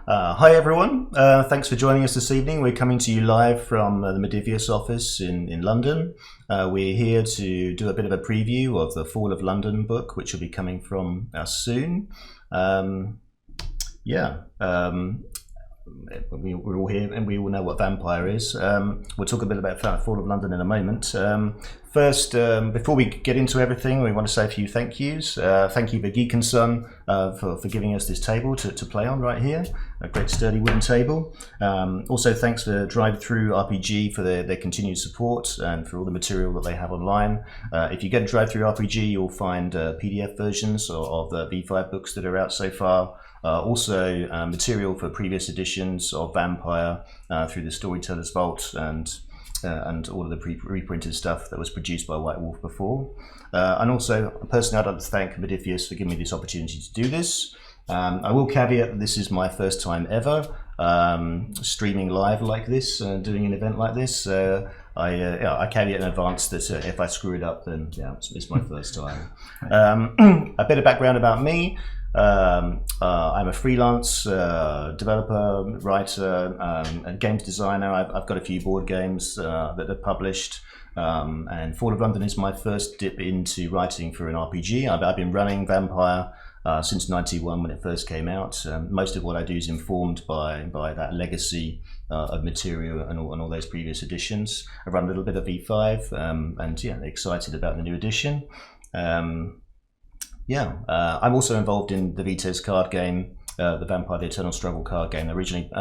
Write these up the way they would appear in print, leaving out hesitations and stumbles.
Hi everyone, thanks for joining us this evening. We're coming to you live from the Modiphius office in London. We're here to do a bit of a preview of the Fall of London book, which will be coming from us soon. We're all here and we all know what vampire is. We'll talk a bit about Fall of London in a moment. First, before we get into everything, we want to say a few thank yous. Thank you for Geek and Son for giving us this table to play on right here, a great sturdy wooden table. Also, thanks for Drive Through RPG for their continued support and for all the material that they have online. If you get a Drive Through RPG, you'll find PDF versions of the V5 books that are out so far. Also, material for previous editions of Vampire through the Storyteller's Vault and all of the reprinted stuff that was produced by White Wolf before. And also, personally, I'd like to thank Modiphius for giving me this opportunity to do this. I will caveat that this is my first time ever streaming live like this, doing an event like this. I caveat in advance that if I screw it up, then yeah, it's my first time. A bit of background about me. I'm a freelance developer, writer, and games designer. I've got a few board games that are published, and Fall of London is my first dip into writing for an RPG. I've been running Vampire since '91 when it first came out. Most of what I do is informed by that legacy of material and all those previous editions. I run a little bit of V5, and yeah, excited about the new edition. I'm also involved in the Vito's card game, the Vampire the Eternal Struggle card game, originally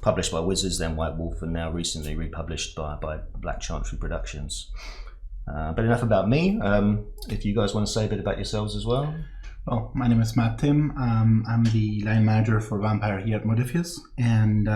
published by Wizards, then White Wolf, and now recently republished by Black Chantry Productions. But enough about me. If you guys want to say a bit about yourselves as well. Well, my name is Matt Tim. I'm the line manager for Vampire here at Modiphius, and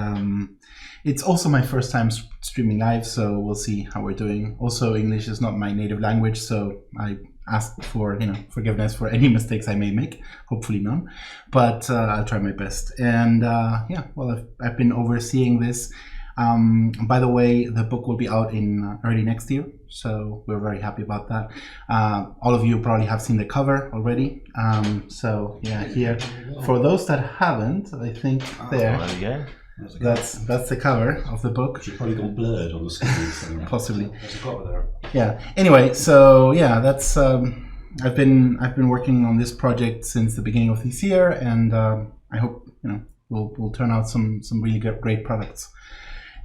it's also my first time streaming live, so we'll see how we're doing. Also, English is not my native language, so I ask for forgiveness for any mistakes I may make. Hopefully none, but I'll try my best. And I've been overseeing this. By the way, the book will be out in early next year, so we're very happy about that. All of you probably have seen the cover already. So yeah, here for those that haven't, I think there you go. That's the cover of the book. It's probably got blurred on the screen. Possibly. There's a cover there. Yeah. Anyway, so yeah, that's I've been working on this project since the beginning of this year, and I hope we'll turn out some really great products.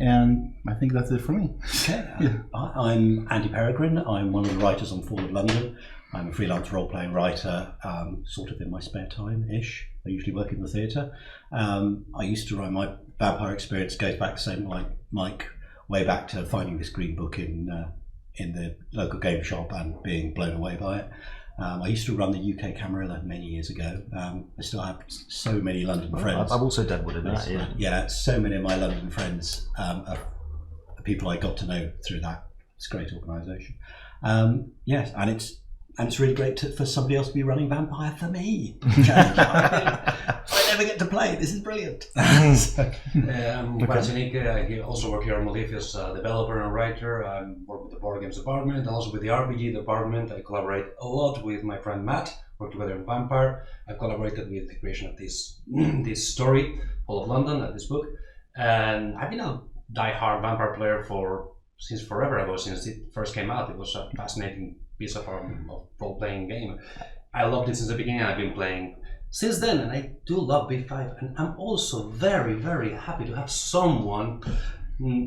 And I think that's it for me. Okay. I'm Andy Peregrine. I'm one of the writers on Fall of London. I'm a freelance role-playing writer, sort of in my spare time-ish. I usually work in the theatre. I used to write my Vampire experience, goes back same like Mike, way back to finding this green book in the local game shop and being blown away by it. I used to run the UK Camarilla many years ago. I still have so many London friends. I've also dabbled in that, yeah. So many of my London friends are people I got to know through that. It's a great organisation. Yes, and it's really great for somebody else to be running Vampire for me. I never get to play. This is brilliant. I'm Juan. I also work here at Modiphius, developer and writer. I work with the board games department and also with the RPG department. I collaborate a lot with my friend Matt. Work together in Vampire. I collaborated with the creation of this story, Fall of London, this book. And I've been a die-hard Vampire player since forever ago, since it first came out. It was a fascinating piece of role-playing game. I loved it since the beginning. I've been playing since then, and I do love B5. And I'm also very, very happy to have someone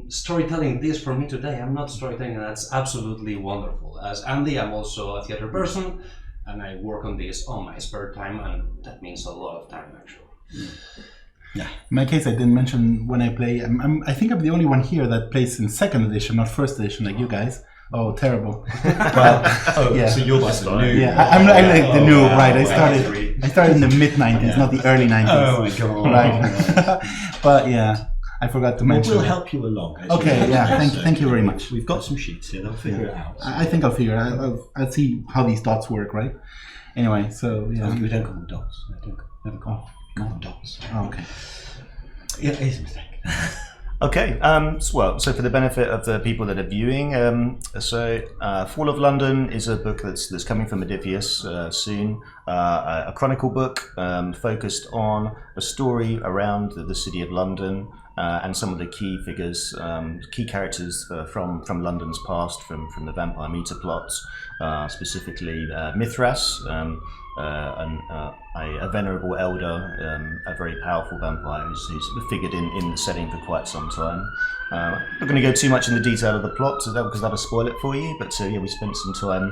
storytelling this for me today. I'm not storytelling, and that's absolutely wonderful. As Andy, I'm also a theater person, and I work on this on my spare time, and that means a lot of time, actually. Yeah. In my case, I didn't mention when I play. I think I'm the only one here that plays in second edition, not first edition, like you guys. Oh, terrible! But, yeah. So you're like the noob. Yeah, I'm like the noob, right? I started in the mid '90s, not the early '90s. Oh my god! Right. But yeah, I forgot to mention. We'll help you along. Okay, yeah. Thank you very much. We've got some sheets here. They'll figure it out. I think I'll figure it out. I'll see how these dots work, right? Anyway, so yeah. We don't call them dots. Never call them dots. Oh, okay. Yeah, it is a mistake. Okay, so for the benefit of the people that are viewing, Fall of London is a book that's coming from Modiphius soon, a chronicle book focused on a story around the city of London and some of the key figures, key characters from London's past, from the vampire meter plots, specifically Mithras, a venerable elder, a very powerful vampire who's figured in the setting for quite some time. I'm not going to go too much in the detail of the plot because that'll spoil it for you, but yeah, we spent some time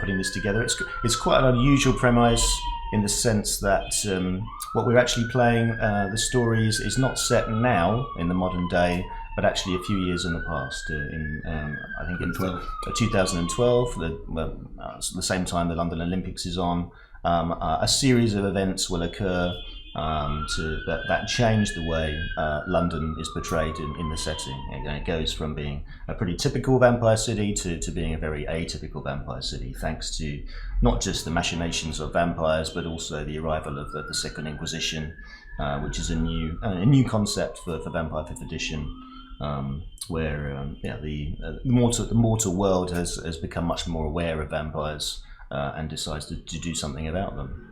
putting this together. It's quite an unusual premise in the sense that what we're actually playing, the story is not set now in the modern day, but actually a few years in the past, I think in 2012, the same time the London Olympics is on. A series of events will occur that change the way London is portrayed in the setting. It goes from being a pretty typical vampire city to being a very atypical vampire city, thanks to not just the machinations of vampires, but also the arrival of the Second Inquisition, which is a new concept for Vampire 5th edition. Where the mortal world has become much more aware of vampires and decides to do something about them.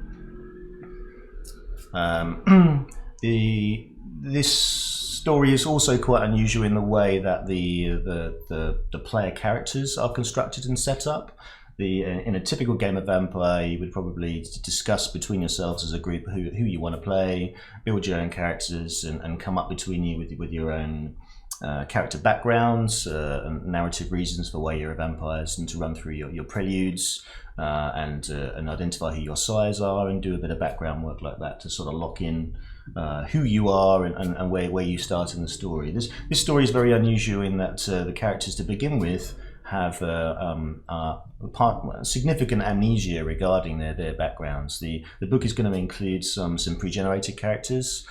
This story is also quite unusual in the way that the player characters are constructed and set up. In a typical game of Vampire, you would probably discuss between yourselves as a group who you want to play, build your own characters, and come up between you with your own character backgrounds and narrative reasons for why you're a vampire, and to run through your preludes and identify who your sires are, and do a bit of background work like that to sort of lock in who you are and where you start in the story. This story is very unusual in that the characters to begin with have significant amnesia regarding their backgrounds. The book is going to include some pre-generated characters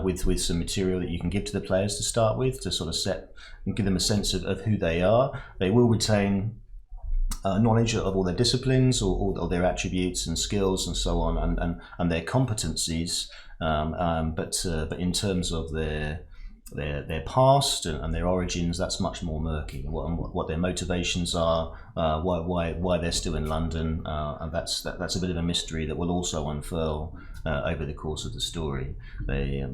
with some material that you can give to the players to start with, to sort of set and give them a sense of who they are. They will retain knowledge of all their disciplines or their attributes and skills and so on, and their competencies, but in terms of their past and their origins, that's much more murky. What their motivations are, why they're still in London, and that's a bit of a mystery that will also unfurl over the course of the story. There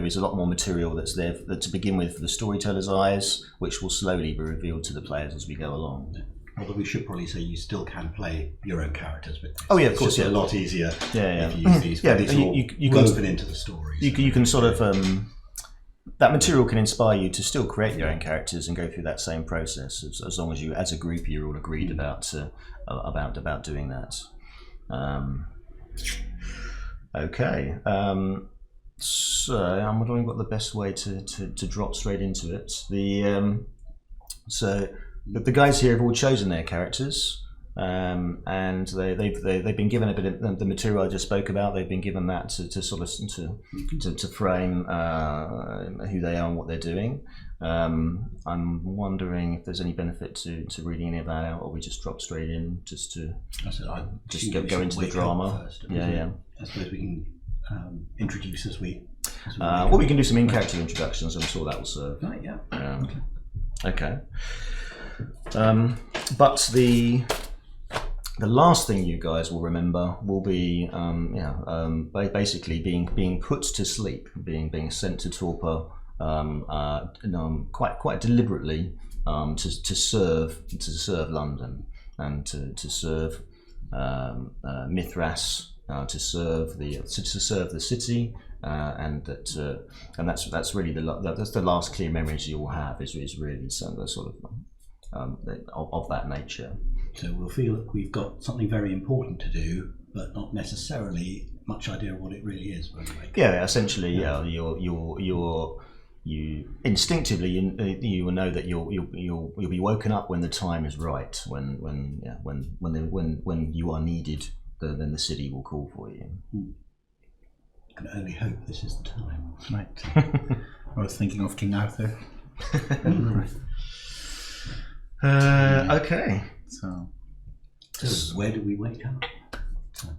is a lot more material that's there to begin with for the storyteller's eyes, which will slowly be revealed to the players as we go along. Although we should probably say you still can play your own characters with this. Oh yeah, of course, it's just a lot easier if you use these. But you woven into the stories. You can sort of that material can inspire you to still create your own characters and go through that same process, as long as you, as a group, you're all agreed about doing that. Okay. So I'm wondering what the best way to drop straight into it. The guys here have all chosen their characters, and they've been given a bit of the material I just spoke about. They've been given that to sort of to frame who they are and what they're doing. I'm wondering if there's any benefit to reading any of that out, or we just drop straight in just to go into the drama. First, yeah. I suppose we can introduce as we well, we can do some in-character introductions. I'm sure that will serve. Right, yeah. Okay. But the last thing you guys will remember will be basically being put to sleep, being sent to torpor quite deliberately to serve London and to serve Mithras, to serve the city, and that's really that's the last clear memories you will have is really some the sort of that nature. So we'll feel that we've got something very important to do, but not necessarily much idea of what it really is. Yeah, essentially, yeah. You instinctively you will know that you'll be woken up when the time is right, when you are needed. Then the city will call for you. I can only hope this is the time. Right. I was thinking of King Arthur. Okay. So where do we wake up?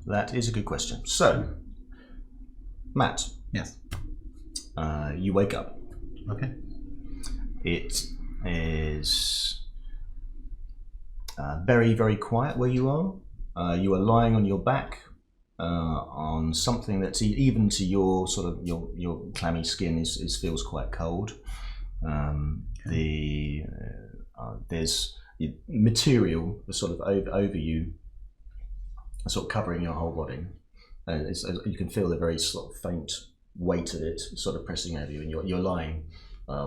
That is a good question. So, Matt. Yes. You wake up. Okay. It is very, very quiet where you are. You are lying on your back on something that's even to your sort of your clammy skin is feels quite cold. There's material sort of over you, sort of covering your whole body. You can feel the very sort of faint weight of it sort of pressing over you, and you're lying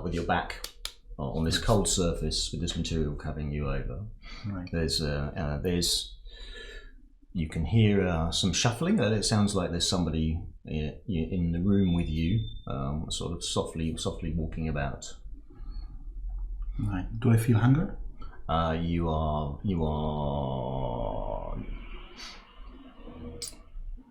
with your back on this cold surface with this material covering you over. Right. There's you can hear some shuffling. It sounds like there's somebody in the room with you, sort of softly walking about. Right. Do I feel hunger? You are.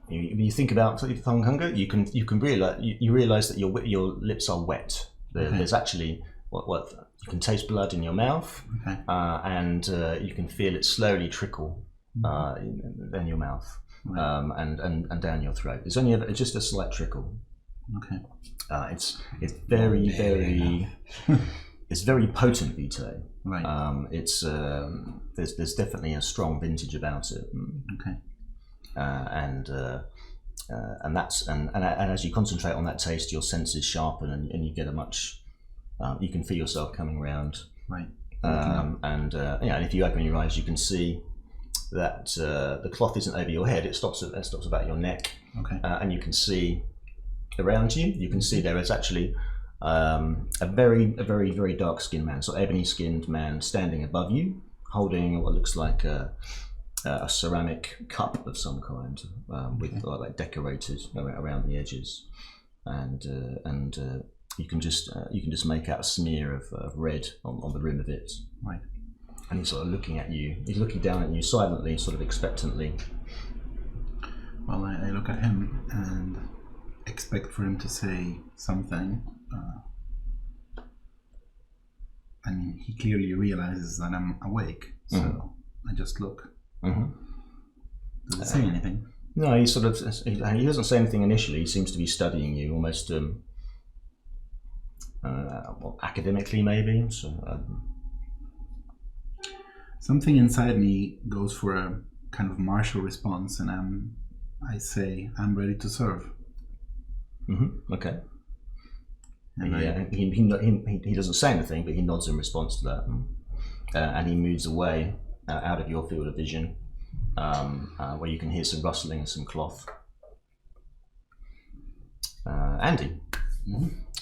When you think about hunger, you can realize that your lips are wet. There's actually what you can taste blood in your mouth, and you can feel it slowly trickle in your mouth, and down your throat. It's only just a slight trickle. Okay. It's very it's very potent vitae. Right. It's there's definitely a strong vintage about it. Okay. And as you concentrate on that taste, your senses sharpen, and you get a much. You can feel yourself coming round. Right. And if you open your eyes, you can see that the cloth isn't over your head; it stops about your neck. Okay. And you can see around you. You can see there is actually a very dark-skinned man, so ebony-skinned man, standing above you, holding what looks like a ceramic cup of some kind, with like decorated around the edges, and you can just make out a smear of red on the rim of it. Right. And he's sort of looking at you. He's looking down at you silently, sort of expectantly. Well, I look at him and expect for him to say something. I mean, he clearly realizes that I'm awake, so I just look. Does it say anything? No, he doesn't say anything initially. He seems to be studying you, almost academically, maybe. So, something inside me goes for a kind of martial response, and I say, "I'm ready to serve." Okay. And He doesn't say anything, but he nods in response to that, and he moves away out of your field of vision, where you can hear some rustling and some cloth. Andy,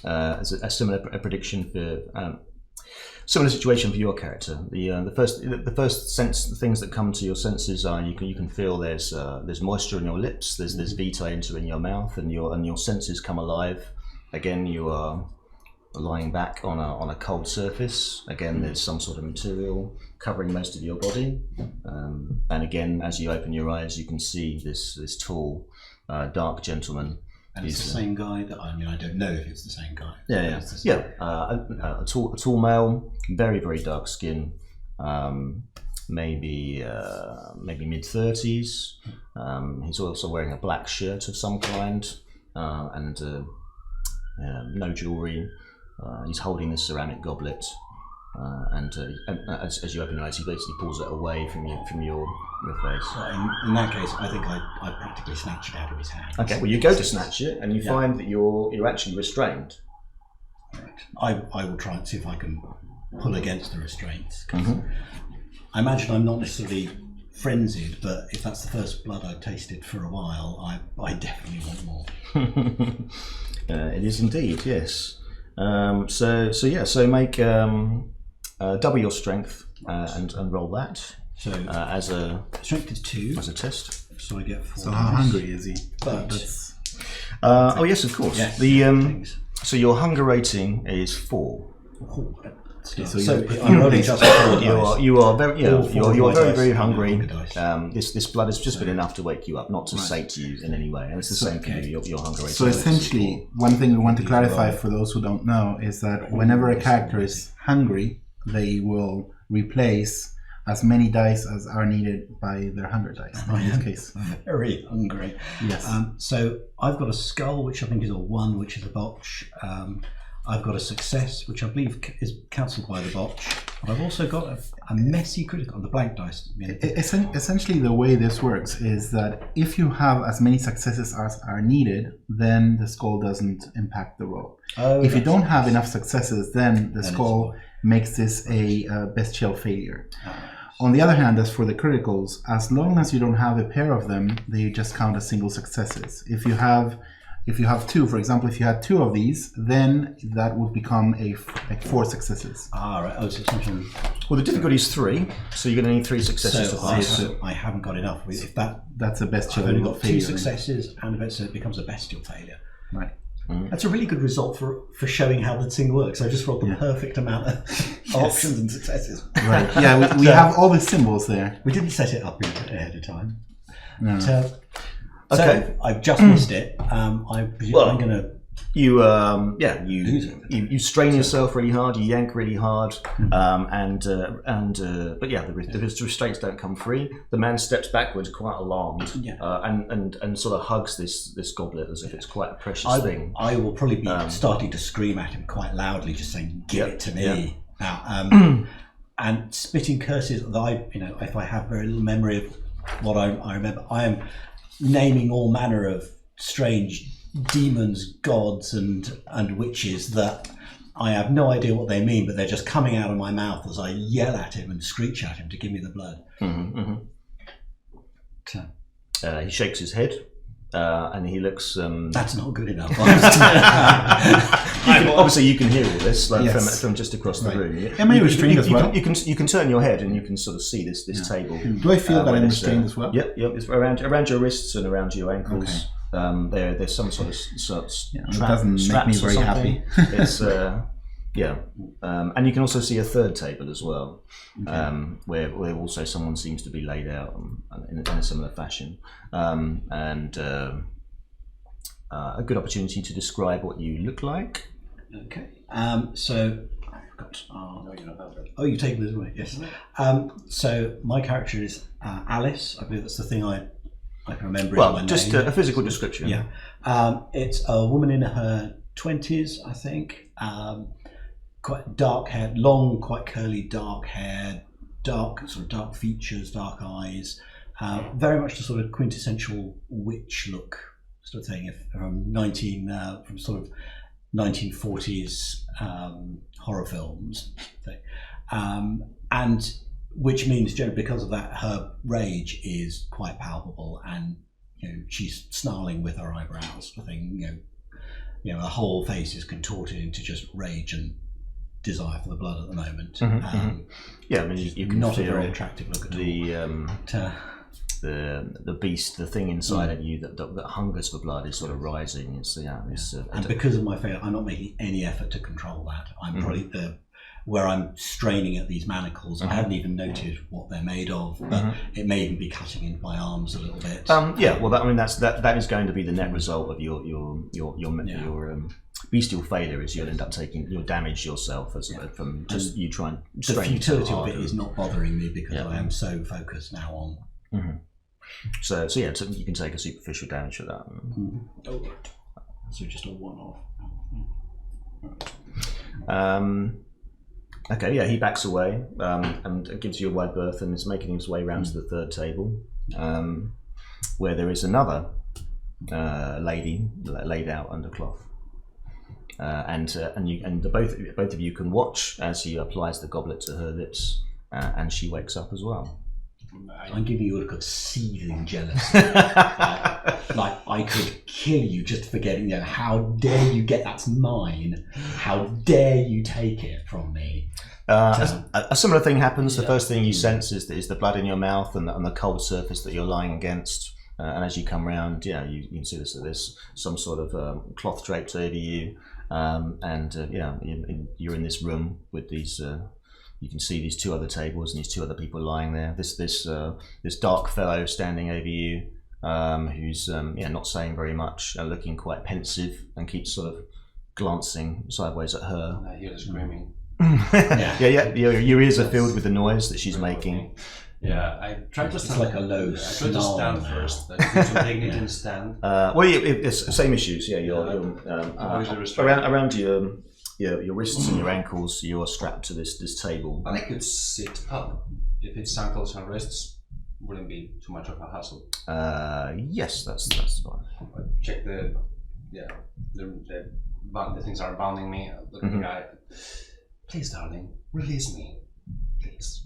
as a similar prediction for similar situation for your character. The first things that come to your senses are you can feel there's moisture in your lips, there's vitae entering your mouth, and your senses come alive. Again, you are lying back on a cold surface. Again, there's some sort of material covering most of your body, and again, as you open your eyes, you can see this tall, dark gentleman. And it's the same guy that I don't know if it's the same guy. A tall male, very dark skin, maybe mid-30s. He's also wearing a black shirt of some kind, and no jewelry. He's holding this ceramic goblet, and as you open your eyes, he basically pulls it away from your face. Well, in that case, I think I practically snatch it out of his hand. Okay, well, you go to snatch it, and you find that you're actually restrained. Right. I will try and see if I can pull against the restraints. I imagine I'm not necessarily frenzied, but if that's the first blood I've tasted for a while, I definitely want more. It is indeed, yes. So make double your strength and roll that. So as a strength is 2 as a test. So I get 4. So how hungry is he? But oh yes, of course. Yes, so your hunger rating is 4. So I'm rolling just 4 you are very very dice, hungry. dice. This blood has just been enough to wake you up, not to sate you in any way, and it's the same for you. Your hunger rating. So essentially, one thing we want to clarify for those who don't know is that whenever a character is hungry, they will replace as many dice as are needed by their hunger dice. In this case, very hungry. Yes. So I've got a skull, which I think is a 1, which is a botch. I've got a success, which I believe is cancelled by the botch. But I've also got a messy critical on the blank dice. Essentially, the way this works is that if you have as many successes as are needed, then the skull doesn't impact the roll. If you don't have enough successes, then the skull makes this a bestial failure. On the other hand, as for the criticals, as long as you don't have a pair of them, they just count as single successes. If you have two, for example, if you had two of these, then that would become like 4 successes. Right. Oh, so something. Well, the difficulty is 3, so you're going to need 3 successes to pass. I haven't got enough. If that's a bestial I've only got 2 failure. successes, and it becomes a bestial failure. Right. That's a really good result for showing how the thing works. I just rolled the perfect amount of options and successes. Right. Yeah, we have all the symbols there. We didn't set it up ahead of time. No. Okay. So I've just missed it. I'm going to. You strain yourself really hard. You yank really hard, but yeah, the restraints don't come free. The man steps backwards, quite alarmed, and sort of hugs this goblet as if it's quite a precious thing. I will probably be starting to scream at him quite loudly, just saying, "Give it to me now!" And spitting curses that if I have very little memory of what I remember, I am naming all manner of strange demons, gods, and witches that I have no idea what they mean, but they're just coming out of my mouth as I yell at him and screech at him to give me the blood. He shakes his head, and he looks. That's not good enough. Obviously, you can hear all this from just across the room. Am I restrained as well? You can turn your head and you can sort of see this table. Do I feel that I'm restrained as well? Yep. It's around your wrists and around your ankles. Okay. There's some sort of it doesn't make me very happy. It's and you can also see a third table as well, where also someone seems to be laid out in a similar fashion, and a good opportunity to describe what you look like. Okay. So I've got. No, you don't have it. Oh, you've taken this away. Yes. So my character is Alice. I believe that's the thing I can remember. Well, just a physical description. Yeah. It's a woman in her 20s, I think. Quite dark haired, long, quite curly, dark hair, dark features, dark eyes. Very much the sort of quintessential witch look sort of thing. From sort of 1940s horror films, and which means generally because of that, her rage is quite palpable, and she's snarling with her eyebrows. I think her whole face is contorted into just rage and desire for the blood at the moment. Yeah, I mean you can not feel a very attractive look at all. The beast, the thing inside of you that hungers for blood is sort of rising. And because of my failure, I'm not making any effort to control that. I'm probably where I'm straining at these manacles. I haven't even noted what they're made of, but it may even be cutting into my arms a little bit. That is going to be the net result of your bestial failure. Is you'll end up you'll damage yourself from just you trying. The futility of it is not bothering me because I am so focused now on. So you can take a superficial damage for that. So just a one-off. Okay, yeah, he backs away and gives you a wide berth and is making his way round to the third table, where there is another lady laid out under cloth, and both of you can watch as he applies the goblet to her lips, and she wakes up as well. I'm giving you a look of seething jealousy. Like I could kill you just for getting there. How dare you get that's mine? How dare you take it from me? A similar thing happens. The first thing you sense is the blood in your mouth and the cold surface that you're lying against. And as you come round, you can see there's some sort of cloth draped over you, you're in this room with these. You can see these 2 other tables and these 2 other people lying there. This dark fellow standing over you, who's not saying very much, looking quite pensive, and keeps sort of glancing sideways at her. I hear the screaming. Your ears are filled with the noise that she's making. Yeah, I tried to stand. It's like a low. I tried to stand first. But it's some dignity in stand. It's same issues. Yeah, you're around your your wrists and your ankles, you are strapped to this table. And I could sit up. If it's ankles and wrists, wouldn't be too much of a hassle. Yes, that's fine. But check the things are bounding me. Look at the guy. Please, darling, release me, please.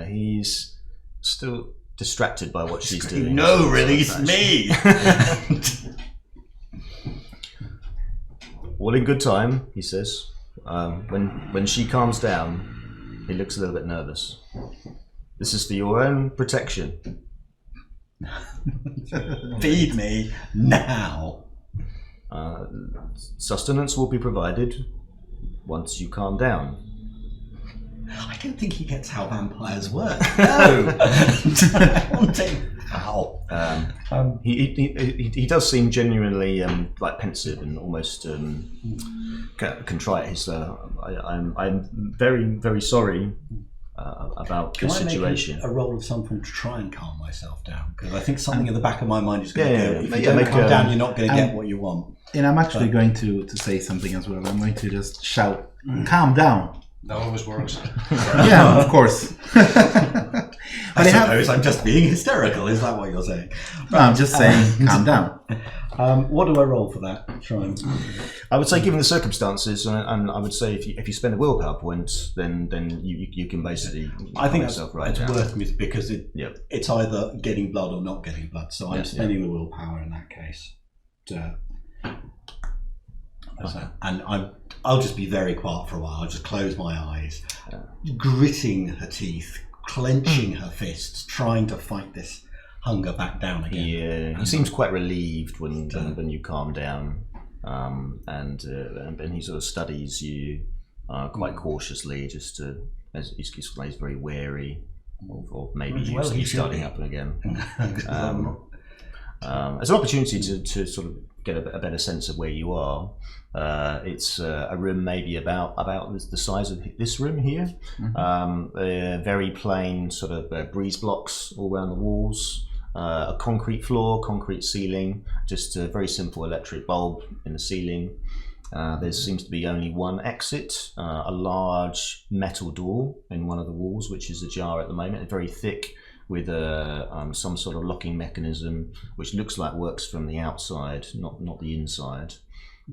He's still distracted by what she's doing. No, release me! All in good time, he says. When she calms down, he looks a little bit nervous. This is for your own protection. Feed me now. Sustenance will be provided once you calm down. I don't think he gets how vampires work. No! I want him. Ow. He does seem genuinely like pensive and almost contrite. I'm very, very sorry about Can this I situation. make a roll of some form to try and calm myself down? Because I think something in the back of my mind is going to go, if you don't calm down, you're not going to get what you want. And I'm actually going to say something as well. I'm going to just shout, calm down. That always works. Yeah, of course. I suppose I'm just being hysterical. Is that what you're saying? No, I'm just saying, calm down. What do I roll for that? Try and... I would say, given the circumstances, and I would say if you spend a willpower point, then you can basically. I think yourself right it's down. worth me because it's either getting blood or not getting blood. So I'm spending the willpower in that case. And I'll just be very quiet for a while. I'll just close my eyes, gritting her teeth, clenching her fists, trying to fight this hunger back down again. He seems quite relieved when you calm down, and he sort of studies you quite causely, just to, as he's very wary of maybe you starting up again. As an opportunity to sort of get a better sense of where you are. It's a room maybe about the size of this room here. Very plain sort of breeze blocks all around the walls. A concrete floor, concrete ceiling, just a very simple electric bulb in the ceiling. There seems to be only one exit, a large metal door in one of the walls, which is ajar at the moment, very thick, with some sort of locking mechanism, which looks like works from the outside, not the inside.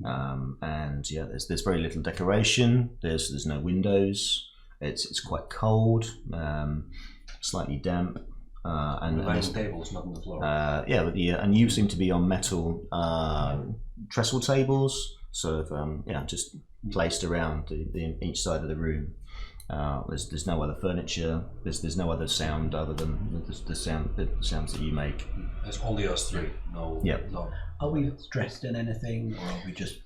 And yeah, there's very little decoration. There's no windows. It's quite cold, slightly damp. And there's tables, not on the floor. And you seem to be on metal trestle tables, sort of just placed around each side of the room. There's no other furniture. There's no other sound other than the sounds that you make. There's only us three. No. Are we dressed in anything, or are we just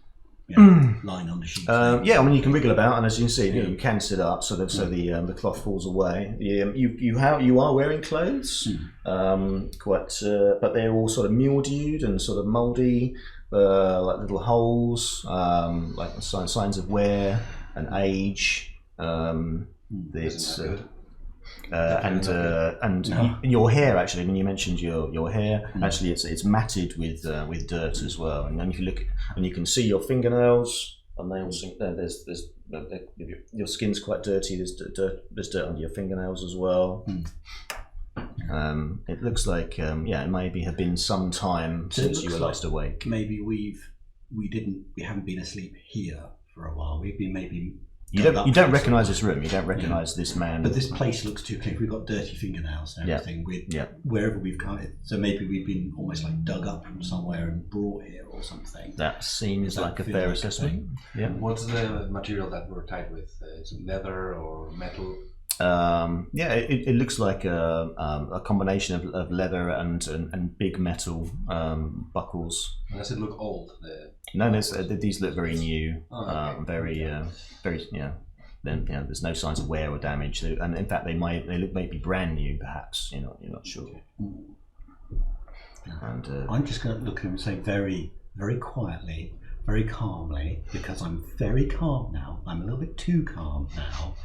lying on the sheets? I mean, you can wriggle about, and as you can see, you can sit up, so the cloth falls away. You are wearing clothes, but they're all sort of mildewed and sort of mouldy, like little holes, like signs of wear and age. Your hair, actually, when you mentioned your hair, actually it's matted with dirt as well. And then if you look, and you can see your fingernails, and they also your skin's quite dirty. There's dirt under your fingernails as well. It looks like it maybe have been some time since you were last awake. Maybe we haven't been asleep here for a while. We've been maybe. You don't recognise this room. You don't recognise this man. But this place looks too clean. We've got dirty fingernails and everything. Wherever we've come, so maybe we've been almost like dug up from somewhere and brought here or something. That seems like a fair assessment. Yeah. What's the material that we're tied with? Is it leather or metal? It looks like a combination of leather and big metal buckles. Does it look old? No, these look very new. Very. Then there's no signs of wear or damage, and in fact they look maybe brand new, perhaps. You're not sure. And I'm just going to look at him and say very, very quietly, very calmly, because I'm very calm now. I'm a little bit too calm now.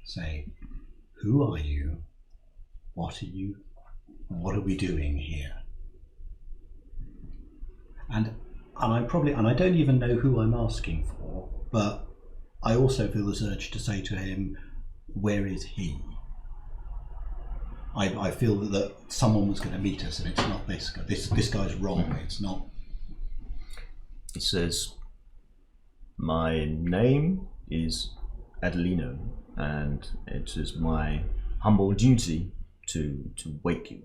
Say, who are you? What are you? What are we doing here? And and I don't even know who I'm asking for, but I also feel this urge to say to him, where is he? I feel that someone was going to meet us, and it's not this guy. This guy's wrong. It's not. He says, my name is Adelino, and it is my humble duty to wake you.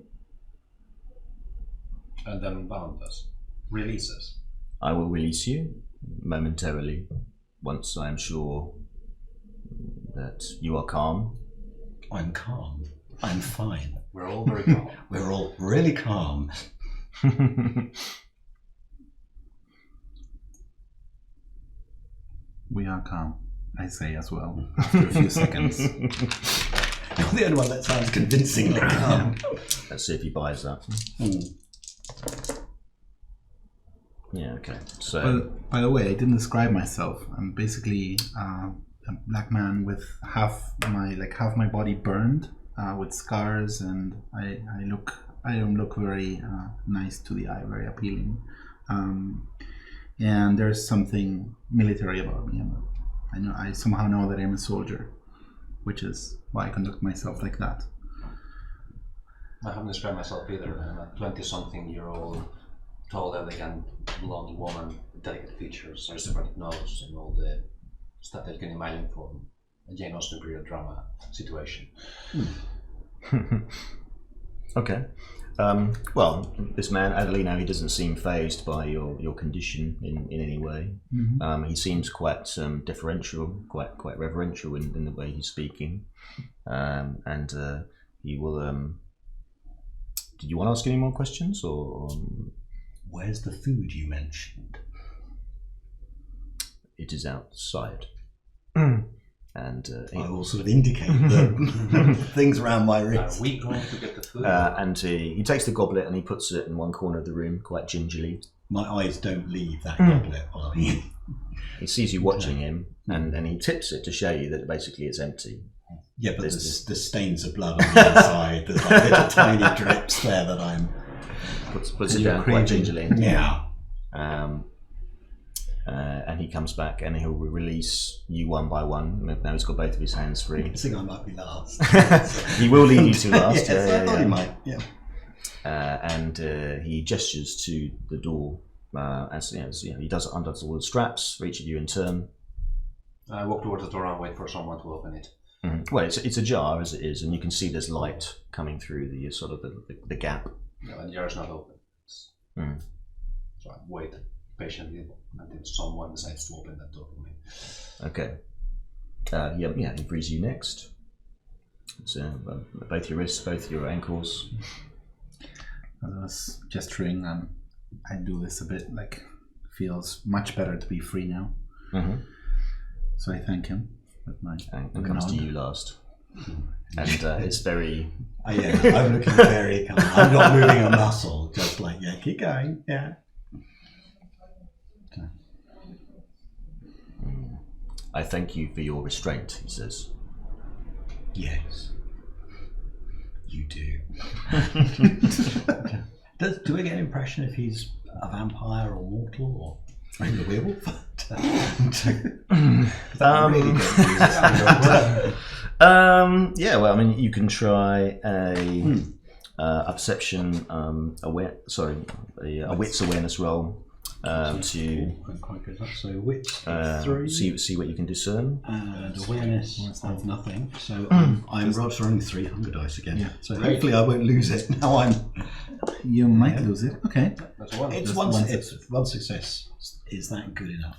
And then bound us. Release us. I will release you momentarily once I am sure that you are calm. I'm calm. I'm fine. We're all very calm. We're all really calm. We are calm, I say as well, after a few seconds. You're the only one that sounds convincingly calm. Let's see if he buys that. Yeah, okay. So, Well, by the way, I didn't describe myself. I'm basically a black man with half my body burned, with scars, and I don't look very nice to the eye, very appealing. And there's something military about me. I somehow know that I'm a soldier, which is why I conduct myself like that. I haven't described myself either. I'm a 20-something-year-old, tall, elegant, blonde woman with delicate features, aristocratic nose, and all the stuff that you can imagine for a Jane Austen period drama situation. okay. Well, this man, Adelino, he doesn't seem fazed by your condition in any way. Mm-hmm. He seems quite deferential, quite reverential in the way he's speaking. And he will... Did you want to ask any more questions, or... Where's the food you mentioned? It is outside. And I will sort of indicate the things around my Are wrist. we going to get the food? and he takes the goblet and he puts it in one corner of the room, quite gingerly. My eyes don't leave that goblet. He sees you watching him, and he tips it to show you that basically it's empty. Yeah, but There's- there's stains of blood on the inside. There's like little tiny drips there that I'm. Puts it You're down quite craving. gingerly. Yeah. And he comes back and he'll release you one by one. Now he's got both of his hands free. I think I might be last. He will lead you to last. Yes, I thought he might. Yeah. And he gestures to the door. As he does undoes all the straps for each of you in turn. I walk towards the door and wait for someone to open it. Well, it's ajar as it is, and you can see there's light coming through the sort of the gap. No, and the door is not open. So I wait patiently until someone decides to open that door for me. Okay. He frees you next. So both your wrists, both your ankles. As I was gesturing, I do this a bit, like, feels much better to be free now. Mm-hmm. So I thank him with my And with a comes to nod. you last. And it's very... I'm looking very calm. I'm not moving a muscle, just like, yeah, keep going, yeah. I thank you for your restraint, he says. Yes, you do. Do we get an impression if he's a vampire or mortal or maybe a werewolf? That really gets Yeah, well, I mean, you can try a perception, a wits awareness roll to quite good. So wits 3 see what you can discern. and awareness of nothing. So I'm rolling 3 hunger dice again. Yeah. So hopefully I won't lose it. Now You might lose it. Okay. That's one. it's Just one. one It's one success. Is that good enough?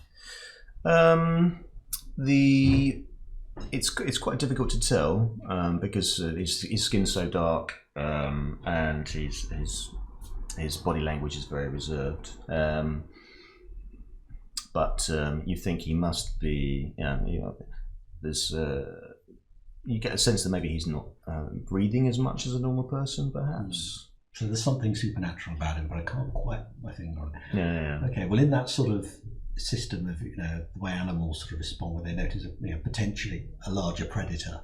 It's quite difficult to tell because his skin's so dark and his body language is very reserved. But you think he must be. There's. You get a sense that maybe he's not breathing as much as a normal person, perhaps. So there's something supernatural about him, but I can't quite put my finger on it. Yeah. Okay, well, in that sort of system of the way animals sort of respond when they notice potentially a larger predator,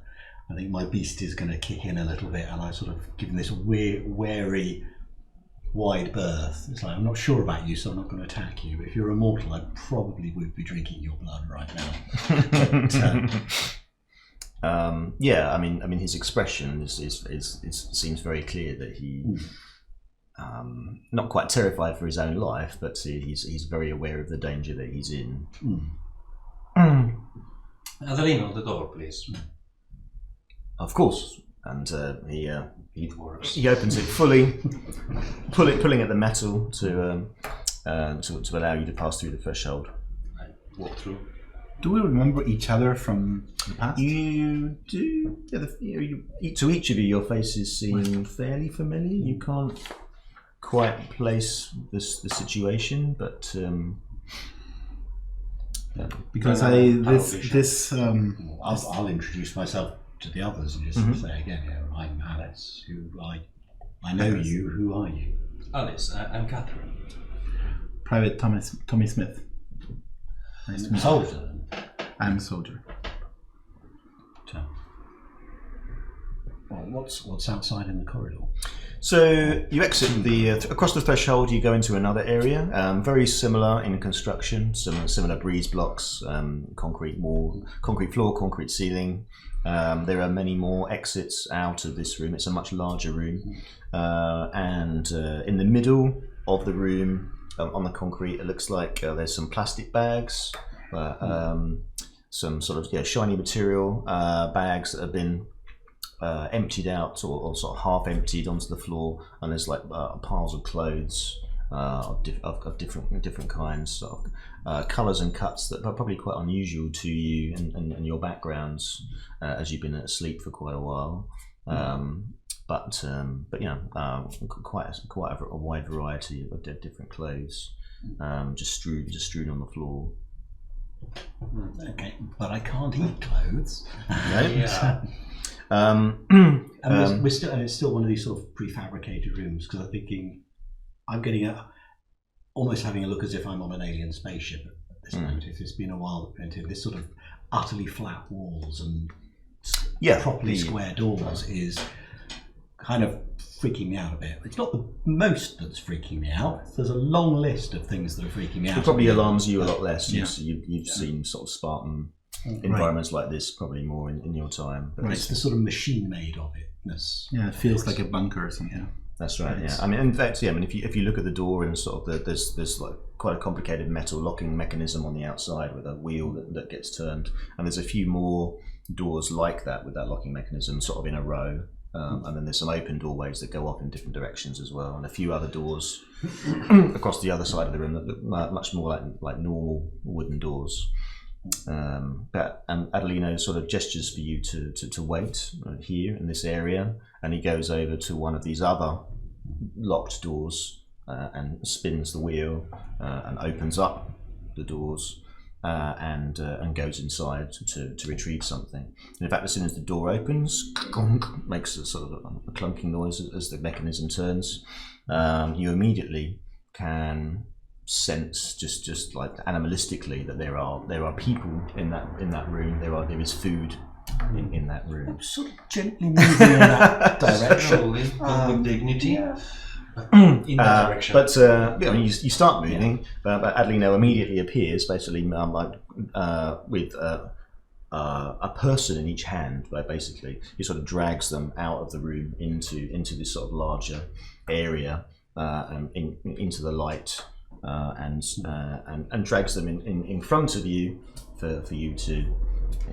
I think my beast is going to kick in a little bit, and I sort of give him this wary wide berth. It's like, I'm not sure about you, so I'm not going to attack you. But if you're a mortal, I probably would be drinking your blood right now. But, yeah, I mean, his expression is seems very clear that he, not quite terrified for his own life, but he's very aware of the danger that he's in. Adelino, the door, please. Of course, and he Works. he opens it fully, pulling at the metal to allow you to pass through the threshold. I walk through. Do we remember each other from the past? You do. Yeah, to each of you, your faces seem fairly familiar. You can't quite place the situation, but Because I'll introduce myself to the others and just say again, I'm Alice. I know you. Who are you? Alice, I'm Catherine. Private Tommy Smith. Nice to meet you. Soldier. I'm a soldier. Well, what's outside in the corridor? so you exit the across the threshold. You go into another area, very similar in construction, similar breeze blocks, concrete wall, concrete floor, concrete ceiling. There are many more exits out of this room. It's a much larger room, and in the middle of the room, on the concrete, it looks like there's some plastic bags, some sort of shiny material bags that have been emptied out or sort of half emptied onto the floor, and there's like piles of clothes of different kinds, sort of colours and cuts that are probably quite unusual to you and your backgrounds, as you've been asleep for quite a while. But quite a wide variety of different clothes, just strewn on the floor. Okay, but I can't eat clothes. Yeah. And it's still one of these sort of prefabricated rooms, because I'm thinking I'm getting almost having a look as if I'm on an alien spaceship at this moment. If it's been a while into this sort of utterly flat walls and properly square doors is kind of freaking me out a bit. It's not the most that's freaking me out. There's a long list of things that are freaking me out. It probably alarms you a lot less. You've seen sort of Spartan environments like this probably more in your time. But it's the sort of machine-made of itness. Yeah, it feels like a bunker or something. Yeah. That's right. Yeah, I mean, in fact, if you look at the door and sort of there's like quite a complicated metal locking mechanism on the outside with a wheel that gets turned, and there's a few more doors like that with that locking mechanism sort of in a row. And then there's some open doorways that go off in different directions as well, and a few other doors across the other side of the room that look much more like normal wooden doors. But Adelino sort of gestures for you to wait here in this area, and he goes over to one of these other locked doors and spins the wheel and opens up the doors. And goes inside to retrieve something. And in fact, as soon as the door opens, makes a sort of a clunking noise as the mechanism turns. You immediately can sense just like animalistically that there are people in that room. There is food in that room. Sort of gently moving in that direction. With dignity. In that direction. But you start moving, but Adelino immediately appears, basically with a person in each hand. Basically, he sort of drags them out of the room into this sort of larger area and into the light, and drags them in front of you for you to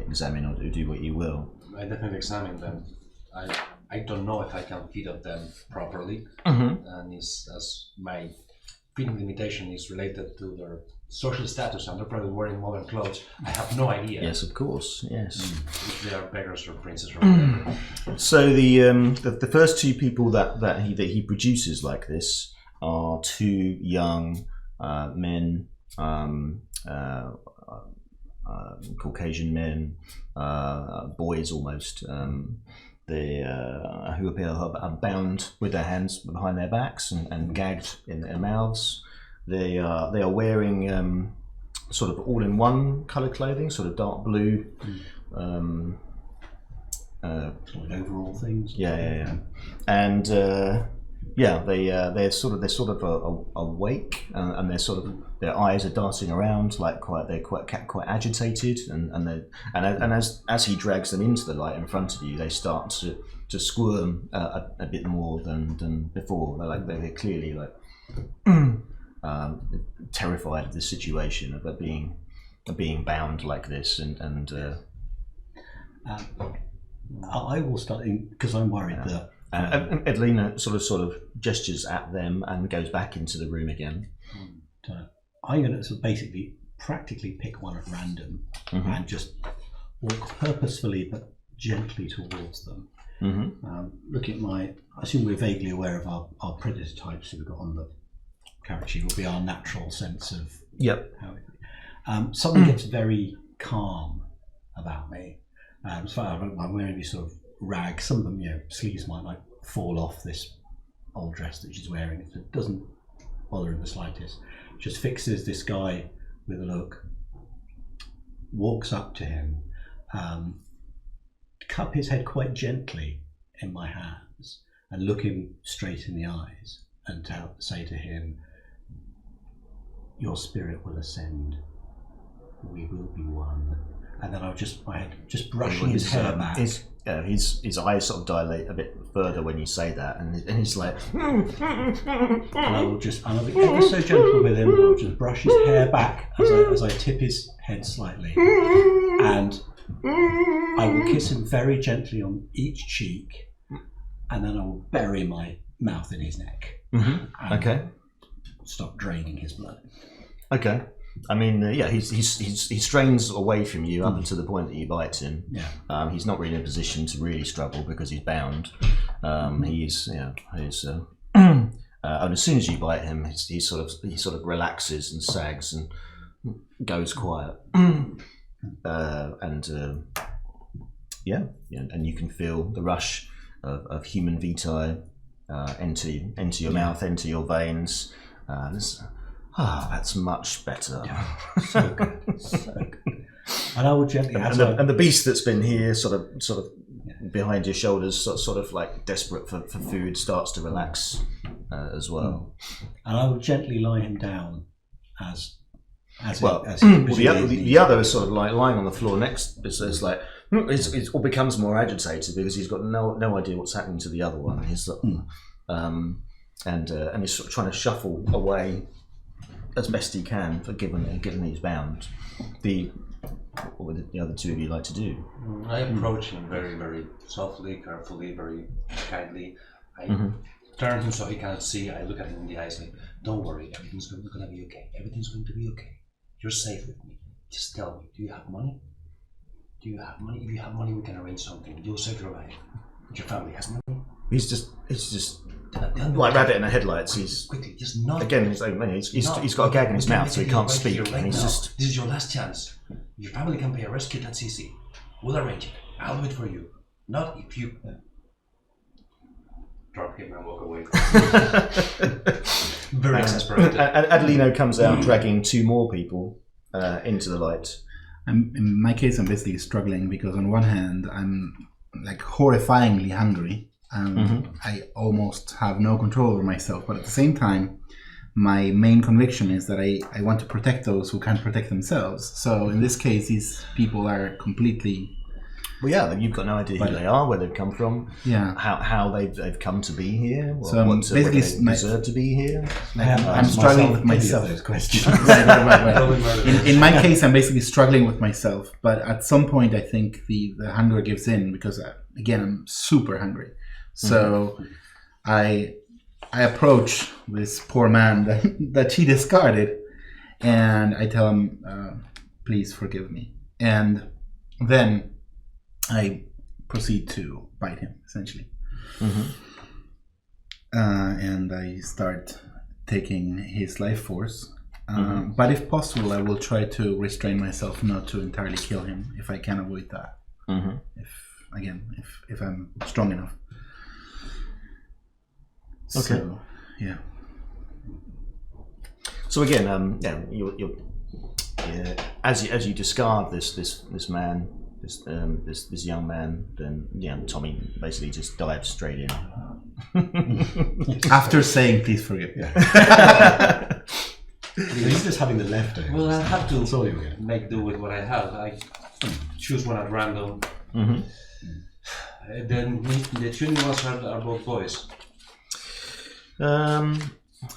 examine or do what you will. I definitely examine them. I don't know if I can feed on them properly, and as my feeding limitation is related to their social status, and they're probably wearing modern clothes. I have no idea. Yes, of course. Yes, if they are beggars or princes or whatever. So the first two people that he produces like this are two young men, Caucasian men, boys almost. Who appear bound with their hands behind their backs and gagged in their mouths. They are wearing sort of all-in-one coloured clothing, sort of dark blue. Overall things. Yeah. And Yeah, they're sort of awake, and their eyes are darting around they're quite agitated, and as he drags them into the light in front of you, they start to squirm a bit more than before. They're clearly terrified of the situation of being bound like this, and I will start because I'm worried that. Adelina sort of gestures at them and goes back into the room again. I'm going to basically practically pick one at random and just walk purposefully but gently towards them. Look at I assume we're vaguely aware of our predator types that we've got on the character sheet will be our natural sense of how something gets very calm about me. So I'm wearing these sort of rags. Some of them, sleeves might fall off this old dress that she's wearing. It doesn't bother him the slightest. Just fixes this guy with a look, walks up to him, cup his head quite gently in my hands and look him straight in the eyes and say to him, "Your spirit will ascend. We will be one." And then I'll just brushing his hair back. His eyes sort of dilate a bit further when you say that, and he's like, and I'll be ever so gentle with him. I'll just brush his hair back as I tip his head slightly, and I will kiss him very gently on each cheek, and then I will bury my mouth in his neck. Okay. Stop draining his blood. Okay. I mean, he strains away from you up until the point that you bite him. Yeah. He's not really in a position to really struggle because he's bound. And as soon as you bite him, he sort of relaxes and sags and goes quiet. And you can feel the rush of human vitae into your mouth, into your veins. That's much better. So good, so good. And I will gently, and the beast that's been here, sort of behind your shoulders, sort of like desperate for food, starts to relax as well. And I will gently lie him down the other is sort of like lying on the floor next. It's like it all becomes more agitated because he's got no idea what's happening to the other one. He's and he's sort of trying to shuffle away as best he can, given he's bound. What would the other two of you like to do? I approach him very, very softly, carefully, very kindly. I turn him so he cannot see. I look at him in the eyes like, "Don't worry, everything's going to be okay. Everything's going to be okay. You're safe with me. Just tell me, do you have money? Do you have money? If you have money, we can arrange something. You'll save your life. Your family has money." It's just like rabbit in the headlights. He's quickly, just not again. He's got a gag in his mouth, so he can't speak. And he's this is your last chance. Your family can pay a rescue. That's easy. We'll arrange it. I'll do it for you. Not if you drop him and walk away. Very exasperated. And Adelino comes out dragging two more people into the light. In my case, I'm basically struggling because on one hand, I'm like horrifyingly hungry. I almost have no control over myself, but at the same time, my main conviction is that I want to protect those who can't protect themselves. So in this case, these people are completely... Well, yeah, you've got no idea who they are, where they've come from, how they've come to be here, what they deserve to be here. I'm struggling with myself. Those questions. right. In my case, I'm basically struggling with myself, but at some point, I think the hunger gives in because, again, I'm super hungry. So I approach this poor man that she discarded, and I tell him, "Please forgive me." And then I proceed to bite him, essentially. And I start taking his life force. But if possible, I will try to restrain myself not to entirely kill him if I can avoid that. If I'm strong enough. Okay. So, yeah. So again, you're as you discard this man, this young man, then Tommy basically just dives straight in. After saying, please forgive me. He's just having the leftovers. Well, I have to Sorry, yeah. make do with what I have. I choose one at random. Then the two new ones are both boys.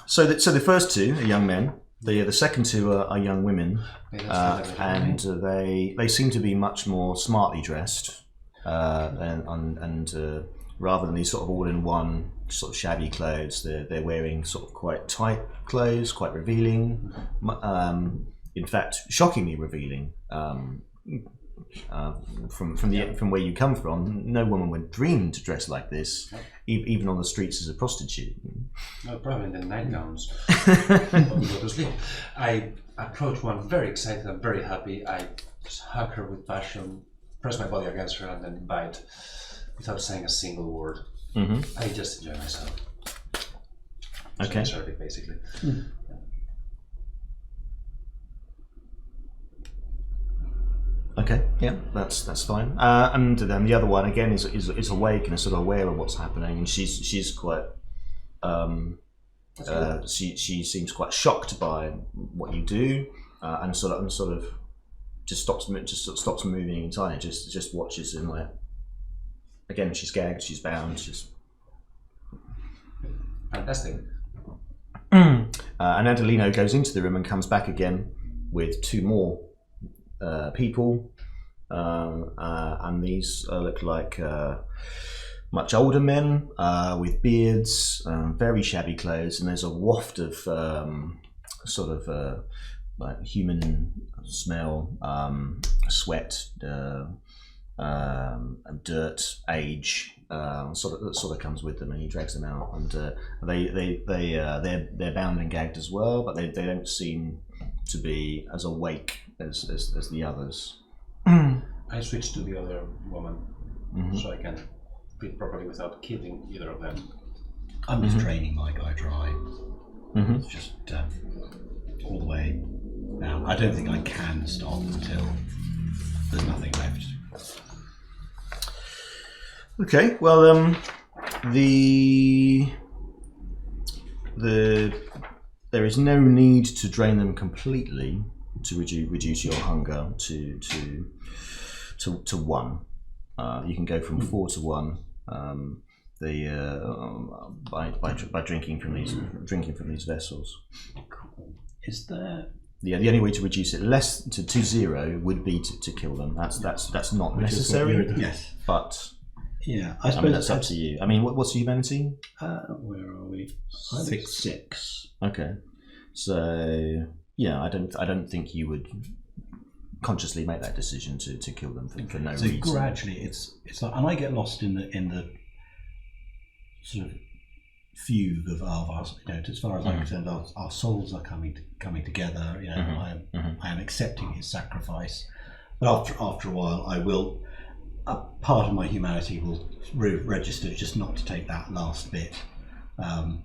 So the first two are young men. The second two are young women, Okay, that's and they seem to be much more smartly dressed, and rather than these sort of all-in-one sort of shabby clothes, they're wearing sort of quite tight clothes, quite revealing. In fact, shockingly revealing. From where you come from, no woman would dream to dress like this, even on the streets as a prostitute. No, probably in the nightgowns. When we go to sleep. I approach one very excited and very happy. I just hug her with passion, press my body against her, and then bite without saying a single word. I just enjoy myself. Okay. So I serve it, basically. Okay, yeah, that's fine. And then the other one again is awake and is sort of aware of what's happening, and she's quite. She seems quite shocked by what you do, and sort of just stops moving entirely. Just watches and like. Again, she's gagged, she's bound, she's. Fantastic. And Adelino goes into the room and comes back again with two more people, and these look like much older men with beards, very shabby clothes, and there's a waft of like human smell, sweat, dirt, age, sort of comes with them, and he drags them out, and they're bound and gagged as well, but they don't seem to be as awake as the others. I switch to the other woman so I can breathe properly without killing either of them. I'm just draining my guy dry. It's just all the way now. I don't think I can stop until there's nothing left. Okay, well, there is no need to drain them completely to reduce your hunger to 1. You can go from 4 to 1. By drinking from these vessels. Cool. Is there? Yeah, the only way to reduce it less to 0 would be to kill them. That's not necessary. Yes. But yeah, I mean that's up to you. I mean, what's humanity? Where are we? 6. Okay, so yeah, I don't think you would consciously make that decision to kill them for no reason. So gradually, it's like, and I get lost in the sort of fugue of our, as far as I'm concerned, our souls are coming together. I am accepting his sacrifice, but after a while, I will. A part of my humanity will register just not to take that last bit, and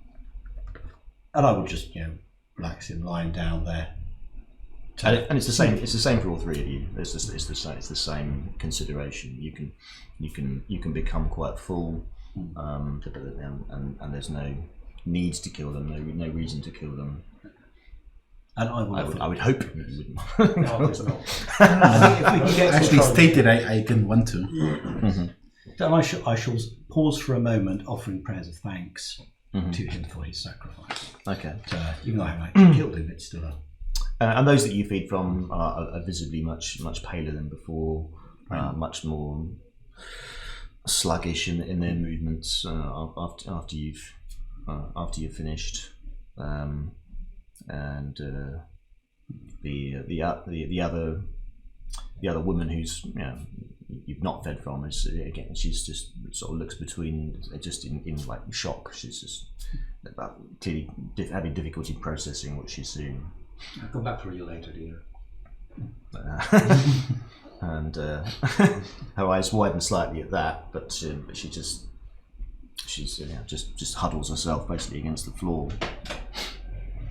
I will just relax him lying down there. And it's the same. It's the same for all three of you. It's the same consideration. You can become quite full, and there's no need to kill them. No reason to kill them. And I would hope you wouldn't. No, there's no. Actually stated I didn't want to. Then I shall pause for a moment, offering prayers of thanks to him for his sacrifice. Okay. But, even though I haven't actually killed him, it's still a. And those that you feed from are visibly much paler than before, much more sluggish in their movements after you've finished. And the other woman who's you've not fed from is again, she's just sort of looks between, just in like shock. She's just clearly having difficulty processing what she's seeing. I'll come back for you later, dear. And her eyes widen slightly at that, but she just huddles herself basically against the floor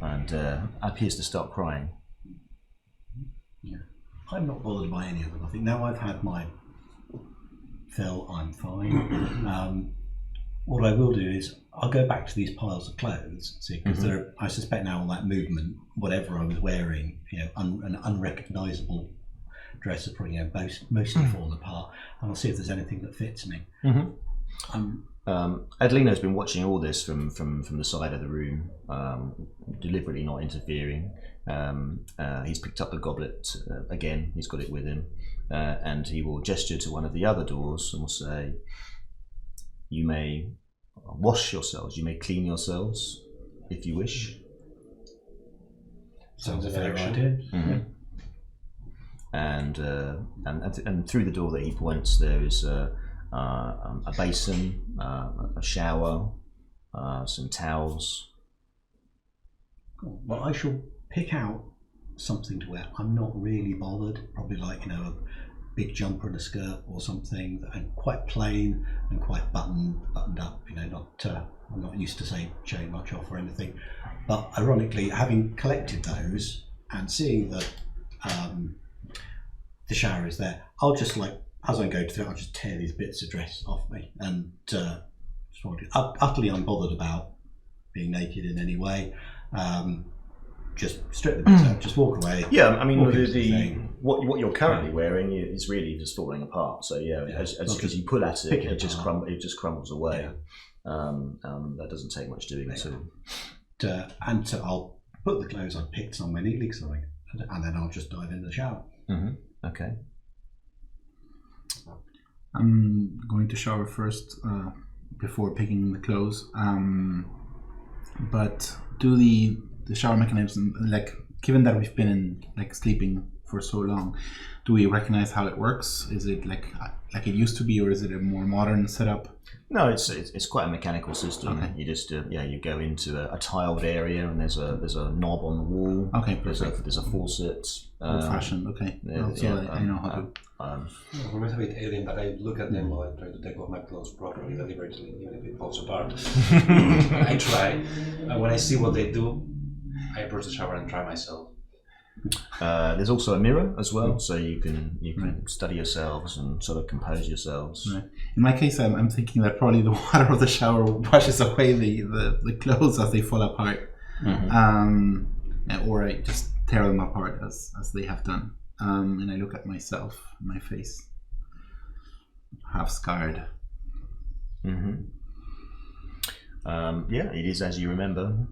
and appears to start crying. Yeah, I'm not bothered by any of them. I think now I've had my fill, I'm fine. What I will do is I'll go back to these piles of clothes, see, because I suspect now all that movement, whatever I was wearing, an unrecognisable dress will probably mostly fallen apart, and I'll see if there's anything that fits me. Adelino's been watching all this from the side of the room, deliberately not interfering. He's picked up the goblet again. He's got it with him, and he will gesture to one of the other doors and will say, "You may wash yourselves. You may clean yourselves if you wish." Sounds a fair idea. And through the door that he points, there is a basin, a shower, some towels. Cool. Well, I shall pick out something to wear. I'm not really bothered. Probably like a big jumper and a skirt or something, and quite plain and quite buttoned up. I'm not used to showing much off or anything. But ironically, having collected those and seeing that the shower is there, I'll just as I go through, I'll just tear these bits of dress off me and utterly unbothered about being naked in any way. Just strip the bits out, just walk away. Yeah, I mean, what you're currently wearing is really just falling apart. So as you pull at it, it just crumbles away. That doesn't take much doing. So I'll put the clothes I've picked on my neatly, and then I'll just dive in the shower. Okay. I'm going to shower first before picking the clothes. But do the shower mechanism, given that we've been sleeping for so long, do we recognize how it works? Is it like it used to be, or is it a more modern setup? No, it's quite a mechanical system. Okay. You just you go into a tiled area, and there's a knob on the wall. Okay, there's a faucet. Old fashioned. Okay. I know how to. For me, it's a bit alien, but I look at them while I try to take off my clothes properly, deliberately, even if it falls apart. I try. When I see what they do, I approach the shower and try myself. There's also a mirror as well, so you can study yourselves and sort of compose yourselves. Right. In my case, I'm thinking that probably the water of the shower washes away the clothes as they fall apart, or I just tear them apart as they have done. And I look at myself, my face, half scarred. It is as you remember,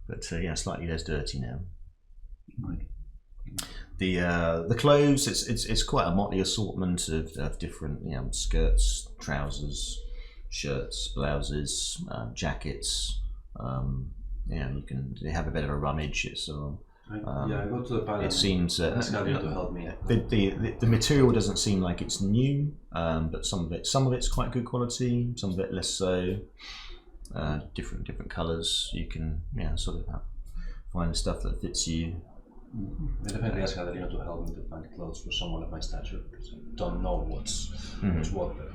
but slightly less dirty now. Right. The clothes, it's quite a motley assortment of different skirts, trousers, shirts, blouses, jackets. They have a bit of a rummage. I go to the palace. It seems Masquerade to help me. The material doesn't seem like it's new, but some of it's quite good quality, some of it less so. Different colours. You can sort of find the stuff that fits you. I definitely ask Adelino to help me to find clothes for someone of my stature, because I don't know what's what there.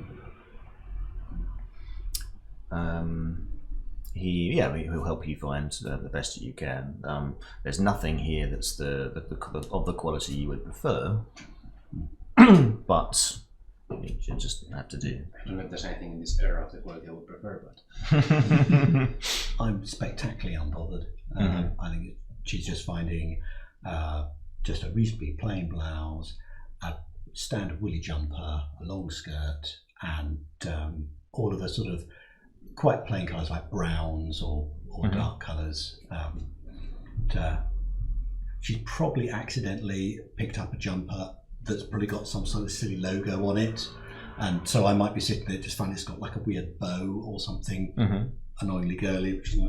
He'll help you find the best that you can. There's nothing here that's of the quality you would prefer, but you just have to do. I don't know if there's anything in this era of the quality I would prefer, but I'm spectacularly unbothered. I think she's just finding just a reasonably plain blouse, a standard woolly jumper, a long skirt, and all of the sort of quite plain colours like browns or dark colours. She's probably accidentally picked up a jumper that's probably got some sort of silly logo on it, and so I might be sitting there just find it's got like a weird bow or something annoyingly girly, which is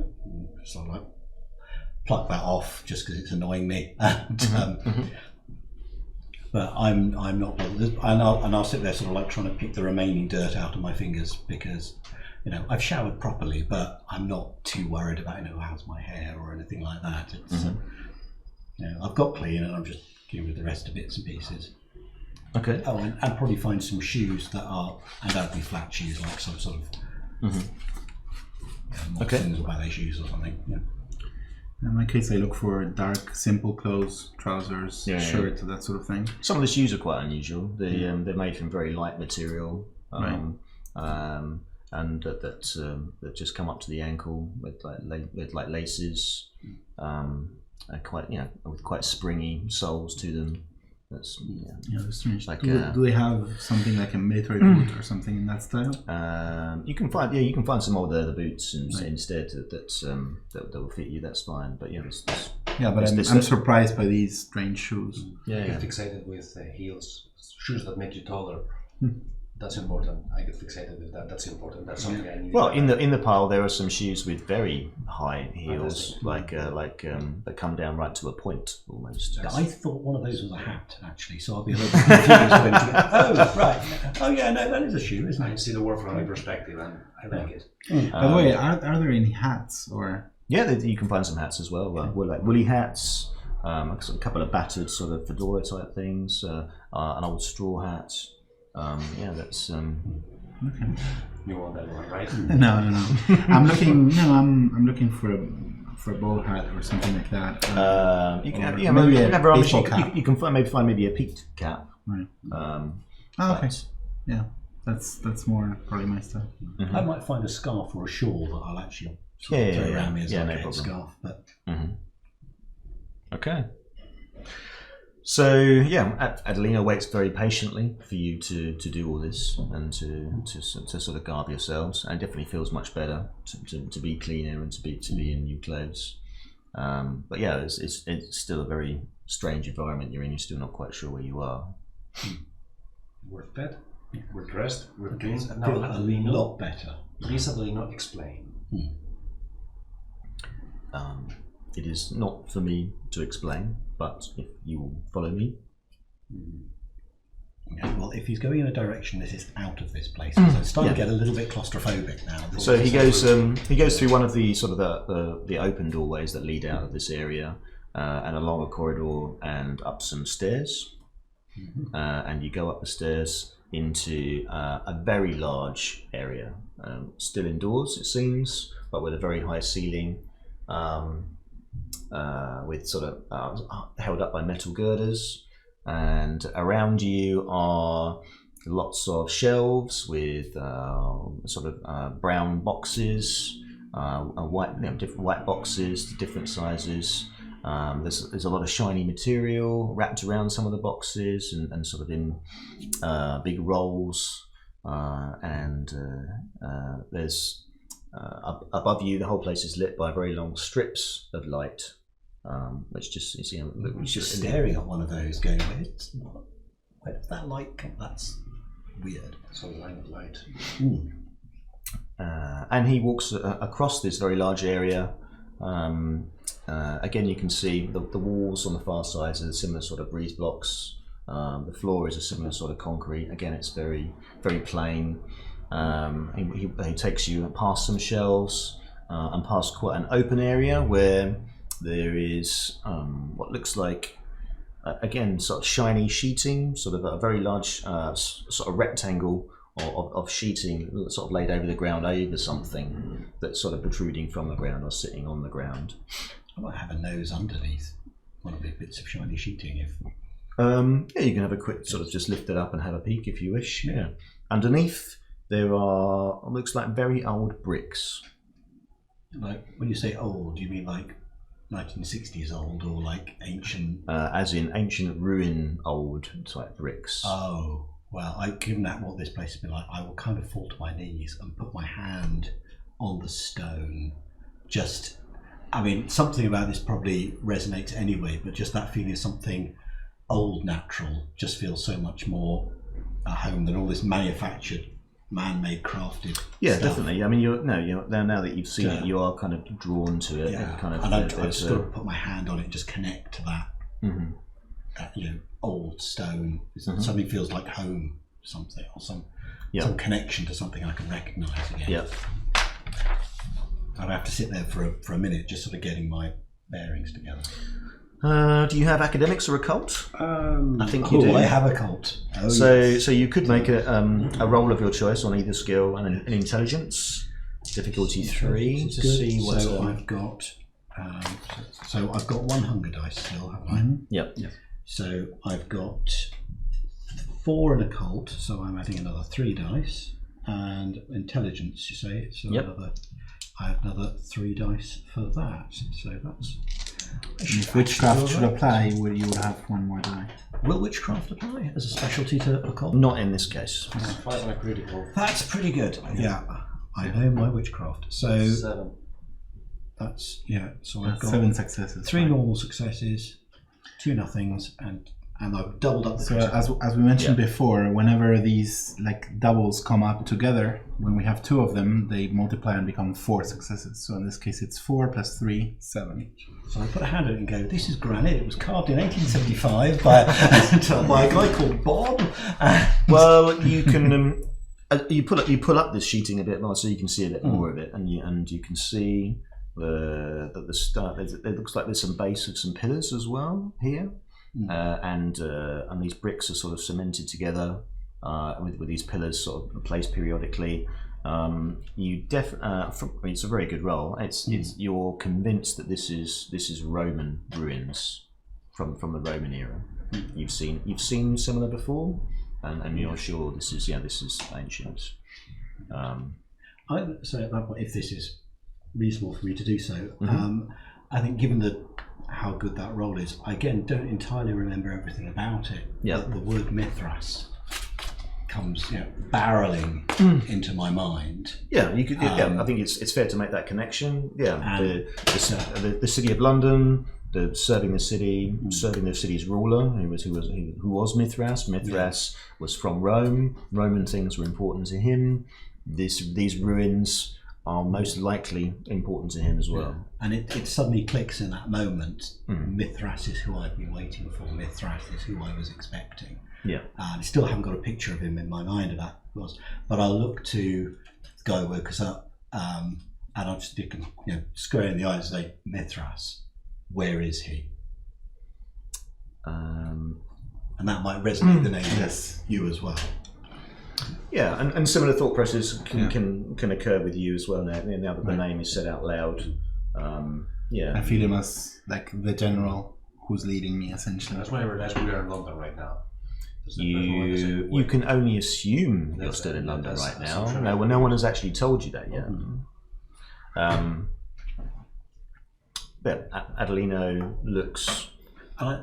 sort of pluck that off just because it's annoying me. But I'm not bothered, and I'll sit there sort of trying to pick the remaining dirt out of my fingers, because I've showered properly, but I'm not too worried about how's my hair or anything like that. It's I've got clean, and I'm just dealing with the rest of bits and pieces. Okay. Oh, and probably find some shoes that are undoubtedly flat shoes, like some sort of Okay. or ballet shoes or something. In my case, I look for dark, simple clothes, trousers, shirt, that sort of thing. Some of the shoes are quite unusual. They're made from very light material, and that just come up to the ankle with like laces, and quite with quite springy soles to them. That's that's strange. Like, do they have something like a military boot or something in that style? You can find some old leather boots instead that will fit you. That's fine. But I'm surprised by these strange shoes. I get fixated with heels, shoes that make you taller. That's important. I get fixated with that. That's important. That's something I need. Well, in the pile there are some shoes with very high heels, that come down right to a point almost. I thought one of those was a hat actually, so I'll be a little bit confused. Oh right. Oh yeah, no, that is a shoe, isn't it? I see the world from my perspective, and I like it. By the way, are there any hats or? Yeah, you can find some hats as well. Like woolly hats, a couple of battered sort of fedora type things, an old straw hat. That's Okay. You want that one, right? No. I'm looking for a bowl hat or something like that. You can maybe a baseball cap. You can find maybe a peaked cap. Right. Okay. Yeah, that's more probably my style. I might find a scarf or a shawl that I'll actually throw around me as a scarf. But Okay. So Adelina waits very patiently for you to do all this and to sort of garb yourselves, and definitely feels much better to be cleaner and to be in new clothes. But it's still a very strange environment you're in. You're still not quite sure where you are. We're fed, we're dressed, we're clean. I feel a lot better. Please, Adelina, explain. It is not for me to explain, but if you will follow me. Okay, well, if he's going in a direction that is out of this place, so it's starting to get a little bit claustrophobic now. So he goes through one of the sort of the open doorways that lead out of this area, and along a corridor and up some stairs, and you go up the stairs into a very large area, still indoors it seems, but with a very high ceiling. With sort of held up by metal girders, and around you are lots of shelves with sort of brown boxes, different white boxes, different sizes. There's a lot of shiny material wrapped around some of the boxes and sort of in big rolls, and there's above you, the whole place is lit by very long strips of light, which just just staring at one of those, going, "Where does that light come? That's weird." It's a line of light. And he walks across this very large area. Again, you can see the walls on the far sides are similar sort of breeze blocks. The floor is a similar sort of concrete. Again, it's very, very plain. He takes you past some shelves and past quite an open area where there is what looks like, again, sort of shiny sheeting, sort of a very large sort of rectangle of sheeting sort of laid over the ground over something that's sort of protruding from the ground or sitting on the ground. I might have a nose underneath one of the bits of shiny sheeting if... you can have a quick sort of just lift it up and have a peek if you wish. Yeah. Underneath there are, looks like very old bricks. Like, when you say old, do you mean like 1960s old or like ancient? As in ancient ruin old type bricks. Oh, well, given that what this place has been like, I will kind of fall to my knees and put my hand on the stone. Just, I mean, something about this probably resonates anyway, but just that feeling of something old, natural, just feels so much more at home than all this manufactured, man-made, crafted stuff. Definitely. I mean, now that you've seen it, you are kind of drawn to it. Yeah, and I just got to put my hand on it, just connect to that, old stone. Something feels like home, something, or some connection to something I can recognise again. Yeah. I'd have to sit there for a minute, just sort of getting my bearings together. Do you have academics or occult? I think you do. I have occult. So you could make a roll of your choice on either skill and intelligence. Difficulty 3 to see what. So I've got So I've got 1 hunger dice still, haven't I? Yep. So I've got 4 in occult, so I'm adding another 3 dice, and intelligence. You say so. Yep. I have another 3 dice for that. So that's. If witchcraft should apply, you would have 1 more die. Will witchcraft apply as a specialty to occult? Not in this case. 5 on a critical. That's pretty good. Yeah, I know my witchcraft. So 7. that's So I've got 7 successes. 3 normal successes, 2 nothings, and I've doubled up the. So critical. as we mentioned before, whenever these like doubles come up together, when we have 2 of them, they multiply and become 4 successes. So in this case, it's 4 plus 3, 7. So I put a hand out and go, this is granite. It was carved in 1875 by a guy called Bob. Well, you can you pull up this sheeting a bit more so you can see a bit more of it, and you can see that the start. It looks like there's some base of some pillars as well here, and these bricks are sort of cemented together with these pillars sort of placed periodically. It's a very good roll. It's you're convinced that this is Roman ruins from the Roman era. You've seen similar before, and you're sure this is ancient. So at that point, if this is reasonable for me to do so, I think given how good that roll is, I again don't entirely remember everything about it. Yeah. But the word Mithras comes barreling into my mind. Yeah, you could. I think it's fair to make that connection. Yeah, the city of London, serving the city's ruler, who was Mithras. Mithras was from Rome. Roman things were important to him. These ruins are most likely important to him as well. And it suddenly clicks in that moment. Mithras is who I've been waiting for. Mithras is who I was expecting. Yeah. I still haven't got a picture of him in my mind of that was, but I'll look to the guy who woke us up, and I'll just stick him, square in the eyes and say, Mithras, where is he? And that might resonate the name with you as well. Yeah, and similar thought processes can occur with you as well now that the name is said out loud. I feel him as like the general who's leading me essentially. That's why I realize we are in London right now. You can only assume you're still in London right now. No one has actually told you that yet. But Adelino looks.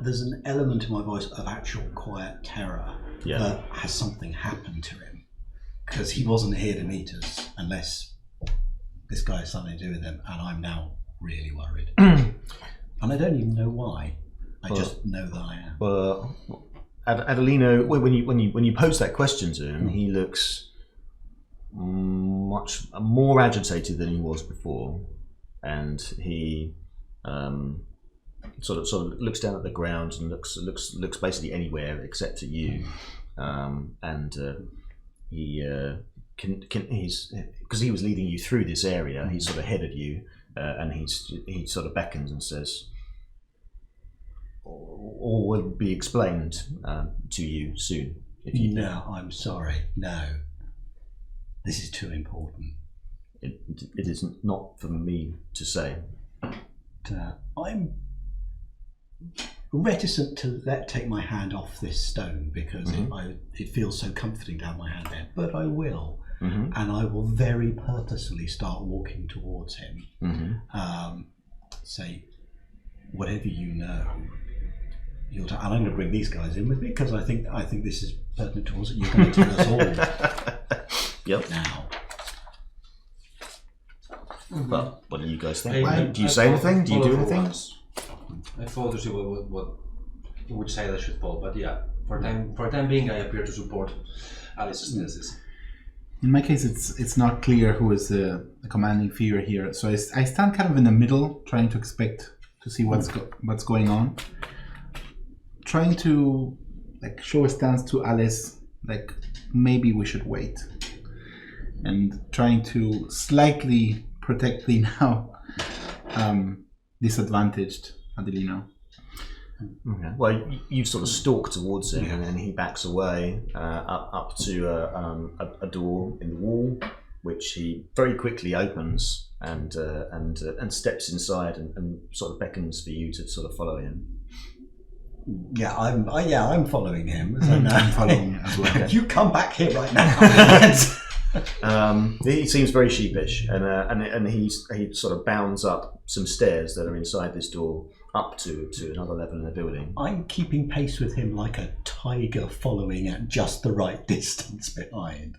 There's an element in my voice of actual quiet terror that has something happened to him, because he wasn't here to meet us unless this guy has something to do with him, and I'm now really worried. And I don't even know why. I just know that I am. Well, Adelino, when you pose that question to him, he looks much more agitated than he was before, and he sort of looks down at the ground and looks basically anywhere except at you, he's because he was leading you through this area. He's sort of ahead of you, and he sort of beckons and says, "All will be explained to you soon." No, I'm sorry. No, this is too important. It is not for me to say. I'm reticent to take my hand off this stone because it feels so comforting to have my hand there, but I will. And I will very purposefully start walking towards him. Say, whatever you know, and I'm going to bring these guys in with me because I think this is pertinent towards it. You're going to tell us all now. But what do you guys think? Do you say anything? Do you do anything? I follow to see which side I should follow, but for time being, I appear to support Alice's thesis. In my case, it's not clear who is the commanding figure here, so I stand kind of in the middle, trying to expect to see what's going on, trying to show a stance to Alice, maybe we should wait, and trying to slightly protect the now disadvantaged Adelino. Okay. Well, you sort of stalk towards him, and then he backs away up to a door in the wall, which he very quickly opens and steps inside and sort of beckons for you to sort of follow him. Yeah, I'm following him. So now I'm following as well. You come back here right now. He seems very sheepish, and he sort of bounds up some stairs that are inside this door up to another level in the building. I'm keeping pace with him like a tiger following at just the right distance behind.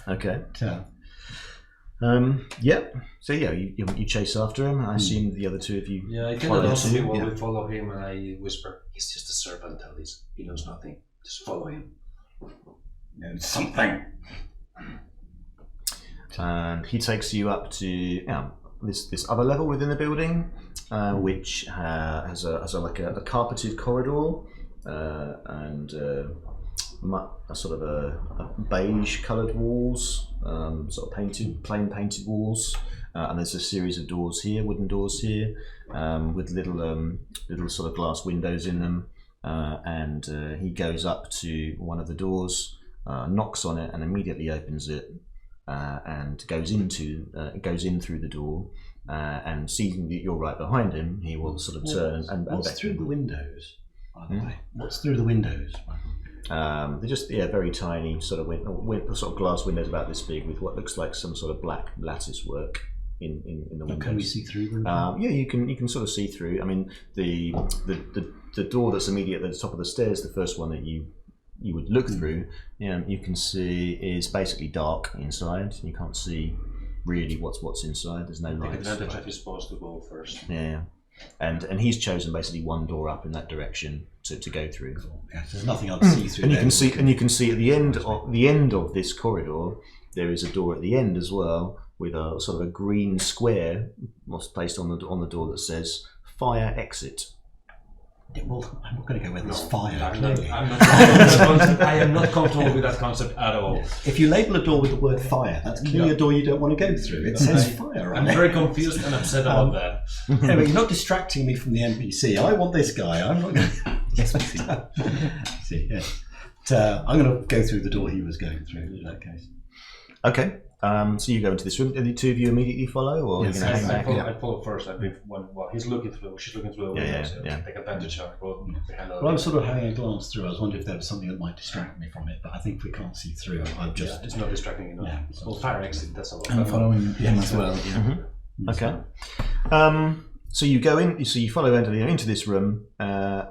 Okay. So, Yep. So yeah, you chase after him. I assume the other two of you. Yeah, I kind follow of also too. while we follow him, and I whisper, "He's just a servant, Alice. He knows nothing. Just follow him." something. And he takes you up to this other level within the building, which has a carpeted corridor and a sort of a beige coloured walls, sort of plain painted walls, and there's a series of doors here, wooden doors here, with little sort of glass windows in them, and he goes up to one of the doors, knocks on it, and immediately opens it. And goes in through the door, and seeing that you're right behind him, he will sort of turn and what's back through the windows? By the way, what's through the windows? They're just very tiny sort of glass windows about this big with what looks like some sort of black lattice work in the windows. Can we see through them? Yeah, you can sort of see through. I mean, the door that's immediately at the top of the stairs, the first one that you would look through, you can see is basically dark inside. You can't see really what's inside. There's no lights. Take advantage of his supposed to go first. Yeah, and he's chosen basically one door up in that direction to go through. Yeah, there's nothing else to see through. And you can see at the end of this corridor there is a door at the end as well with a sort of a green square placed on the door that says "Fire Exit." Well, I'm not going to go where there's fire. I am not comfortable with that concept at all. If you label a door with the word fire, that's clearly a door you don't want to go through. It says fire on I'm it. very confused and upset about that. Anyway, you're not distracting me from the NPC. I want this guy. I'm not going to... Yes, we see. See, yeah. So, I'm going to go through the door he was going through in that case. Okay. So you go into this room. Do the two of you immediately follow, or Yes, are you going to hang back? I follow first. She's looking through. She's looking through the window. Yeah. Take advantage of it. Well, I was sort of having a glance through. I was wondering if there was something that might distract me from it, but I think we can't see through. I'm just... It's not distracting enough. Yeah. Well, fire exit. That's a lot. I'm following him as well. Yeah. Okay. So you go in. So you follow into this room,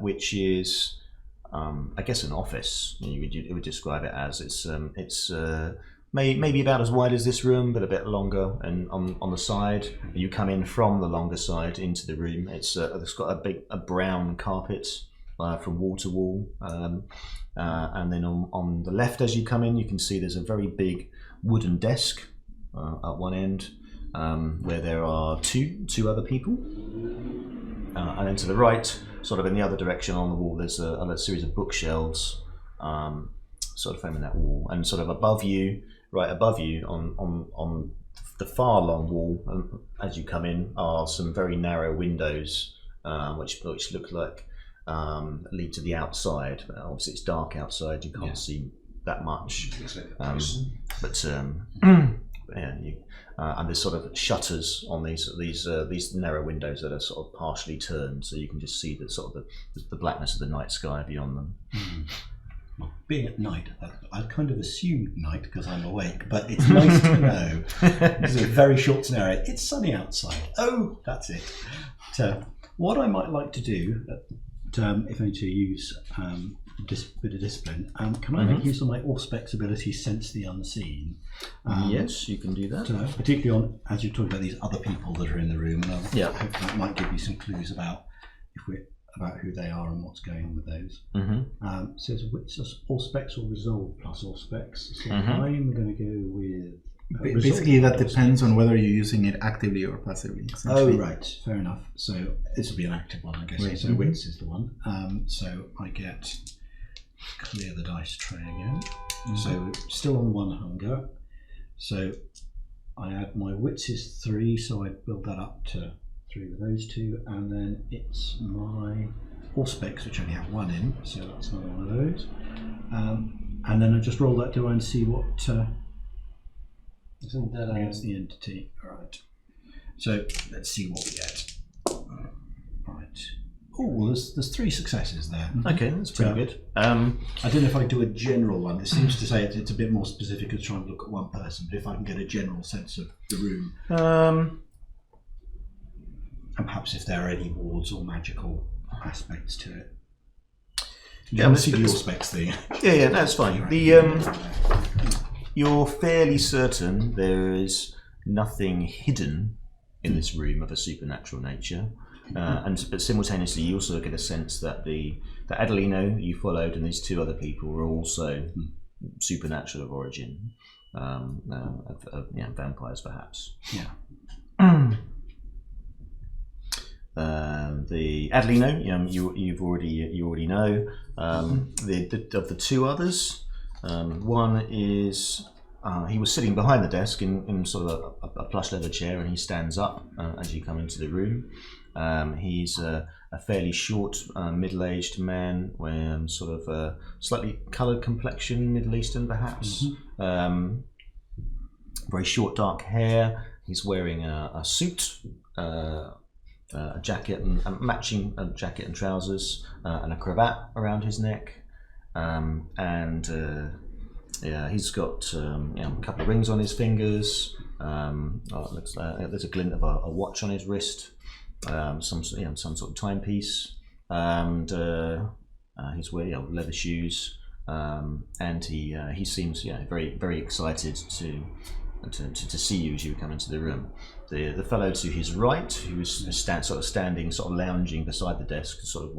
which is, I guess, an office. You would describe it as it's maybe about as wide as this room, but a bit longer. And on the side, you come in from the longer side into the room. It's got a brown carpet from wall to wall, and then on the left as you come in, you can see there's a very big wooden desk at one end, where there are two other people, and then to the right, sort of in the other direction on the wall, there's a series of bookshelves, sort of framing that wall, and sort of right above you on the far long wall, as you come in, are some very narrow windows, which look like lead to the outside. Obviously, it's dark outside; you can't see that much. But and there's sort of shutters on these narrow windows that are sort of partially turned, so you can just see the sort of the blackness of the night sky beyond them. Well, being at night, I kind of assumed night because I'm awake, but it's nice to know. This is a very short scenario. It's sunny outside. Oh, that's it. So, what I might like to do, if only to use a bit of discipline, can I make use of my Auspex ability, Sense the Unseen? Yes, you can do that. Particularly as you're talking about these other people that are in the room, and Yeah. hopefully that might give you some clues about about who they are and what's going on with those. So it's Auspex or Resolve plus Auspex. So I'm going to go with... Basically, that depends on whether you're using it actively or passively. Oh, right. Fair enough. So this will be an active one, I guess. Right. So Wits is the one. So I get... Clear the dice tray again. So still on 1 hunger. So I add my Wits is 3, so I build that up to 3 with those two, and then it's my Auspex, which I only have 1 in, so that's another one of those. And then I just roll that die and see what Isn't that Against the entity. All right. So let's see what we get. Right. Oh, well, there's 3 successes there. Okay, that's pretty good. I don't know if I do a general one. It seems to say it's a bit more specific as trying to look at one person, but if I can get a general sense of the room, and perhaps if there are any wards or magical aspects to it. Yeah, let's see the specs thing. Yeah, that's fine. You're fairly certain there is nothing hidden in this room of a supernatural nature. But simultaneously, you also get a sense that the Adelino you followed and these 2 other people were also supernatural of origin, vampires perhaps. Yeah. The Adelino, you already know. Of the 2 others, one is he was sitting behind the desk in sort of a plush leather chair, and he stands up as you come into the room. He's a fairly short, middle-aged man with sort of a slightly coloured complexion, Middle Eastern perhaps. Very short, dark hair. He's wearing a suit, a jacket and matching jacket and trousers, and a cravat around his neck. He's got a couple of rings on his fingers. There's a glint of a watch on his wrist. Some sort of timepiece, and he's wearing leather shoes, and he seems very very excited to see you as you come into the room. The fellow to his right, who's standing, sort of lounging beside the desk, sort of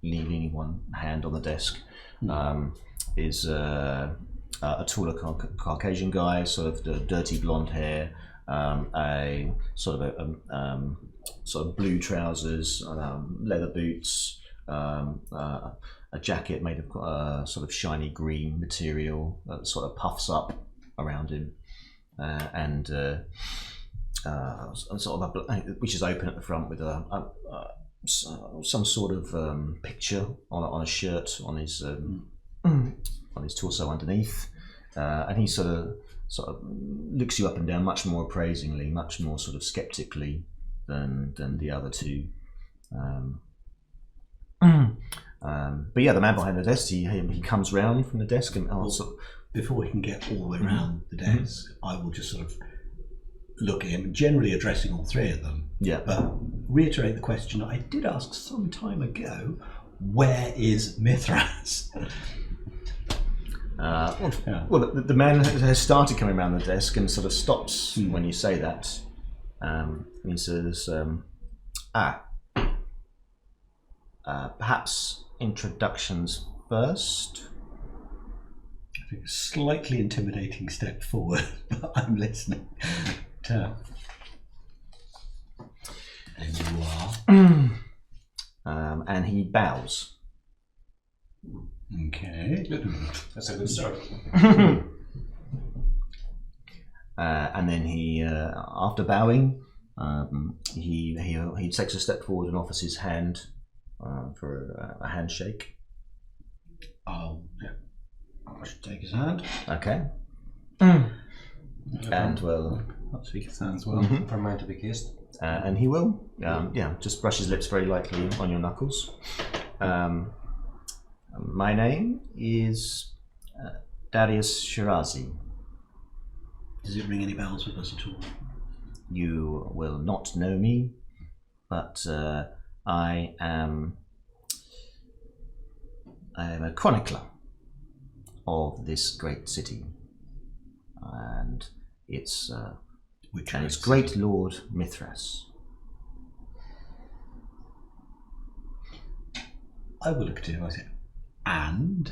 leaning one hand on the desk, is a taller Caucasian guy, sort of the dirty blonde hair, a sort of blue trousers, leather boots, a jacket made of sort of shiny green material that sort of puffs up around him, and sort of which is open at the front with some sort of picture on a shirt on his torso underneath, and he sort of looks you up and down much more appraisingly, much more sort of skeptically than the other 2. But yeah, the man behind the desk, he comes round from the desk and before we can get all the way around the desk, I will just sort of look at him, generally addressing all 3 of them. Yeah. But reiterate the question I did ask some time ago: where is Mithras? Well, the man has started coming around the desk and sort of stops when you say that. He says, perhaps introductions first. I think a slightly intimidating step forward, but I'm listening. And you are? And he bows. Okay. That's a good start. And then he, after bowing, he takes a step forward and offers his hand for a handshake. I should take his hand. Okay. And I'll shake his hand as well. For mine to be kissed. And he will. Just brush his lips very lightly on your knuckles. My name is Darius Shirazi. Does it ring any bells with us at all? You will not know me, but I am a chronicler of this great city, and its great lord Mithras. I will look at him. I say, and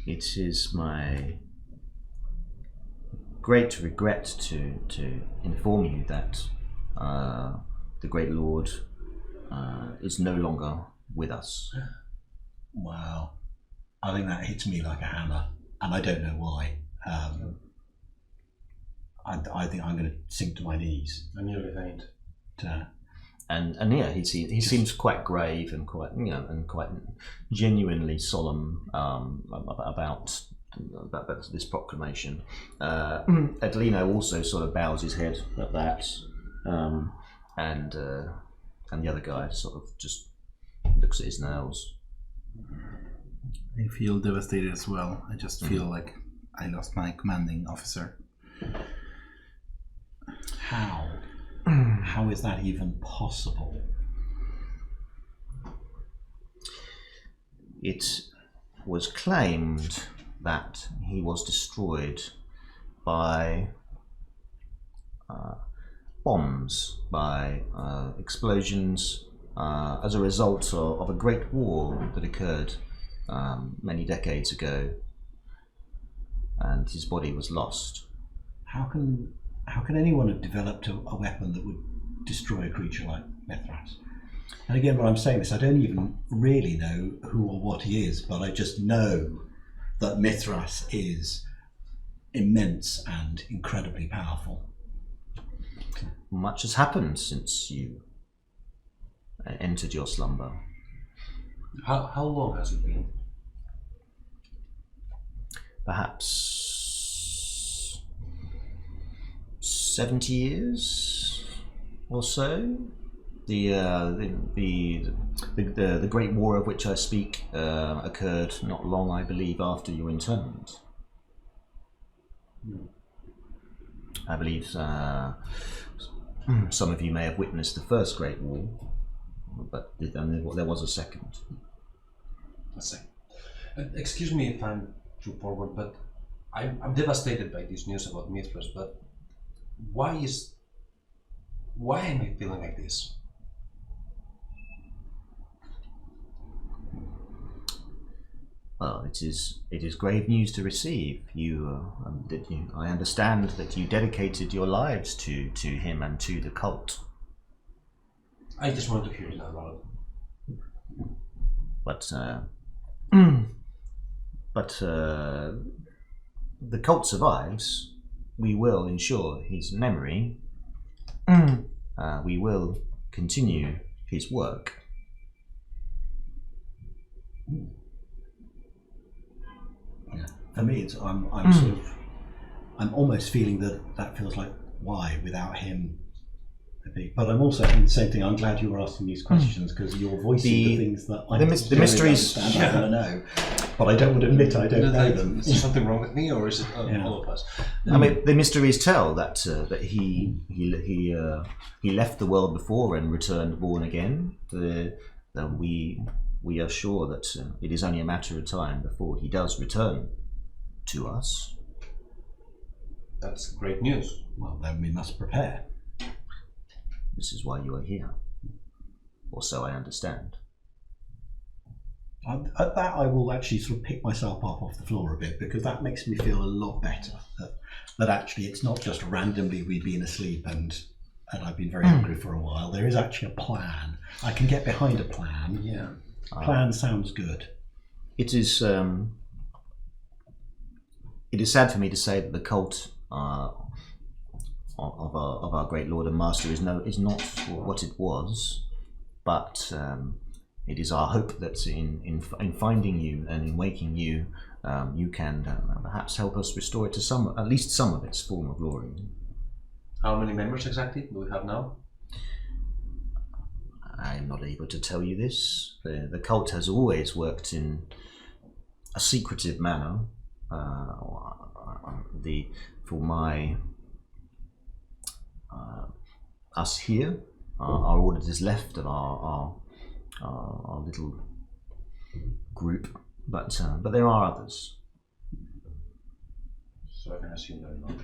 it is my great regret to inform you that the great lord is no longer with us. Wow. I think that hits me like a hammer, and I don't know why. I think I'm going to sink to my knees. I nearly faint. And yeah, he seems quite grave and quite genuinely solemn about about this proclamation. Adelino also sort of bows his head at that, and the other guy sort of just looks at his nails. I feel devastated as well. I just feel like I lost my commanding officer. How? How is that even possible? It was claimed that he was destroyed by bombs, by explosions, as a result of a great war that occurred many decades ago, and his body was lost. How can anyone have developed a weapon that would destroy a creature like Mithras? And again, when I'm saying this, I don't even really know who or what he is, but I just know that Mithras is immense and incredibly powerful. Much has happened since you entered your slumber. How long has it been? Perhaps 70 years or so. The Great War of which I speak occurred not long, I believe, after your interment. I believe some of you may have witnessed the First Great War, but there was a second. A second. Excuse me if I'm too forward, but I'm devastated by this news about Mithras. But why am I feeling like this? Well, it is grave news to receive. I understand that you dedicated your lives to him and to the cult. I just wanted to hear it out loud. But the cult survives. We will ensure his memory. We will continue his work. Yeah. For me, I'm almost feeling that feels like why without him. But I'm also thinking the same thing. I'm glad you were asking these questions because you're voicing the things that I the mysteries. I don't know, but I don't want to admit I don't know them. Is there something wrong with me, or is it all of us? I mean, the mysteries tell that he left the world before and returned born again. We are sure that it is only a matter of time before he does return to us. That's great news. Well, then we must prepare. This is why you are here, or so I understand. At that, I will actually sort of pick myself up off the floor a bit because that makes me feel a lot better. That actually it's not just randomly we've been asleep and I've been very hungry for a while. There is actually a plan. I can get behind a plan. Yeah. Plan sounds good. It is sad for me to say that the cult of our great Lord and Master is not what it was, but it is our hope that in finding you and in waking you, you can perhaps help us restore it to at least some of its former glory. How many members exactly do we have now? I am not able to tell you this. The cult has always worked in a secretive manner. Us here, our auditors left of our little group, but there are others. So I can assume they're not.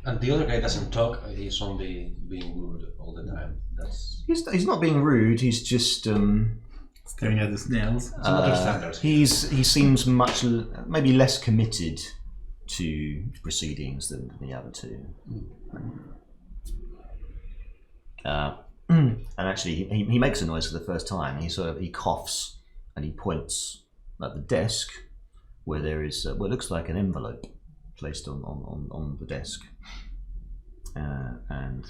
And the other guy doesn't talk. He's only being rude all the time. He's not being rude. He's just staring at his nails. He seems maybe less committed to proceedings than the other two. And actually, he makes a noise for the first time. He coughs and he points at the desk where there is what looks like an envelope placed on the desk. And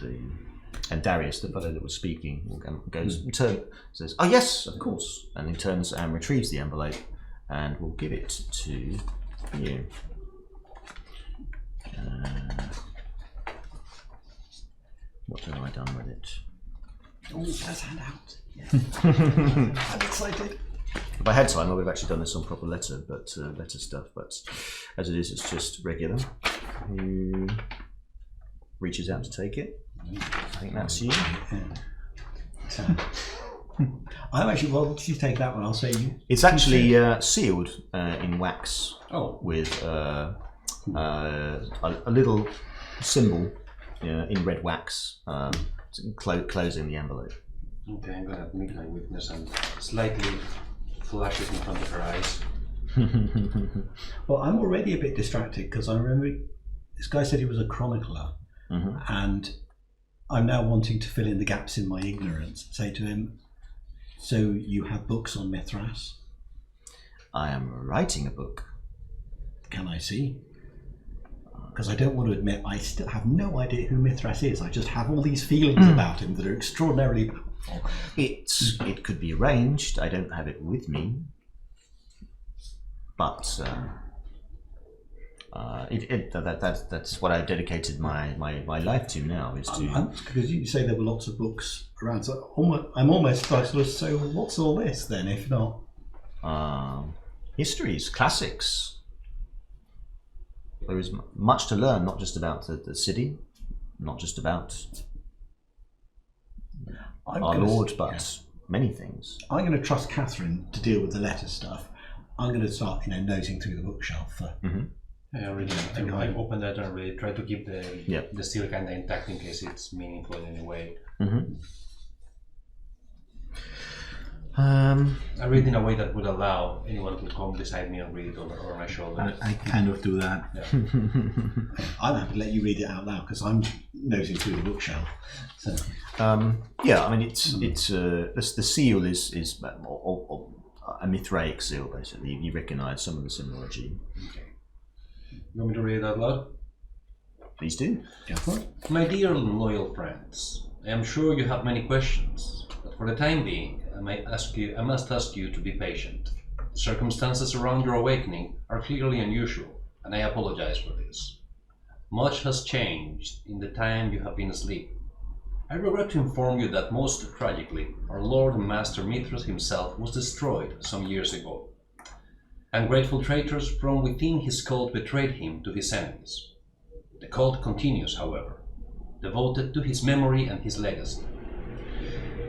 Darius, the fellow that was speaking, goes says, "Oh yes, of course," and he turns and retrieves the envelope and we'll give it to you. What have I done with it? Oh, let's hand out. Yeah. I'm excited. If I had time, I would have actually done this on proper letter, but letter stuff. But as it is, it's just regular. Who reaches out to take it? I think that's you. So, I'm actually. Well, did you take that one? I'll say you. It's actually sealed in wax with a little symbol in red wax closing the envelope. Okay, I'm gonna meet my witness and slightly flash it in front of her eyes. Well, I'm already a bit distracted because I remember this guy said he was a chronicler, and I'm now wanting to fill in the gaps in my ignorance. Say to him, so you have books on Mithras? I am writing a book. Can I see? Because I don't want to admit I still have no idea who Mithras is. I just have all these feelings about him that are extraordinarily powerful. It could be arranged. I don't have it with me, but that's what I've dedicated my life to now. Is to because you say there were lots of books around. So I'm almost like sort of. So what's all this then? If not, histories, classics. There is much to learn, not just about the city, not just about our Lord, but many things. I'm going to trust Catherine to deal with the letter stuff. I'm going to start, nosing through the bookshelf for. I really I open that and really try to keep the seal kind of intact in case it's meaningful in any way. I read in a way that would allow anyone to come beside me and read it over my shoulder. I kind of do that. Yeah. I'm happy to let you read it out loud because I'm nosing through the bookshelf. So. Yeah, I mean it's the seal is a Mithraic seal basically. You recognise some of the symbology. Okay. You want me to read it out loud? Please do. Yeah. My dear and loyal friends, I am sure you have many questions, but for the time being, I must ask you to be patient. The circumstances around your awakening are clearly unusual, and I apologize for this. Much has changed in the time you have been asleep. I regret to inform you that most tragically, our Lord and Master Mithras himself was destroyed some years ago. Ungrateful traitors from within his cult betrayed him to his enemies. The cult continues, however, devoted to his memory and his legacy.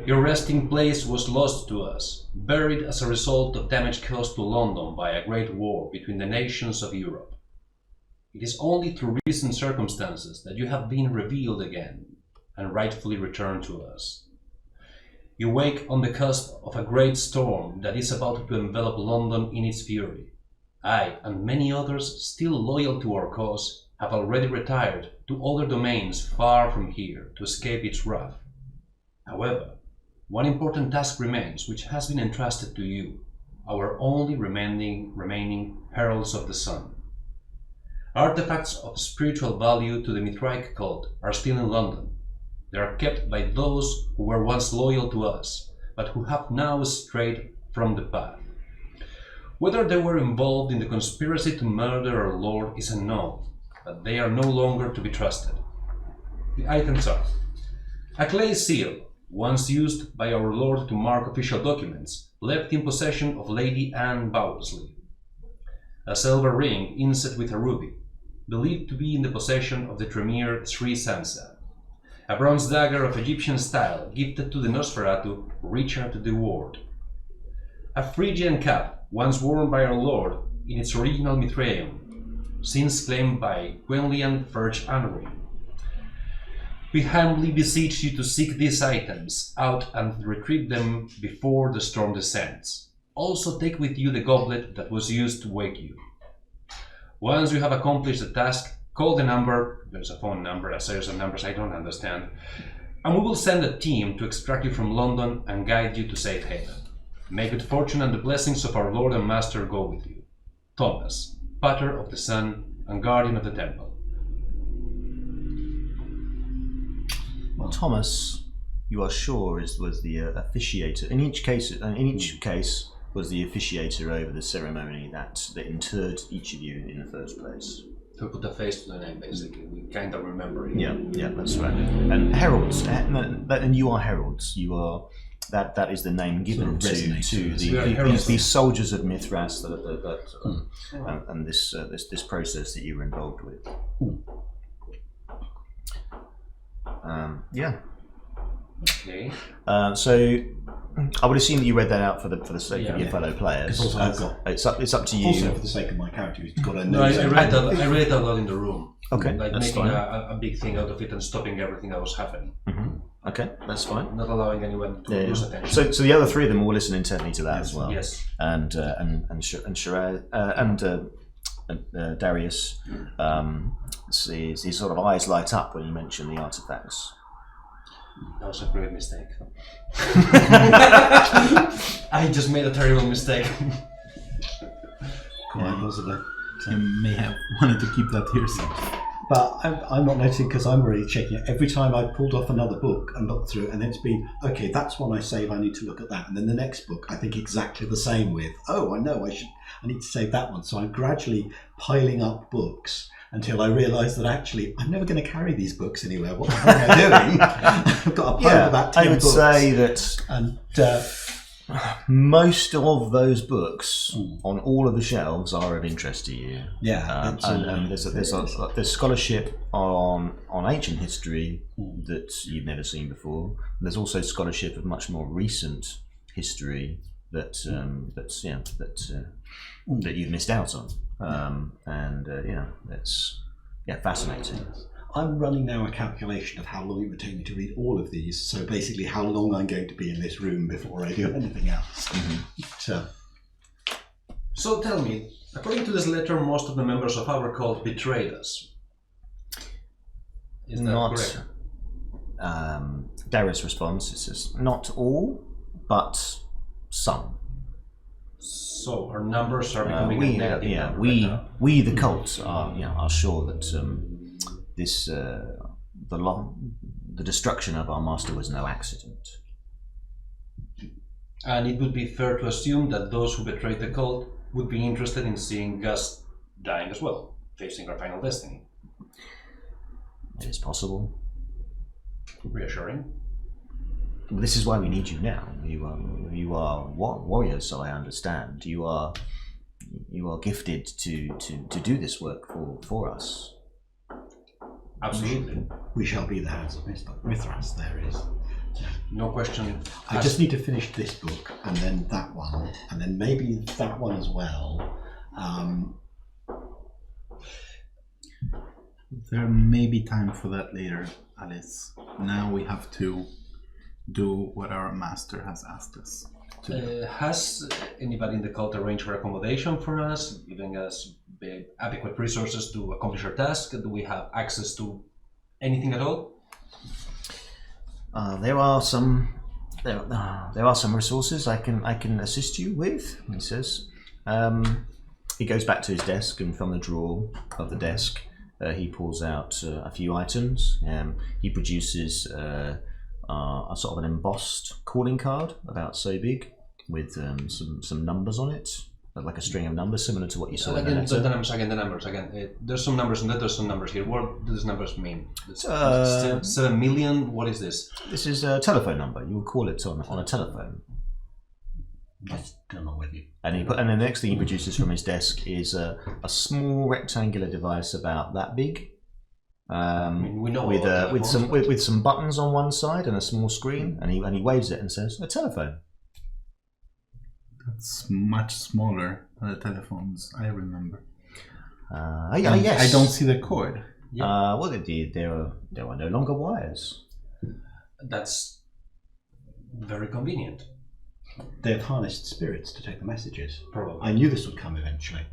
Your resting place was lost to us, buried as a result of damage caused to London by a great war between the nations of Europe. It is only through recent circumstances that you have been revealed again and rightfully returned to us. You wake on the cusp of a great storm that is about to envelop London in its fury. I, and many others still loyal to our cause, have already retired to other domains far from here to escape its wrath. However, one important task remains which has been entrusted to you, our only remaining heralds of the sun. Artifacts of spiritual value to the Mithraic cult are still in London. They are kept by those who were once loyal to us, but who have now strayed from the path. Whether they were involved in the conspiracy to murder our Lord is unknown, but they are no longer to be trusted. The items are a clay seal, once used by our Lord to mark official documents, left in possession of Lady Anne Bowsley. A silver ring inset with a ruby, believed to be in the possession of the Tremere Sri Sansa. A bronze dagger of Egyptian style gifted to the Nosferatu Richard the Ward. A Phrygian cap once worn by our Lord in its original Mithraeum, since claimed by Gwenllian Ferch Anwin. We humbly beseech you to seek these items out and retrieve them before the storm descends. Also take with you the goblet that was used to wake you. Once you have accomplished the task, call the number, there's a phone number, a series of numbers I don't understand, and we will send a team to extract you from London and guide you to safe haven. May good fortune and the blessings of our Lord and Master go with you. Thomas, Pater of the Sun and Guardian of the Temple. Well, Thomas, you are sure was the officiator. In each case, was the officiator over the ceremony that interred each of you in the first place. To put a face to the name, basically. We kind of remember it. Yeah, that's right. And heralds, and you are heralds. You are that is the name given Sort of to resonates. these soldiers of Mithras and this process that you were involved with. Yeah. Okay. So I would assume that you read that out for the sake of your fellow players. Because also It's up to you. Also, for the sake of my character, who's got a No, I nose. read it out loud in the room. Okay, Like that's making fine. a big thing out of it and stopping everything that was happening. Okay, that's fine. Not allowing anyone to lose attention. So the other three of them will listen intently to that as well. Yes. And Shiraz and Darius sees his sort of eyes light up when you mention the artifacts. That was a great mistake. I just made a terrible mistake. Quite possibly. You may have wanted to keep that to yourself. But I'm not noticing because I'm already checking it. Every time I pulled off another book and looked through it, and then it's been, okay, that's one I save, I need to look at that. And then the next book, I think exactly the same with, oh, I know, I need to save that one. So I'm gradually piling up books until I realise that actually I'm never going to carry these books anywhere. What the hell am I doing? I've got a pile of about 10 I would books. say that And most of those books on all of the shelves are of interest to you. yeah, And there's scholarship on ancient history that you've never seen before. There's also scholarship of much more recent history that you've missed out on. That's fascinating. I'm running now a calculation of how long it would take me to read all of these. So basically, how long I'm going to be in this room before I do anything else. So tell me, according to this letter, most of the members of our cult betrayed us. Is that Not. correct? Darius responds. It says not all, but some. So our numbers are becoming a negative number right now. We the cult are sure that the destruction of our master was no accident. And it would be fair to assume that those who betrayed the cult would be interested in seeing us dying as well, facing our final destiny. It is possible. Reassuring. This is why we need you now. You are warriors, so I understand. You are gifted to do this work for us. Absolutely. We shall be the hands of Mithras, there is. No question. I just need to finish this book, and then that one, and then maybe that one as well. There may be time for that later, Alice. Now we have to do what our master has asked us to do. Has anybody in the cult arranged for accommodation for us, giving us adequate resources to accomplish our task? Do we have access to anything at all? There are some resources I can assist you with. He says. He goes back to his desk, and from the drawer of the desk, he pulls out a few items. He produces a sort of an embossed calling card, about so big, with some numbers on it, like a string of numbers, similar to what you saw in the letter. The numbers again. There's some numbers, and there's some numbers here. What do these numbers mean? 7 million. What is this? This is a telephone number. You would call it on a telephone. I'm still not with you. And then the next thing he produces from his desk is a small rectangular device about that big. We know with some buttons on one side and a small screen, and he waves it and says, "A telephone." That's much smaller than the telephones I remember. Yes. I don't see the cord. Yeah. There are no longer wires. That's very convenient. They have harnessed spirits to take the messages. Probably. I knew this would come eventually.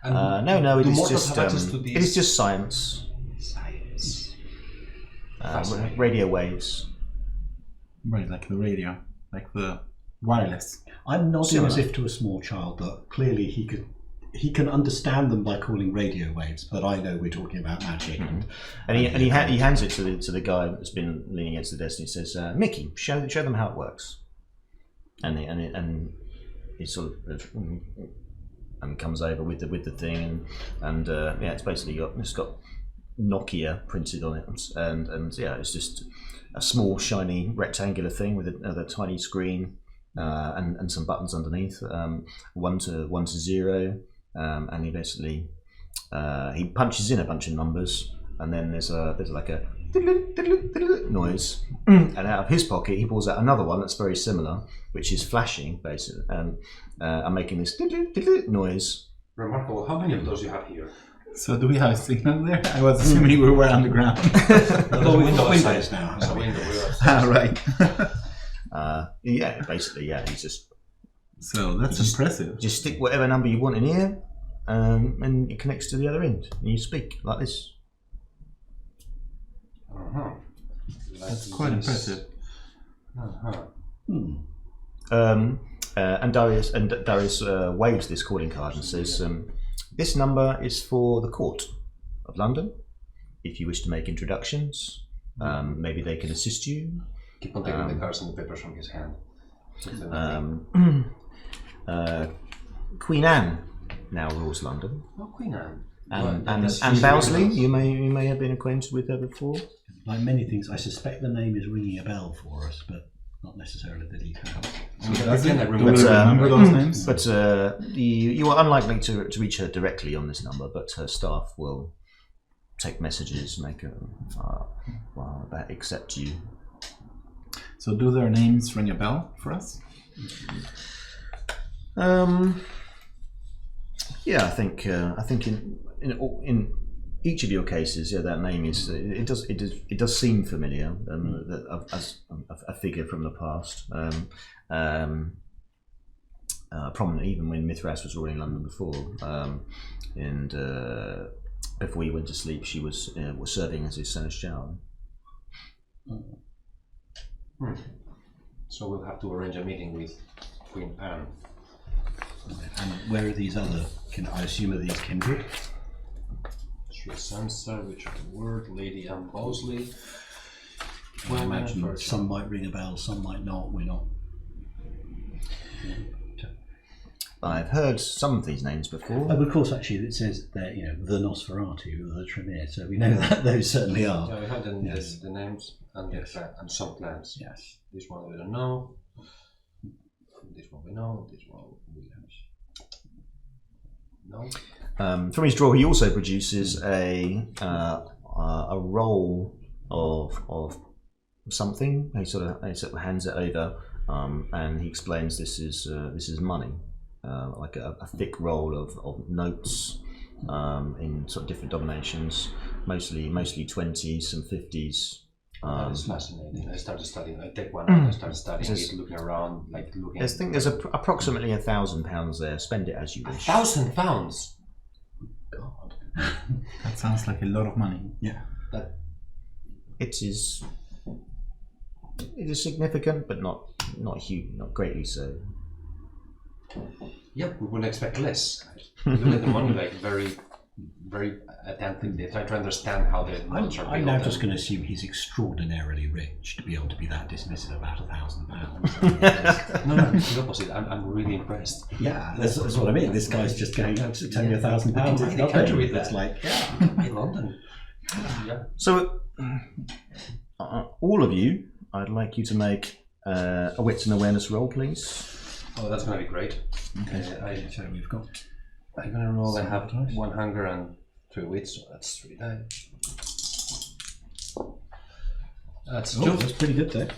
And No. It do is mortals just have access to these? it is just science. Science. Radio waves. Right, like the radio, like the wireless. I'm nodding Similar. as if to a small child that clearly he can understand them by calling radio waves, but I know we're talking about magic. And he hands it to the guy that's been leaning against the desk, and he says, "Mickey, show them how it works." And he sort of and comes over with the thing, and yeah, it's basically got Nokia printed on it, and yeah, it's just a small shiny rectangular thing with a tiny screen and some buttons underneath, 1 to 0, and he basically he punches in a bunch of numbers, and then there's like a noise, and out of his pocket he pulls out another one that's very similar, which is flashing basically, and making this noise. Remarkable. How many of those you have here? So do we have a signal there? I was assuming we were underground. Well, we've got windows now. There's a window. Right. Yeah, basically, yeah. He's just So that's impressive. just stick whatever number you want in here, and it connects to the other end, and you speak like this. That's quite impressive. And Darius waves this calling card and says, "This number is for the court of London. If you wish to make introductions, maybe they can assist you." Keep on taking the cards and the papers from his hand. Queen Anne now rules London. Oh, Queen Anne. And Bowsley, you may have been acquainted with her before. Like many things, I suspect the name is ringing a bell for us, but not necessarily the details. Do we remember those names? But you are unlikely to reach her directly on this number, but her staff will take messages, accept you. So do their names ring a bell for us? Yeah, I think in each of your cases, yeah, that name is it does seem familiar, as a figure from the past. Prominent even when Mithras was ruling London before, and before he went to sleep, she was serving as his seneschal. So we'll have to arrange a meeting with Queen Anne. And where are these other? I assume are these kindred? Sansa, Richard Ward, Lady Anne Bowsley. I imagine some might ring a bell, some might not. We're not. I've heard some of these names before. Oh, but of course, actually, it says that the Nosferatu or the Tremere, so we know that those certainly are. Yeah, we have the names and and some plans. Yes. This one we don't know. This one we know. This one we know. From his drawer, he also produces a roll of something. He sort of hands it over, and he explains this is money, like a thick roll of notes in sort of different denominations, mostly 20s, some 50s. It's fascinating. I started studying. I take one and I started studying it, looking around, looking. I think there's approximately £1,000 there. Spend it as you wish. £1,000. God. That sounds like a lot of money. Yeah. It is significant, but not huge, not greatly so. Yeah, we wouldn't expect less. You look at the money very, very attentively. Try to understand how the notes are built. I'm now just going to assume he's extraordinarily rich to be able to be that dismissive about £1,000. No, it's the opposite. I'm really impressed. Yeah, that's what I mean. This guy's just going to tell you £1,000 is nothing. It's like, in London. Yeah. So, all of you, I'd like you to make a wits and awareness roll, please. Oh, that's going to be great. Okay, so we've got. I'm going to roll. I have 1 hunger and 3 wits, so that's 3 die. That's two. That's pretty good there.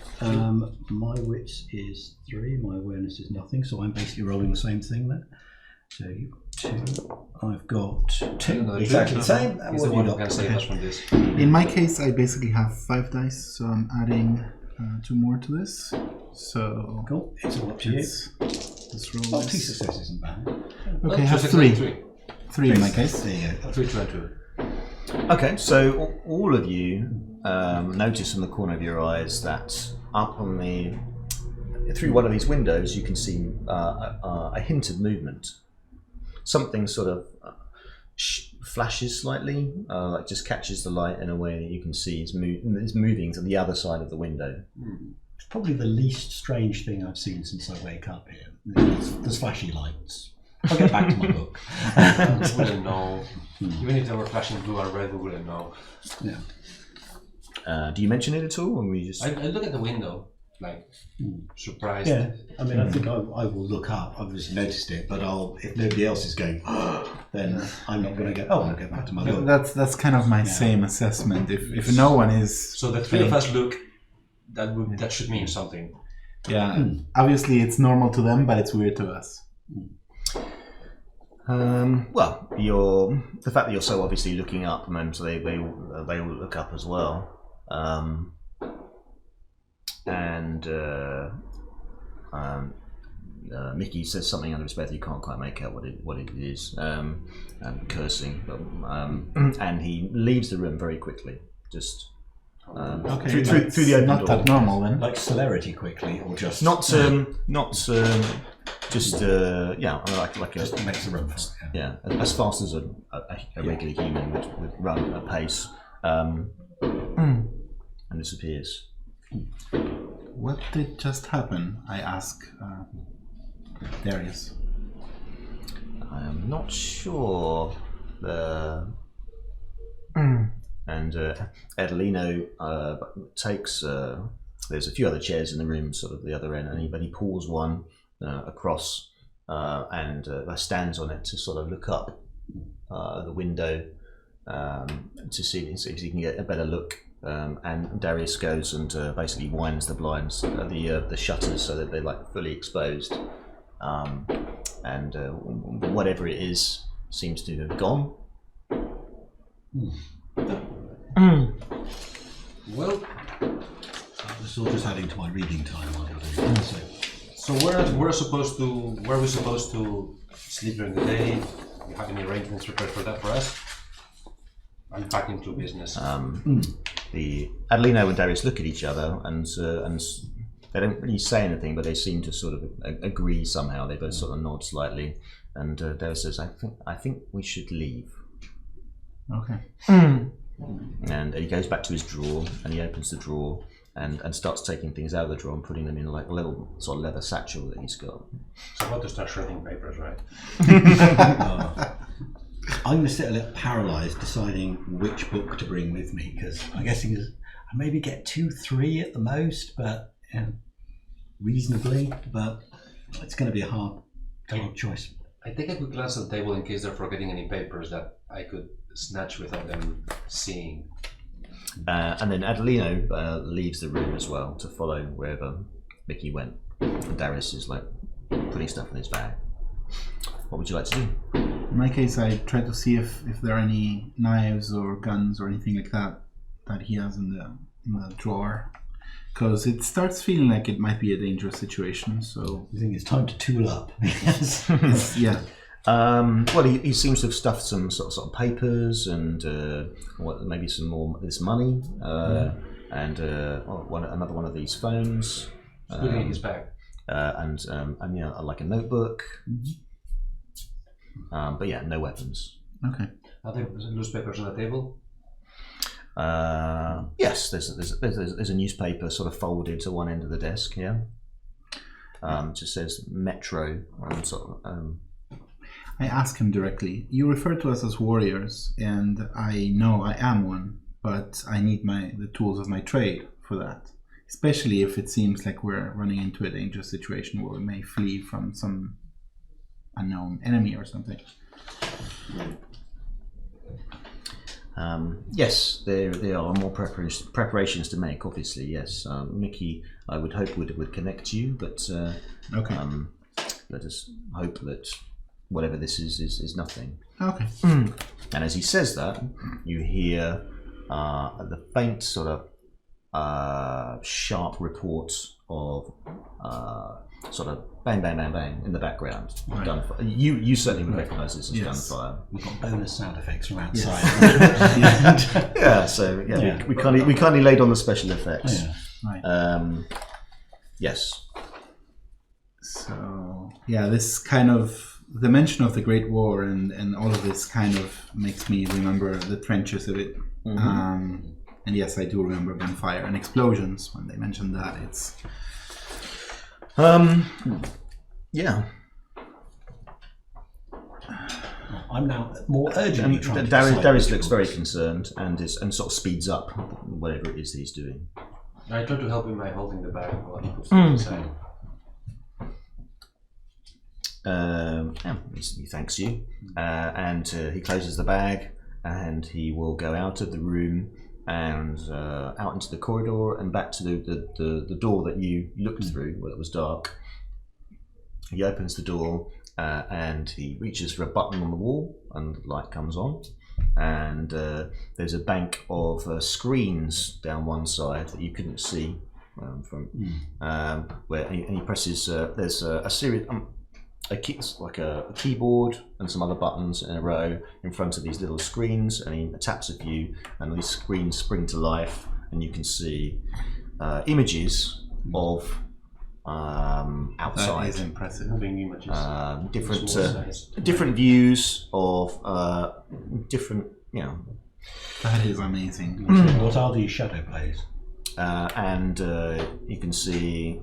My wits is 3, my awareness is nothing, so I'm basically rolling the same thing there. So you've got 2, I've got 2. Exactly the same. He's the one who can save us from this. In my case, I basically have 5 dice, so I'm adding 2 more to this. So Cool. It's all up to you. this roll 2 is... successes isn't bad. Okay, I have 3. 3 in my case. There you go. 3, 2, and 2. Okay, so all of you notice from the corner of your eyes that up on through one of these windows you can see a hint of movement. Something sort of flashes slightly, like just catches the light in a way that you can see is moving to the other side of the window. It's probably the least strange thing I've seen since I wake up here. There's flashy lights. I'll get back to my book. We wouldn't know. Even if they were flashing blue or red, we wouldn't know. Yeah. Do you mention it at all, or we just? I look at the window, like surprised. Yeah. I mean, I think I will look up. I've obviously noticed it, but if nobody else is going, then I'm not going to go. Oh, I'll get back to my book. That's kind of my same assessment. If no one is, So the three of us look. That should mean something. yeah, obviously it's normal to them, but it's weird to us. Well, the fact that you're so obviously looking up, and so they all look up as well, Mickey says something under his breath. You can't quite make out what it is, and cursing, and he leaves the room very quickly, just Okay, through the open not door. that normal then. Like celerity quickly, or just Just I mean, like a, just makes the room for it. yeah, as fast as a regular human would run at a pace, and disappears. What did just happen? I ask Darius. I am not sure. And Adelino takes. There's a few other chairs in the room, sort of the other end, and he pulls one across and stands on it to sort of look up the window to see if he can get a better look. And Darius goes and basically winds the blinds, the shutters, so that they're like fully exposed. And whatever it is seems to have gone. Well, This is all just adding to my reading time while you're doing it. so where are we supposed to sleep during the day? Do you have any arrangements prepared for that for us? I'm back into business. The Adelino and Darius look at each other, and they don't really say anything, but they seem to sort of agree somehow. They both sort of nod slightly, and Darius says, "I think we should leave." Okay. And he goes back to his drawer, and he opens the drawer and starts taking things out of the drawer and putting them in like a little sort of leather satchel that he's got. So about to start shredding papers, right? I'm going to sit a little paralysed deciding which book to bring with me, because I'm guessing I maybe get 2, 3 at the most, but reasonably, but it's going to be a hard choice. I take a quick glance at the table in case they're forgetting any papers that I could snatch without them seeing. And then Adelino leaves the room as well to follow wherever Mickey went. And Darius is like putting stuff in his bag. What would you like to do? In my case, I try to see if there are any knives or guns or anything like that he has in the drawer, because it starts feeling like it might be a dangerous situation. So You think it's time to tool up? Yes. yeah. Well, he seems to have stuffed some sort of papers and maybe some more this money and another one of these phones. Putting in his bag. And like a notebook. But yeah, no weapons. Okay. Are there loose papers on the table? Yes, there's a newspaper sort of folded to one end of the desk. Yeah. Just says Metro and sort of. I ask him directly. You refer to us as warriors, and I know I am one, but I need the tools of my trade for that. Especially if it seems like we're running into a dangerous situation where we may flee from some unknown enemy or something. Yes, there are more preparations to make. Obviously, yes. Mickey, I would hope would connect you, but Okay. let us hope that whatever this is nothing. Okay. And as he says that, you hear the faint sort of sharp report of sort of bang, bang, bang, bang in the background. Right. Gunfire. You certainly would recognise this as Yes. gunfire. We've got bonus sound effects from outside. Yeah. So yeah, we kindly laid on the special effects. Yeah. Right. Yes. So yeah, this kind of the mention of the Great War and all of this kind of makes me remember the trenches of it. Mm-hmm. And yes, I do remember gunfire and explosions when they mentioned that. It's Yeah. I'm now more urgently And trying to Darius, decide Darius which looks ones. very concerned and sort of speeds up whatever it is that he's doing. I try to help him by holding the bag while he puts things inside. He thanks you, and he closes the bag, and he will go out of the room and out into the corridor and back to the door that you looked through where it was dark. He opens the door and he reaches for a button on the wall, and the light comes on. And there's a bank of screens down one side that you couldn't see where he presses. There's a series. Like a keyboard and some other buttons in a row in front of these little screens, and he taps a few, and these screens spring to life, and you can see images of outside. That is impressive. Moving images. Different views of different, That is amazing. What are these shadow plays? and you can see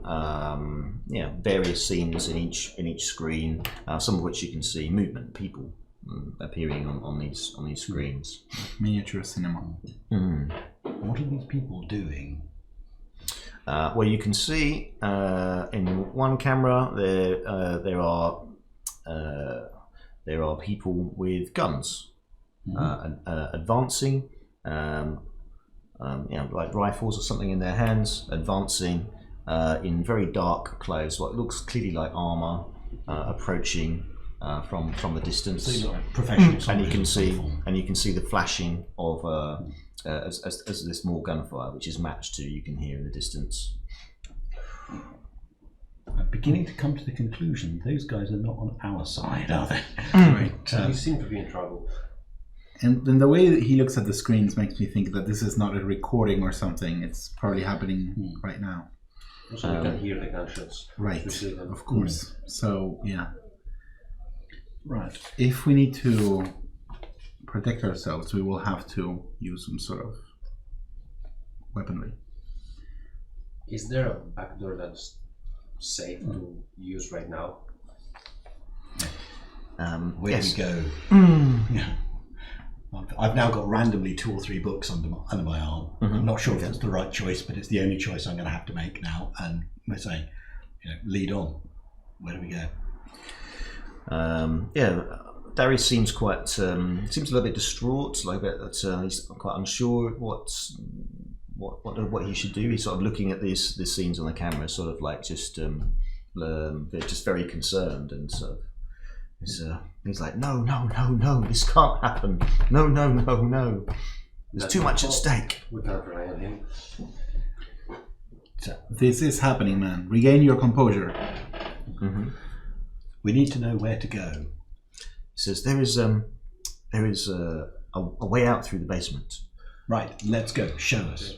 various scenes in each screen, some of which you can see movement, people appearing on these screens. Miniature cinema. What are these people doing? Well, you can see in one camera there are people with guns advancing, like rifles or something in their hands, advancing in very dark clothes, what looks clearly like armor, approaching from the distance. So like professional And you can soldiers see the flashing of as there's more gunfire, which is matched to you can hear in the distance. I'm beginning to come to the conclusion those guys are not on our side, are they? Right. You seem to be in trouble. And then the way that he looks at the screens makes me think that this is not a recording or something. It's probably happening right now. Also, you can hear the gunshots. Right, You see them. of course. So, yeah. Right. If we need to protect ourselves, we will have to use some sort of weaponry. Is there a back door that's safe to use right now? Where Yes. we go. Yeah. I've now got randomly 2 or 3 books under my arm. I'm not sure if that's the right choice, but it's the only choice I'm going to have to make now. And we're saying, lead on. Where do we go? Darius seems quite seems a little bit distraught, like that. He's quite unsure what he should do. He's sort of looking at these scenes on the camera, sort of like just very concerned, and sort of he's like, no, this can't happen. No. There's too much at stake. We can't rely on him. This is happening, man. Regain your composure. We need to know where to go. He says there is a way out through the basement. Right, let's go. Show us.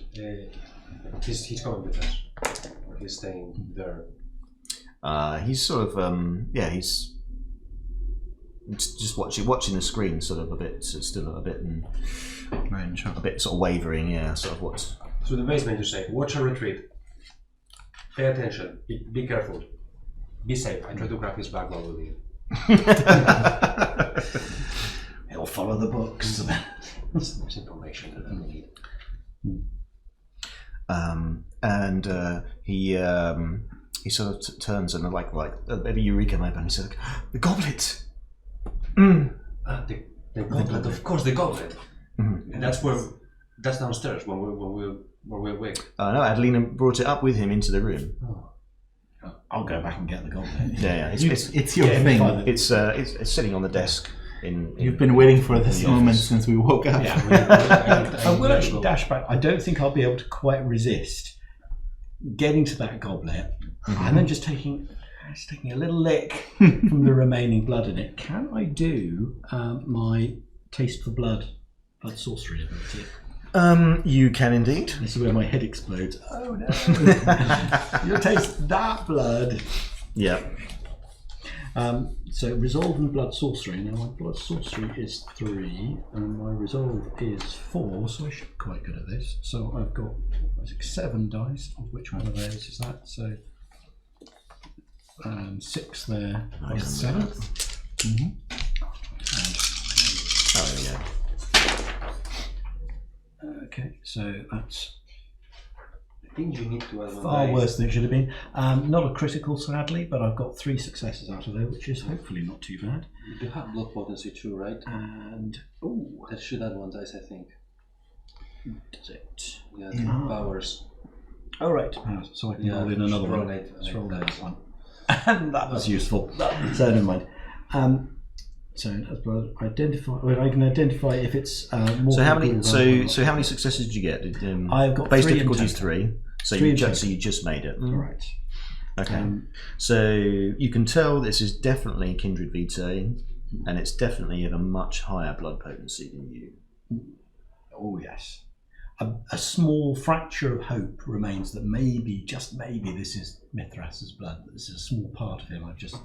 He's coming with us. Or he's staying there. He's sort of he's just watching the screen, sort of a bit, still a bit a bit sort of wavering. Yeah, sort of what. Through the basement, you say, watch and retreat. Pay attention. Be careful. Be safe. I try to grab his bag while we leave. He'll follow the books. There's information that I need. And he sort of turns and like maybe Eureka moment, and he says, "The goblet." The goblet, of course, the goblet. And that's downstairs when we're awake. No, Adelina brought it up with him into the room. I'll go back and get the goblet. Yeah, It's your thing. it's sitting on the desk. You've been waiting for this moment since we woke up. I will actually dash back. I don't think I'll be able to quite resist getting to that goblet and then just taking a little lick from the remaining blood in it. Can I do my taste for blood sorcery ability? You can indeed. This is where my head explodes. Oh no! You'll taste that blood. Yeah. So resolve and blood sorcery. Now my blood sorcery is 3 and my resolve is 4, so I should be quite good at this. So I've got 7 dice, of which one of those is that? So and 6 there. I 7. Mm-hmm. Oh, there we go. Okay, so that's I think you need to add one far die. worse than it should have been. Not a critical, sadly, but I've got 3 successes out of there, which is hopefully not too bad. You have blood potency too, right? And That should add one dice, I think. does it? Yeah, Yeah. powers. Oh right, so I can roll in another one. Let's roll that one. And that was useful. So never mind. So as well, identify. Well, I can identify if it's more. So how many? critical So how many successes did you get? I've got base 3 in difficulty is total. 3. So 3 you in just total. so you just made it. All right. Okay. So you can tell this is definitely Kindred Vitae, and it's definitely of a much higher blood potency than you. Oh yes. A small fracture of hope remains that maybe, just maybe, this is Mithras's blood. This is a small part of him I've just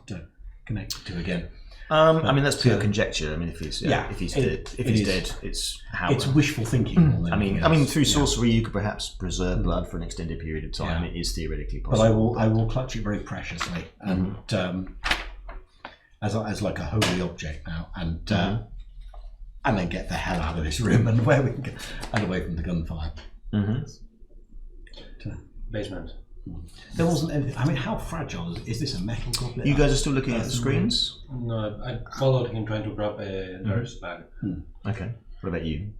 connected to again. I mean, that's pure conjecture. I mean, if he's if he's dead, it's how It's wishful thinking. More than I mean, anything else. through sorcery, you could perhaps preserve blood for an extended period of time. Yeah. It is theoretically But possible. I will clutch it very preciously and as like a holy object now, and then get the hell out of this room and where we can get and away from the gunfire. Basement. There wasn't anything. I mean, how fragile is this? A metal goblet? You guys are still looking at the screens. No, I followed him trying to grab a Darius bag. Okay. What about you?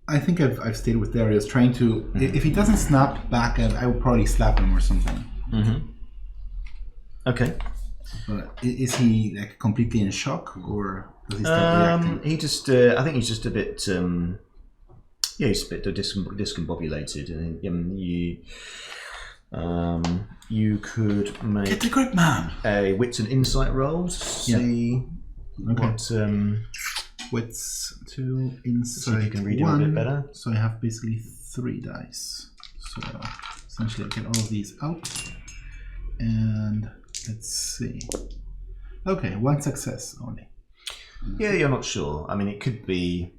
I think I've stayed with Darius, trying to. If he doesn't snap back, I would probably slap him or something. Okay. But is he like completely in shock, or does he start reacting? He just. I think he's just a bit. He's a bit discombobulated, and you could make Get the grip, man. a wits and insight roll to see what. Wits 2, See insight if you can read him a 1. bit better. So I have basically 3 dice. So essentially, I get all of these out, and let's see. Okay, 1 success only. Yeah, you're not sure. I mean, it could be.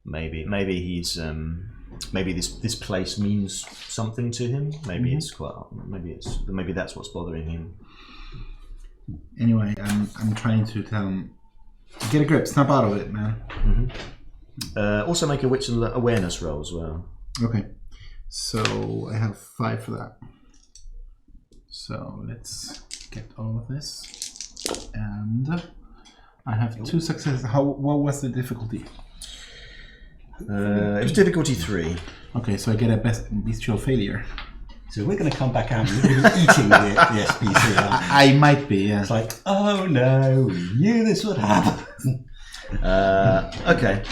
Maybe he's. Maybe this place means something to him. Maybe it's quite. Maybe that's what's bothering him. Anyway, I'm trying to tell him, get a grip, snap out of it, man. Also, make a wits and awareness roll as well. Okay, so I have 5 for that. So let's get all of this, and I have 2 successes. What was the difficulty? It was difficulty 3. Okay, so I get a bestial failure. So we're going to come back out and we're going to be eating the SPC. Aren't we? I might be, yeah. It's like, oh no, we knew this would happen. Okay.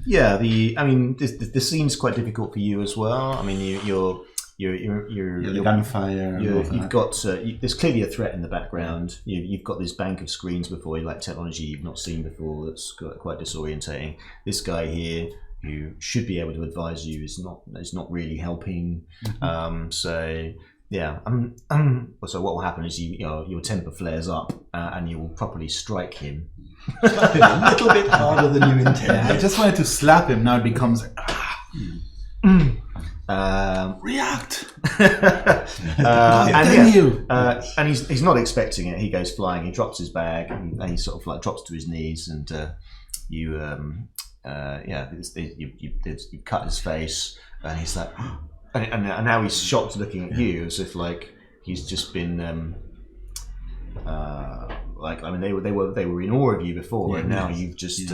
Yeah. The scene's quite difficult for you as well. I mean, you're The gunfire. and all you've that. got there's clearly a threat in the background. You've got this bank of screens before you, like technology you've not seen before. That's quite disorientating. This guy here, who should be able to advise you, is not really helping. So yeah. So what will happen is your temper flares up and you will properly strike him. Slap him a little bit harder than you intended. I just wanted to slap him. Now it becomes react. And he's not expecting it. He goes flying. He drops his bag and he sort of like drops to his knees, and you cut his face, and he's like, and now he's shocked, looking at you as if like he's just been they were in awe of you before, and now you've just hit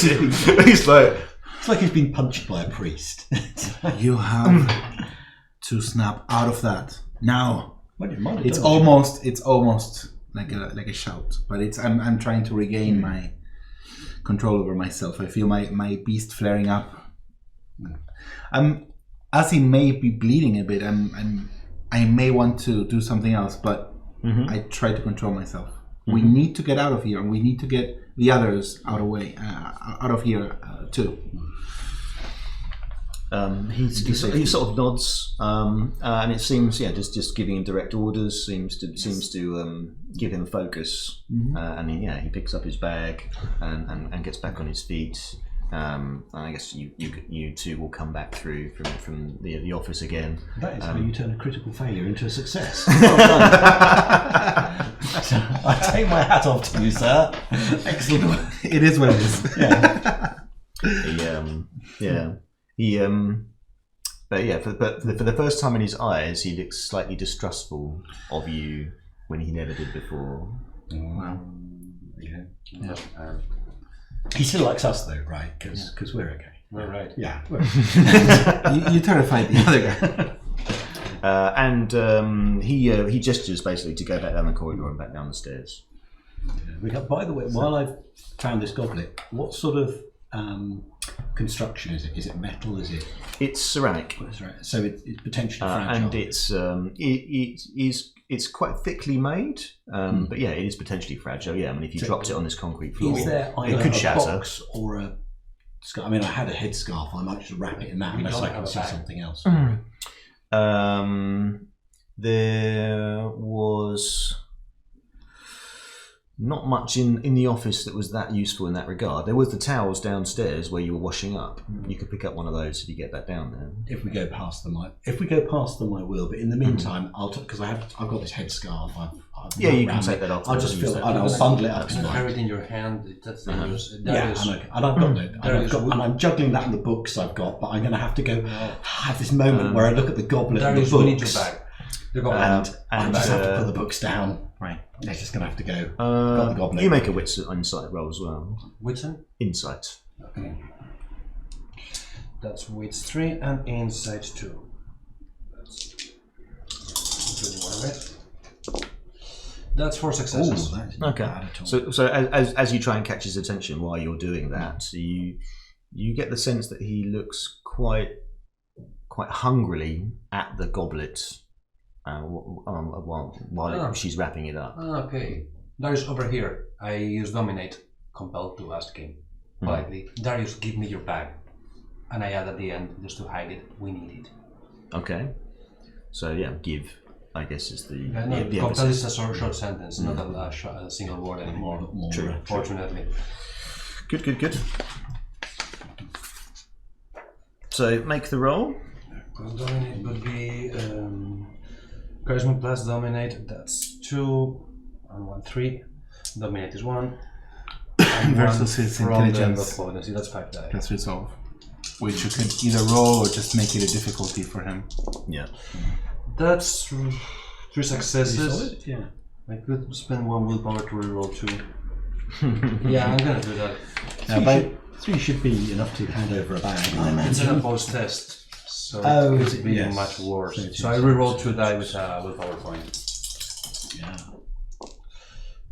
him. He's like. It's like he's been punched by a priest. You have to snap out of that now. Well, you might have It's done almost like a shout, but I'm trying to regain my control over myself. I feel my beast flaring up. As he may be bleeding a bit, I may want to do something else, but I try to control myself. We need to get out of here, and we need to get the others out of here too. He sort of nods, and it seems, just giving him direct orders seems to give him focus. And he picks up his bag and gets back on his feet, and I guess you two will come back through from the office again. That is how you turn a critical failure into a success. Well done. I take my hat off to you, sir. Excellent. It is what it is. But for the first time in his eyes, he looks slightly distrustful of you when he never did before. Wow. Yeah. He still likes us though, right? Because we're okay. We're right. Yeah. You terrified the other guy. He gestures basically to go back down the corridor and back down the stairs. By the way, while I've found this goblet, what sort of construction is it? Is it metal? Is it? It's ceramic. That's right. So it's potentially fragile. And it's quite thickly made, but yeah, it is potentially fragile. Yeah, I mean, if you dropped it on this concrete floor, is there it could shatter. Box or a scarf? I mean, I had a headscarf. I might just wrap it in that unless I can see something else. There was not much in the office that was that useful in that regard. There was the towels downstairs where you were washing up. You could pick up one of those if you get that down there. If we go past them, I will. But in the meantime, because I've got this headscarf. Yeah, you can take that off. I'll just I'll bundle it up. Carry it in your hand. That's the use. And I've got it. And I'm juggling that in the books I've got. But I'm going to have to go have this moment where I look at the goblet and the books. We need your bag. And I just have to put the books down. Right. They're just going to have to go. Got the goblet. You make a wits insight roll as well. Witsen? Insight. Okay. That's wits 3 and insight 2. That's 21, right? That's 4 successes. Okay. So as you try and catch his attention while you're doing that, you get the sense that he looks quite hungrily at the goblet. While she's wrapping it up. Okay. Darius, over here. I use dominate, compelled to ask him politely. Darius, give me your bag. And I add at the end, just to hide it, we need it. Okay. So yeah, give, I guess, is the compel is a short sentence, not a single word anymore. True. Fortunately. Good. So make the roll. Dominate would be charisma plus dominate. That's 2 and 1, 3. Dominate is 1. And versus his intelligence. That's 5 die. That's resolve. Which you could either roll or just make it a difficulty for him. Yeah. That's 3 successes. Yeah. I could spend 1 willpower to reroll 2. Yeah, I'm gonna do that. 3 should be enough to hand over a bag. It's an opposed test. So it could be much worse. So I reroll 2 die with a willpower point. Yeah.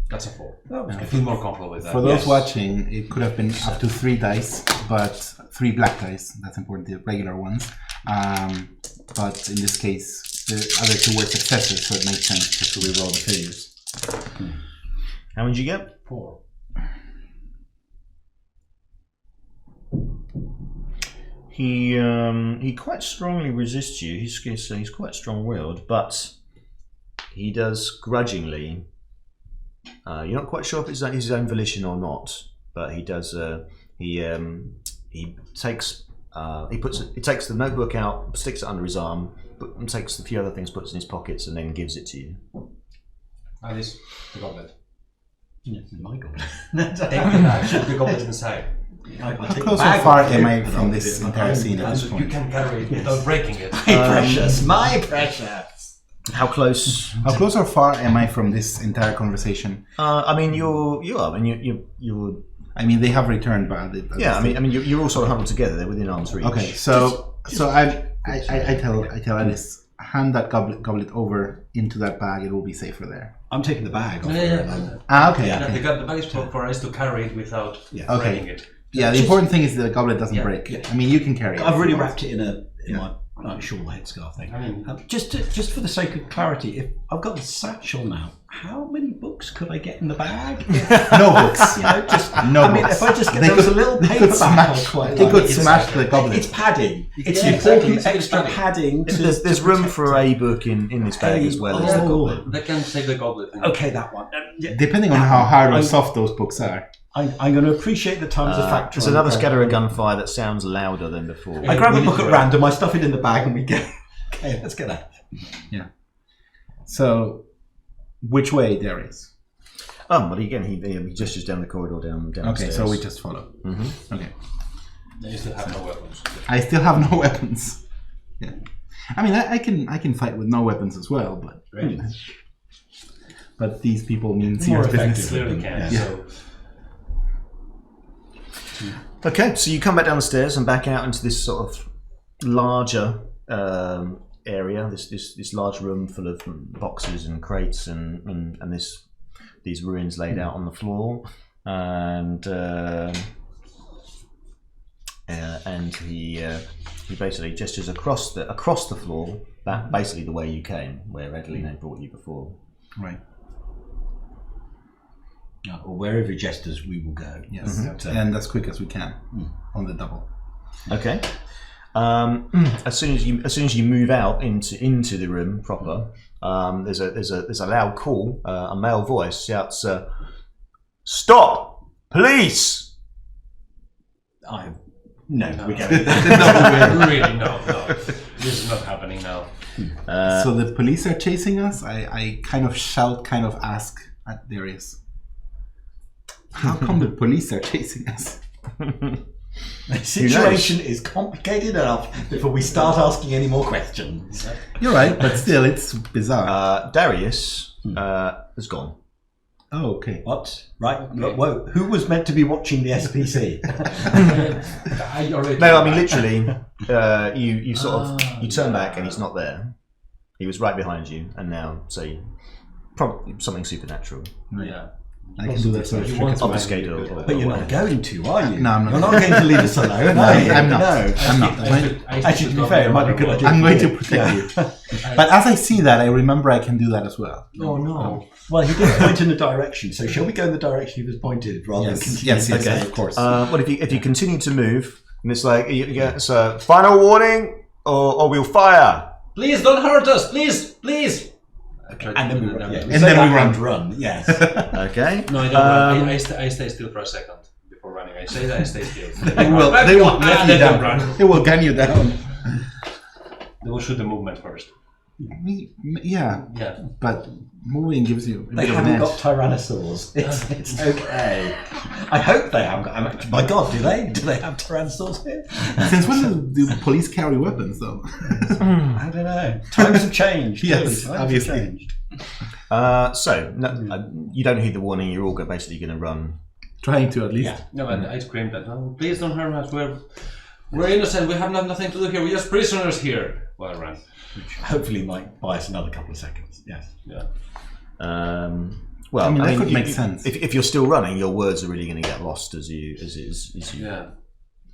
That's a 4. I feel more comfortable with that. For those watching, it could have been up to 3 dice, but 3 black dice. That's important, the regular ones. But in this case, the other 2 were successes, so it makes sense just to reroll the failures. How many did you get? 4. He quite strongly resists you. He's quite strong-willed, but he does grudgingly. You're not quite sure if it's his own volition or not, but he does. He takes the notebook out, sticks it under his arm, and takes a few other things, puts in his pockets, and then gives it to you. Alice, the goblet. Yeah, it's my goblet. Take the bag. The goblet inside. How close or far am I from this entire scene at this You point? can carry it without breaking it. My precious. How close? How close or far am I from this entire conversation? I mean, you are. I mean, you're. I mean, they have returned, but Yeah, I mean, you're all sort of huddled together. They're within arm's reach. okay. So I tell Alice, hand that goblet over into that bag. It will be safer there. I'm taking the bag off. Okay. Yeah, the bag is for us to carry it without breaking it. Yeah, the important thing is that the goblet doesn't break. I mean, you can carry it. I've already wrapped it in my shawl headscarf thing. I mean, just for the sake of clarity, if I've got the satchel now, how many books could I get in the bag? No books. No books. I mean, if I just get there was a little paperback, they could smash the goblet. It's padding. It's important extra padding. There's room for a book in this bag as well as the goblet. They can take the goblet. Okay, that one. Depending on how hard or soft those books are. I'm going to appreciate that time as a factor. There's another scatter of gunfire that sounds louder than before. I grab a book at random, I stuff it in the bag, and we go. Okay, let's get out. Yeah. So, which way Darius? Well, again, he gestures down the corridor downstairs. Okay, so we just follow. Mm-hmm. Okay. You still have no weapons. I still have no weapons. Yeah. I mean, I can fight with no weapons as well, but Really? but these people mean More serious business. Clearly can. Yeah. So Okay, so you come back down the stairs and back out into this sort of larger area. This large room full of boxes and crates and these ruins laid out on the floor, and he basically gestures across the floor, that basically the way you came, where Adeline brought you before. Right. Or wherever he gestures, we will go. Yes. And as quick as we can on the double. Okay. As soon as you move out into the room proper, there's a loud call. A male voice shouts, "Stop! Police!" No, we go. really, no. This is not happening now. So the police are chasing us? I kind of shout, kind of ask at Darius. How come the police are chasing us? The situation is complicated enough before we start asking any more questions. You're right, but still, it's bizarre. Darius has gone. Oh, okay. What? Right? Whoa. Who was meant to be watching the SPC? No, I mean literally. You sort of you turn back and he's not there. He was right behind you, and now probably something supernatural. Yeah. I can do that sort of trick as well. Obfuscate or But you're not going to, are you? No, I'm not. You're not going to leave us alone, No, are you? I'm not. No. I'm not. Actually, to be fair, it might be a good idea. I'm going to protect you. But as I see that, I remember I can do that as well. Oh no. Well, he did point in the direction, so shall we go in the direction he was pointed rather than continue? Yes, Okay, of course. Well, if you continue to move, and it's like it's a final warning, or we'll fire. Please don't hurt us, please. And then we run. Yeah. And then we run. Yes. Okay. No, I don't run. I stay still for a second before running. I say that I stay still. They will let you down. They will gun you down. They will shoot the movement first. Yeah, but moving gives you a They bit of an haven't edge. got tyrannosaurs. It's okay. I hope they haven't got. My God, do they? Do they have tyrannosaurs here? Since when do police carry weapons, though? I don't know. Times have changed. Yes, Times have obviously. changed. You don't heed the warning. You're all basically going to run. Trying to, at least. Yeah. No, and I screamed that. No, please don't harm us. We're innocent. We have nothing to do here. We're just prisoners here. Well, I ran. Which hopefully might buy us another couple of seconds. Yes. Yeah. Well, I mean, that could make sense. If you're still running, your words are really going to get lost as you. Yeah,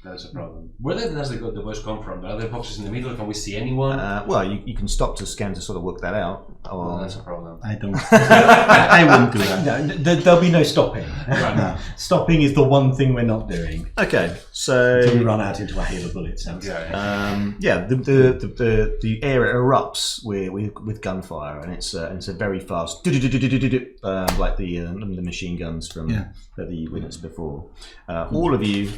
that's a problem. Where does the voice come from? Are there boxes in the middle? Can we see anyone? Well, you can stop to scan to sort of work that out. Oh, that's a problem. I don't. I wouldn't do that. No, there'll be no stopping. Right. No. Stopping is the one thing we're not doing. Okay, so Until we run out into a hail of bullets. Yeah. The area erupts with gunfire, and it's a very fast, like the machine guns from that you witnessed before. All of you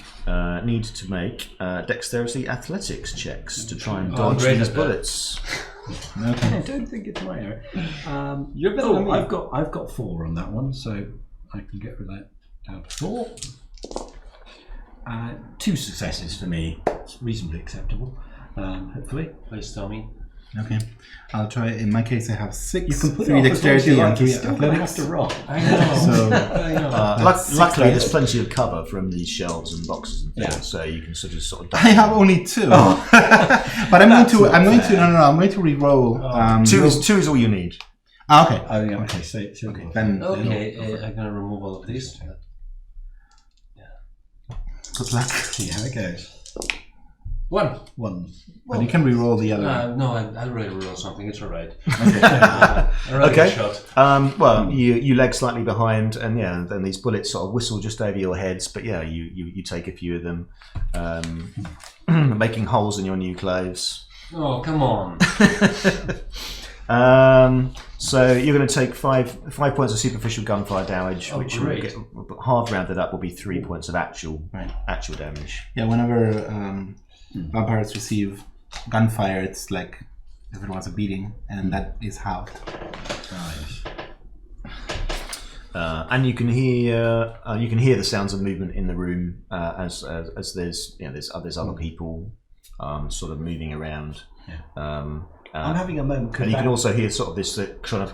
need to make dexterity athletics checks to try and dodge these bullets. I don't think it's my area. You're better than me. I've got 4 on that one, so I can get rid of that down to 4. 2 successes for me. It's reasonably acceptable. Hopefully. Please tell me. Okay, I'll try. In my case, I have 6. You can put 3 it off as long as dexterity you and like. 3 You're still going to have athletics. to roll. I know. So I know. Luckily, there's plenty of cover from these shelves and boxes and things, so you can sort of. I have only 2, but I'm going to re-roll. 2 is all you need. Okay. Oh, yeah, okay. So Okay. Then Okay, I'm gonna remove all of these. good luck. see how it goes. 1. 1. But you can re-roll the other. No, I already rolled something. It's alright. Okay. Shot. Well, you lag slightly behind, and then these bullets sort of whistle just over your heads. But you take a few of them, making holes in your new clothes. Oh, come on. So you're going to take five points of superficial gunfire damage, which will get half rounded up will be 3 points of actual damage. Yeah, whenever vampires receive gunfire, it's like if it was a beating, and that is halved. And you can hear the sounds of movement in the room as there's other people sort of moving around. Yeah. I'm having a moment. And you can also hear sort of this kind of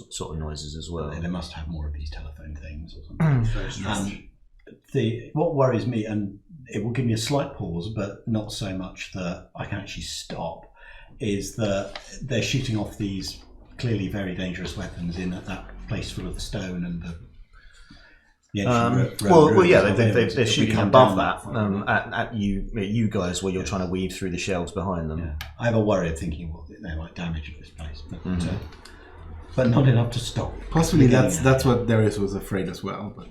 sort of noises as well. They must have more of these telephone things or something. What worries me, and it will give me a slight pause, but not so much that I can actually stop, is that they're shooting off these clearly very dangerous weapons in that place full of the stone and the they're shooting above that at you guys while you're trying to weave through the shelves behind them. Yeah. I have a worry of thinking, well, they might damage this place, but not enough to stop. Possibly that's what Darius was afraid as well, but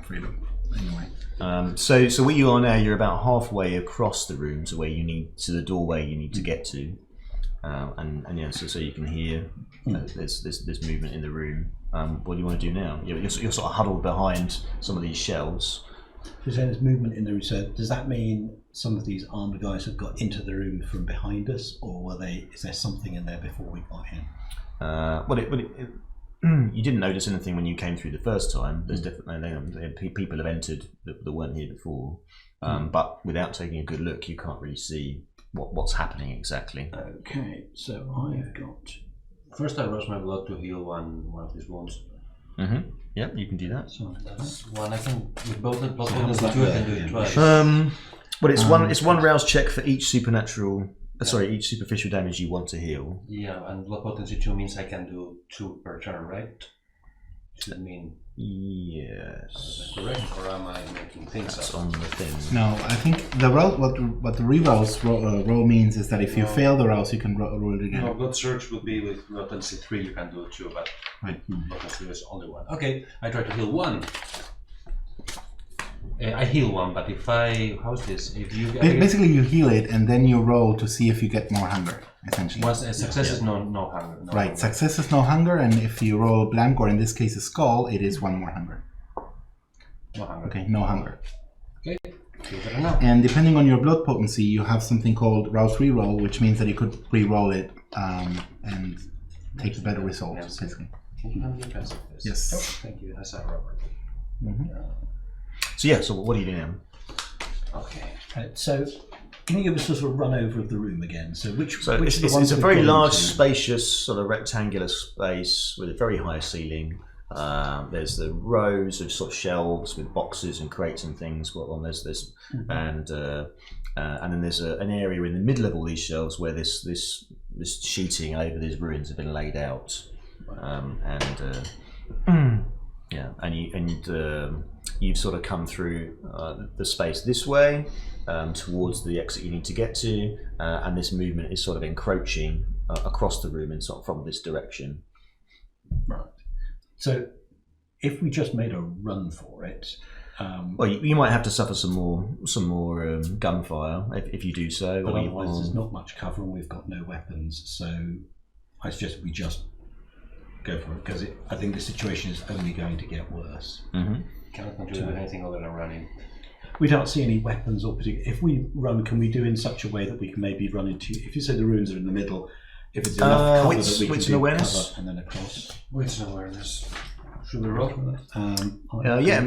afraid of anyway. So where you are now, you're about halfway across the room to the doorway you need to get to, so you can hear there's movement in the room. What do you want to do now? You're sort of huddled behind some of these shelves. You're saying there's movement in the room. So does that mean some of these armed guys have got into the room from behind us, or is there something in there before we got in? You didn't notice anything when you came through the first time. There's definitely people have entered that weren't here before, but without taking a good look, you can't really see what's happening exactly. Okay, so I've got. First, I rush my blood to heal one of these wounds. Mm-hmm. Yep, you can do that. So that's one. I can with both the plus one and two. I can do it twice. It's one rouse check for each each superficial damage you want to heal. Yeah, and blood potency 2 means I can do 2 per turn, right? Should mean. Yes. Is that correct, or am I making things That's up? on the thing. No, I think the roll. What the rerouse roll means is that if you fail the rouse, you can roll it again. No, blood surge would be with blood potency 3. You can do 2, but blood potency is only 1. Okay, I try to heal 1. I heal 1, but if how's this? If you basically you heal it and then you roll to see if you get more hunger. Essentially, success is no hunger. No right, hunger. Success is no hunger, and if you roll blank, or in this case a skull, it is 1 more hunger. No hunger. Okay, no hunger. Okay, enough. And depending on your blood potency, you have something called rouse reroll, which means that you could re-roll it and take a better result. Basically. Yes. Oh, thank you. That's Robert. So what do you do now? Okay. So can you give us a sort of run over of the room again? So which it's a very large, spacious, sort of rectangular space with a very high ceiling. There's the rows of sort of shelves with boxes and crates and things. And then there's an area in the middle of all these shelves where this sheeting over these ruins have been laid out. You've sort of come through the space this way towards the exit you need to get to, and this movement is sort of encroaching across the room and sort of from this direction. Right. So if we just made a run for it, well, you might have to suffer some more gunfire if you do so. But otherwise, there's not much cover, and we've got no weapons. So I suggest we just go for it, because I think the situation is only going to get worse. Mm-hmm. Cannot contribute with anything other than running. We don't see any weapons or particular. If we run, can we do in such a way that we can maybe run into? If you say the ruins are in the middle, if it's enough cover that we can do awareness? cover and then across. Wits and awareness. Should we roll for that?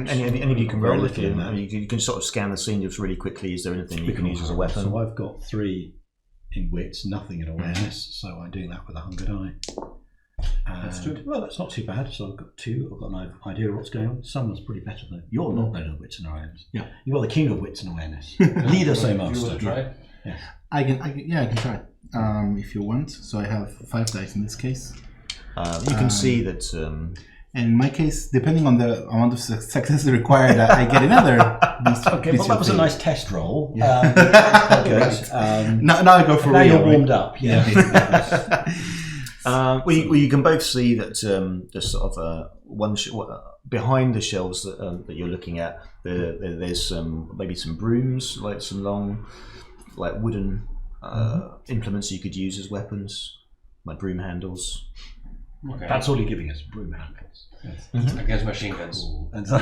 Any of you can roll if you. You can sort of scan the scene just really quickly. Is there anything you can use as a weapon? So I've got 3 in wits, nothing in awareness. So I'm doing that with a hungered eye. That's good. Well, that's not too bad. So I've got 2. I've got no idea of what's going on. Someone's pretty better though. You're not better at wits and awareness. Yeah. You're the king of wits and awareness. Leader, say You master. want to try? Yes. I can try if you want. So I have 5 dice in this case. You can see that. And in my case, depending on the amount of success required, I get another. Okay, well, that was a nice test roll. Yeah. Now I go for now real. you're warmed up. Yeah. Well, you can both see that there's sort of behind the shelves that you're looking at. There's maybe some brooms, like some long, like wooden implements you could use as weapons, like broom handles. Okay. That's all you're giving us, broom handles. Yes. Against machine guns. Cool. And so,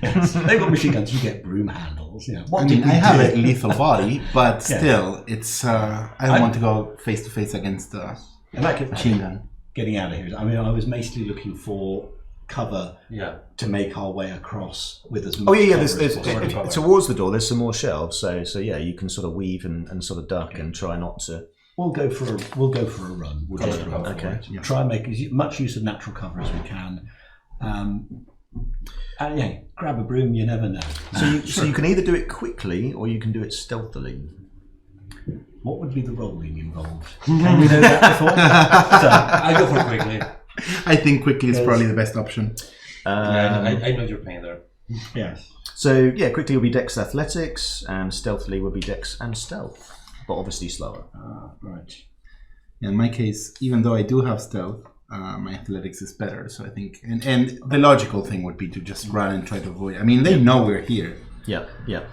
yes, they've got machine guns, you get broom handles. You know, what I did mean, we I have do? a lethal body, but Yeah. still, it's. I don't want to go face to face against the And that could- machine gun. Getting out of here. I mean, I was mostly looking for cover Yeah. to make our way across with as much Oh yeah, cover there's, as possible. towards the door. There's some more shelves, so yeah, you can sort of weave and sort of duck and try not to. We'll go for a run. We'll just run for Okay. it. Try and make as much use of natural cover as we can. And yeah, grab a broom. You never know. So you can either do it quickly or you can do it stealthily. What would be the rolling involved? Can we know that before? I go for quickly. I think quickly is probably the best option. Yeah, I know your pain there. Yes. So yeah, quickly will be Dex Athletics, and stealthily will be Dex and Stealth, but obviously slower. Right. In my case, even though I do have stealth, my athletics is better. So I think, and the logical thing would be to just run and try to avoid. I mean, they know we're here. Yeah, yeah.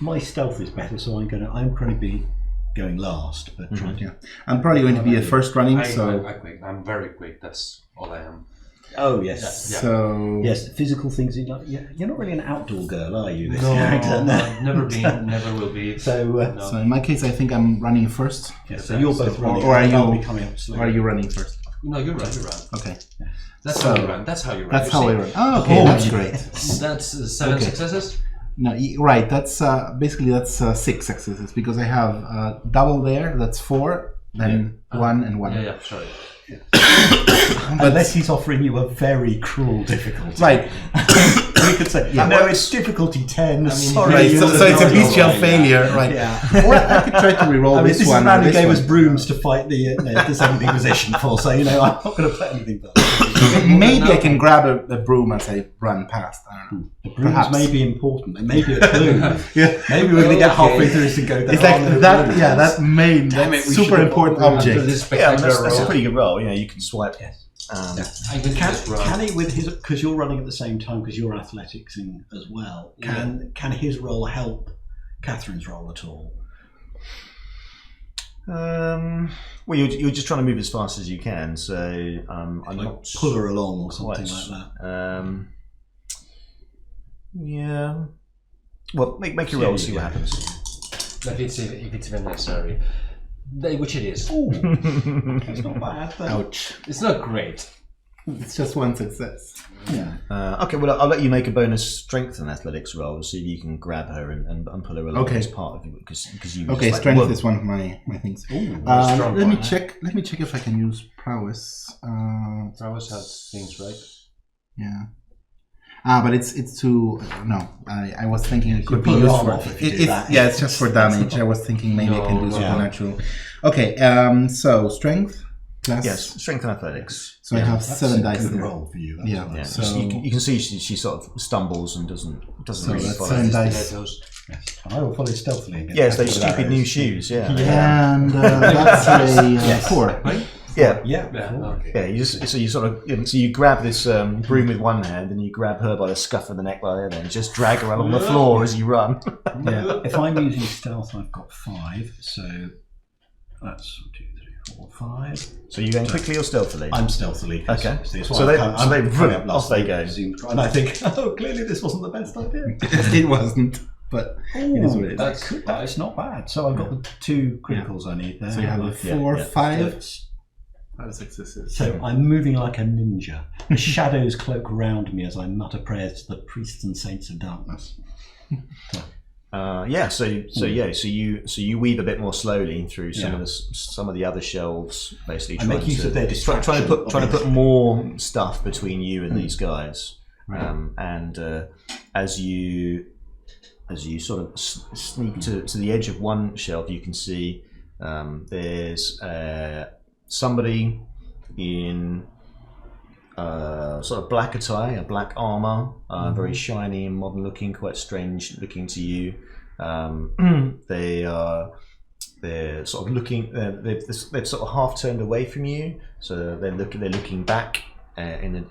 My stealth is better, so I'm probably be going last, but try to. Yeah, I'm probably going to be a first running. I'm very quick. That's all I am. Oh yes. Yeah. So Yes, physical things. You're not really an outdoor girl, are you? This No, character? never been, never will be. So, No. So in my case, I think I'm running first. yeah, so you're both running, or are and I'll you- be coming up Or slowly. are you running first? No, you run. Okay, That's So- how you run. That's how you run. that's You how I see? run. Oh, okay, Oh, that's yeah. great. That's 7 Okay. successes. No, right. That's basically that's 6 successes because I have double there. That's 4. Then 1 and 1. Yeah, sorry. Unless he's offering you a very cruel difficulty. Right. We could say, Yeah. no, it's difficulty 10. Sorry. Right, so it's a bestial Yeah. failure, right? Yeah. Or I could try to reroll I mean, this this is one. a man or who this gave one. us brooms to fight the descending position for, so, I'm not going to put anything back. Maybe I can grab a broom as I run past. I don't know. The brooms Perhaps. may be important. They may be a clue. Yeah. Maybe we're going to get Okay. halfway through this and go, It's like that. Yeah, that main, Damn that it, we super should've important got After object. this Yeah, I mean, spectacular that's a roll, pretty good roll. Yeah, you can swipe. Yes. Um, I can just run. Can he, with his, because you're running at the same time, because you're athletics in as well, can his roll help Catherine's roll at all? Well, you're just trying to move as fast as you can, so I'm Like not pull her along or quite something like that. Yeah. Well, make your Yeah, roll, see yeah. what happens. If it's even necessary. Which it is. Ooh, it's not bad. But Ouch! It's not great. It's just one success. yeah. Okay, well, I'll let you make a bonus strength and athletics roll, see if you can grab her and pull her along Okay. as part of it, because you. Okay, just, like, strength whoa. is one of my things. Ooh, Let strong me one, huh? check. Let me check if I can use prowess. Prowess has things, right? Yeah. But it's too. No, I was thinking it could be pull your used arm for. off if you do that. Yeah, it's just for damage. I was thinking maybe I can do No, supernatural. Okay. So strength plus. Yes, strength and athletics. So I have That's 7 a dice good there. roll for you. That's Yeah. right. Yeah, So- you can see she sort of stumbles and doesn't So really that's follow. 7 dice. Potatoes. Yes. I will follow stealthily and get Yes, back those to stupid arrows. new shoes. Yeah. And that's a Yes. 4. Right? Yeah. Yeah. Yeah, okay. Yeah, you grab this broom with one hand and you grab her by the scuff of the neck by the other and just drag her along the floor as you run. Yeah. If I'm using stealth, I've got 5, so that's 2, 3, 4, 5. So you're going quickly or stealthily? I'm stealthily. 'cause Okay. obviously it's So why they- I'm so they coming up off last they week, go. presumed, and I think, oh, clearly this wasn't the best idea. It wasn't, but it is what it is. That's not bad. So I've got the 2 criticals I need there. So you have a Yeah, 4, yeah. 5. 5 successes. So I'm moving like a ninja. The shadows cloak round me as I mutter prayers to the priests and saints of darkness. So you weave a bit more slowly through some Yeah. of some of the other shelves, basically I make trying use to of their trying distraction. to put more stuff between you and these guys. Right. And as you sort of sneak to the edge of one shelf, you can see there's somebody in sort of black attire, a black armor, very shiny and modern looking, quite strange looking to you. They're sort of looking. They've sort of half turned away from you, so they're looking back in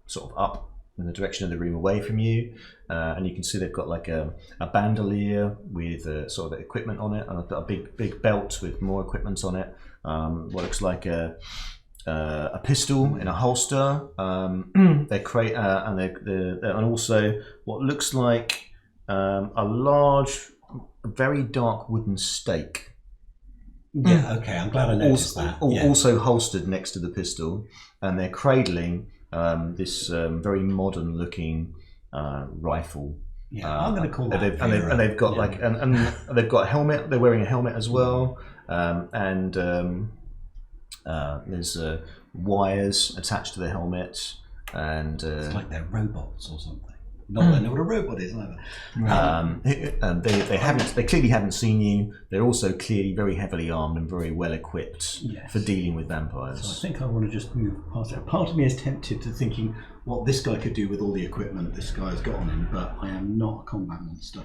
sort of up in the direction of the room away from you, and you can see they've got like a bandolier with sort of equipment on it, and I've got a big belt with more equipment on it. What looks like a pistol in a holster. And also what looks like a large, very dark wooden stake. Yeah, okay, I'm glad I noticed that. Yeah. Also holstered next to the pistol, and they're cradling this very modern-looking rifle. Yeah, I'm going to call that. And they've got and they've got a helmet. They're wearing a helmet as well, and there's wires attached to the helmet, and it's like they're robots or something. Not that I know what a robot is either. They clearly haven't seen you. They're also clearly very heavily armed and very well equipped for dealing with vampires. So I think I want to just move past it. Part of me is tempted to thinking what this guy could do with all the equipment this guy's got on him, but I am not a combat monster.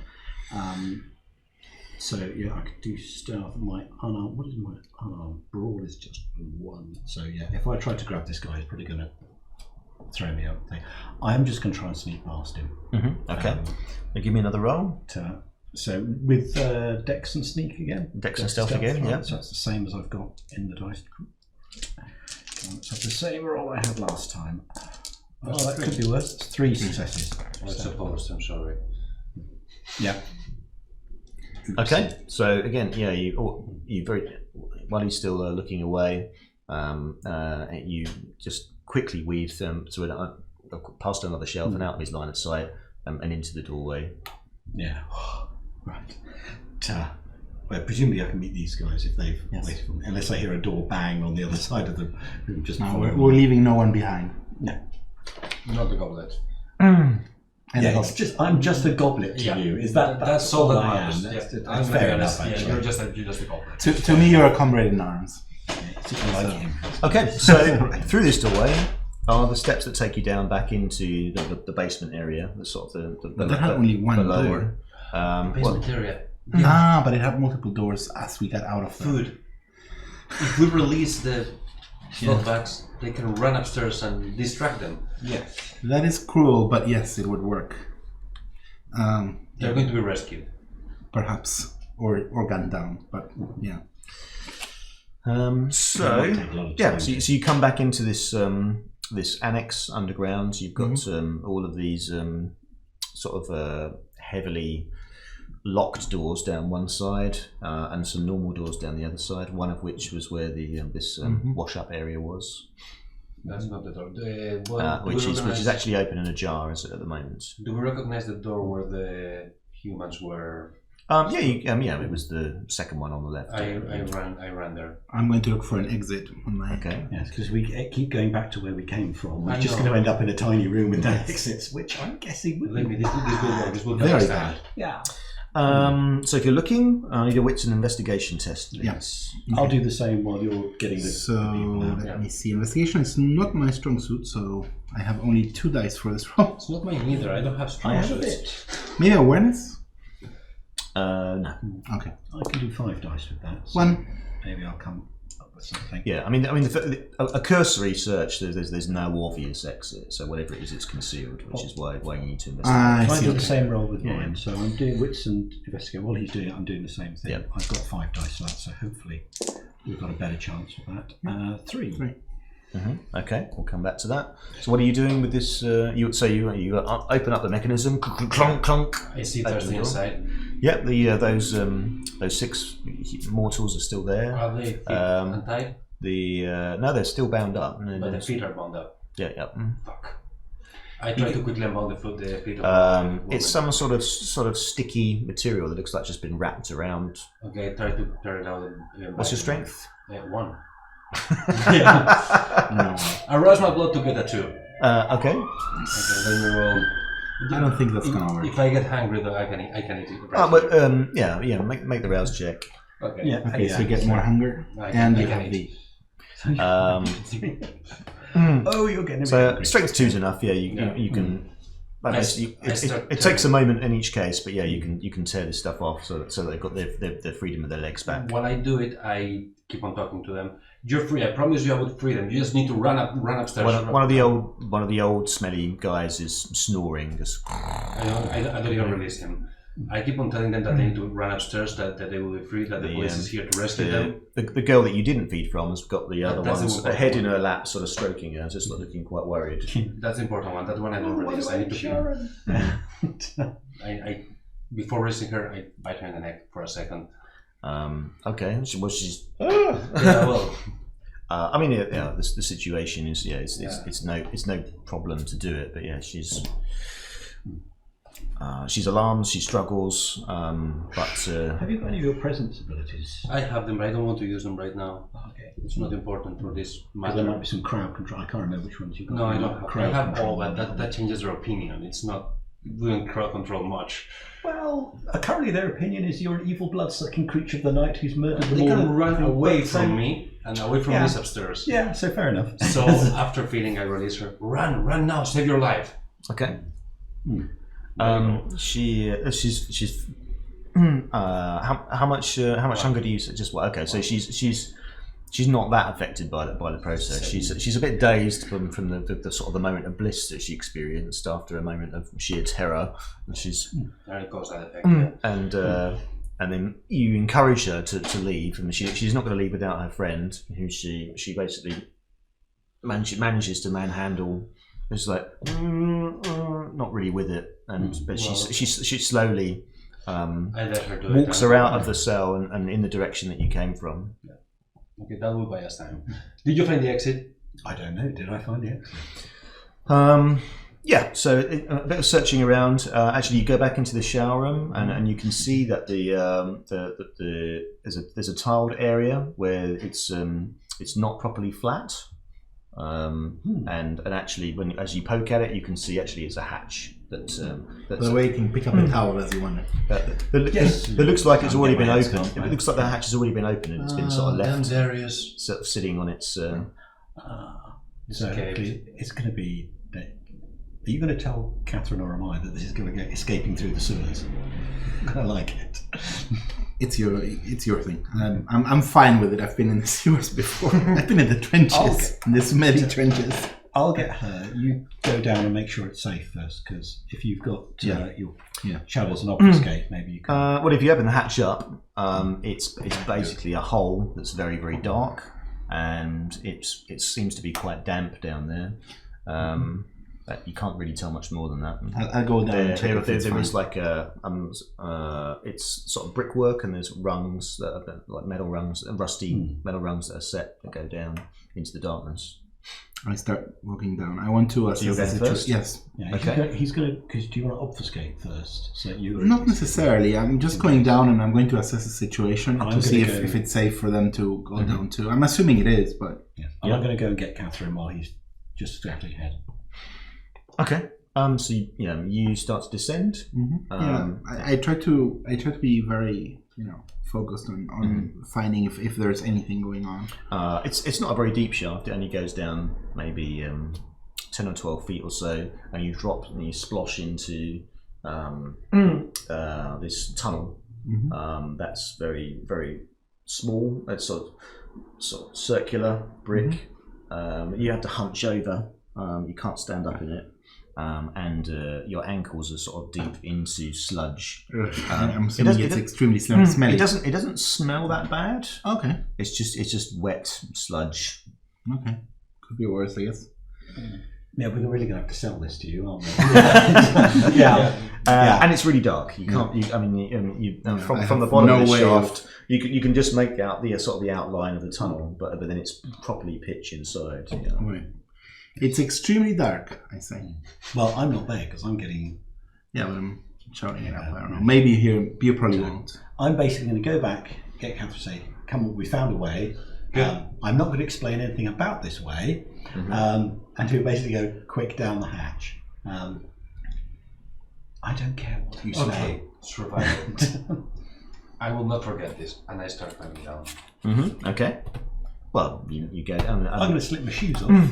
So yeah, I could do stealth. My unarmed. What is my unarmed? Brawl is just 1. So yeah, if I try to grab this guy, he's probably going to throw me up. I'm just going to try and sneak past him. Mm-hmm. Okay. Now give me another roll. So with Dex and Sneak again. Dex and Stealth again. Right? Yeah. So that's the same as I've got in the dice. Let's have the same roll I had last time. Oh, that could be worse. It's 3 successes. I suppose. I'm sorry. Yeah. Okay. So again, yeah, you very while he's still looking away, you just quickly weave past another shelf and out of his line of sight, and into the doorway. Yeah. Right. Well, presumably I can meet these guys if they've waited for me, unless I hear a door bang on the other side of the room. Just we're leaving no one behind. No. Not the goblet. Yeah, I'm just a goblet to you. Is that's all that I am? That's fair enough. Actually. You're just a goblet. To me, you're a comrade in arms. I like him. Okay, so through this doorway are the steps that take you down back into the basement area. The sort of the But that had only one door. Basement area. Nah, but it had multiple doors as we got out of food. If we release the slotbacks, they can run upstairs and distract them. Yes. That is cruel, but yes, it would work. They're going to be rescued. Perhaps. Or gunned down, but yeah. So you come back into this this annex underground. You've got all of these sort of heavily locked doors down one side, and some normal doors down the other side. One of which was where the this wash-up area was. That's not the door. Which is actually open and ajar at the moment. Do we recognize the door where the humans were? It was the second one on the left. I ran there. I'm going to look for an exit on my. Okay. Yes, because we keep going back to where we came from. We're just going to end up in a tiny room with no exits, which I'm guessing would be this will work. This will be very bad. Yeah. So if you're looking, I need a wits and investigation test. Please. Yes. I'll do the same while you're getting the people out. Let me see. Investigation is not my strong suit, so I have only 2 dice for this roll. It's not mine either. I don't have strong suits. Maybe awareness? No. Okay. I can do 5 dice with that. So 1. Maybe I'll come up with something. Yeah, I mean, a cursory search. There's no obvious exit, so whatever it is, it's concealed, which is why you need to investigate. I do the same roll with mine, so I'm doing wits and investigate. While he's doing it, I'm doing the same thing. Yep. I've got 5 dice for that, so hopefully we've got a better chance of that. 3. 3. Okay, we'll come back to that. So, what are you doing with this? You open up the mechanism, clunk, clunk. I see there's the inside. Yep, those 6 mortals are still there. Are they untied? No, they're still bound up. But the feet are bound up. Yeah. Fuck. I try to quickly unbound the feet. It's some sort of sticky material that looks like just been wrapped around. Okay, I try to tear it out. What's your strength? 1. No. I rouse my blood to get a 2. Okay. Okay, then we roll. I don't think that's gonna work. If I get hungry, though, I can eat it. Make the rouse check. Okay. Yeah. Okay, so you get more hunger, and you have the. Oh, you're getting a bit So hungry. strength 2 is enough. Yeah, you can. it takes a moment in each case, but yeah, you can tear this stuff off so that they've got their freedom of their legs back. When I do it, I keep on talking to them. You're free. I promise you, I would free them. You just need to run upstairs. One of the old smelly guys is snoring. Just I don't even release him. I keep on telling them that they need to run upstairs, that they will be free, that the police is here to rescue them. The girl that you didn't feed from has got the other one's the head in her lap, sort of stroking her, just looking quite worried. That's the important one. That one I don't release. I need to I before releasing her, I bite her in the neck for a second. Okay. She's. Yeah, well. I mean, the situation is it's no problem to do it, but yeah, she's alarmed, she struggles, but... Have you got any of your presence abilities? I have them, but I don't want to use them right now. Okay. It's not important for this matter. There might be some crowd control. I can't remember which ones you've got. No, I don't have. I have all, but control. that changes their opinion. It's not doing crowd control much. Well, currently their opinion is you're an evil blood-sucking creature of the night who's murdered them They all. can run away from me and away from this upstairs. Yeah, so fair enough. So after feeding, I release her. Run now, save your life. Okay. She's how much hunger do you just what? Okay, so she's not that affected by the process. She's a bit dazed from the sort of the moment of bliss that she experienced after a moment of sheer terror, and she's and then you encourage her to leave, and she's not going to leave without her friend, who she basically manages to manhandle. It's like not really with it, but she slowly walks her out of the cell and in the direction that you came from. Yeah. Okay, that will buy us time. Did you find the exit? I don't know. Did I find the exit? Yeah. So a bit of searching around. Actually, you go back into the shower room and you can see that there's a tiled area where it's not properly flat. And actually, as you poke at it, you can see actually it's a hatch that's the way you can pick up a towel as you want it. It looks like it's already been opened. It looks like the hatch has already been opened and it's been sort of left areas. sort of sitting on its. So it's going to be. Are you going to tell Catherine or am I that this is going to get escaping through the sewers? I like it. It's your thing. I'm fine with it. I've been in the sewers before. I've been in the trenches. In the smelly trenches. I'll get her. You go down and make sure it's safe first, because if you've got your shadows and obfuscate, maybe you can. Well, if you open the hatch up, it's basically a hole that's very, very dark, and it seems to be quite damp down there. You can't really tell much more than that. I'll go down and check there is like it's sort of brickwork, and there's rungs that are like metal rungs, rusty metal rungs that are set that go down into the darkness. I start walking down. I want to assess the situation. Yes. Yeah, okay. He's going to. Because do you want to obfuscate first? So you. Not necessarily. I'm just going down, and I'm going to assess the situation to see if it's safe for them to go down to. I'm assuming it is, but I'm not going to go and get Catherine while he's just strapped ahead. Okay. So you start to descend. I try to be very focused on finding if there's anything going on. It's not a very deep shaft. It only goes down maybe 10 or 12 feet or so, and you drop and you splosh into this tunnel. That's very, very small. It's sort of circular brick. You have to hunch over. You can't stand up in it. And your ankles are sort of deep into sludge. I'm assuming it's extremely smelly. It doesn't smell that bad. Okay. It's just wet sludge. Okay. Could be worse, I guess. Yeah, we're really going to have to sell this to you, aren't we? And it's really dark. You can't. From the bottom of the shaft, you can just make out the sort of the outline of the tunnel, but then it's properly pitch inside. Right. It's extremely dark, I say. Well, I'm not there because I'm getting. Yeah, but I'm shouting it up. I don't know. Maybe you probably won't. I'm basically going to go back, get Catherine to say, "Come on, we found a way." I'm not going to explain anything about this way, and he'll basically go quick down the hatch. I don't care what you say. Okay, survival. I will not forget this, and I start climbing down. Okay. Well, you go. I'm going to slip my shoes off.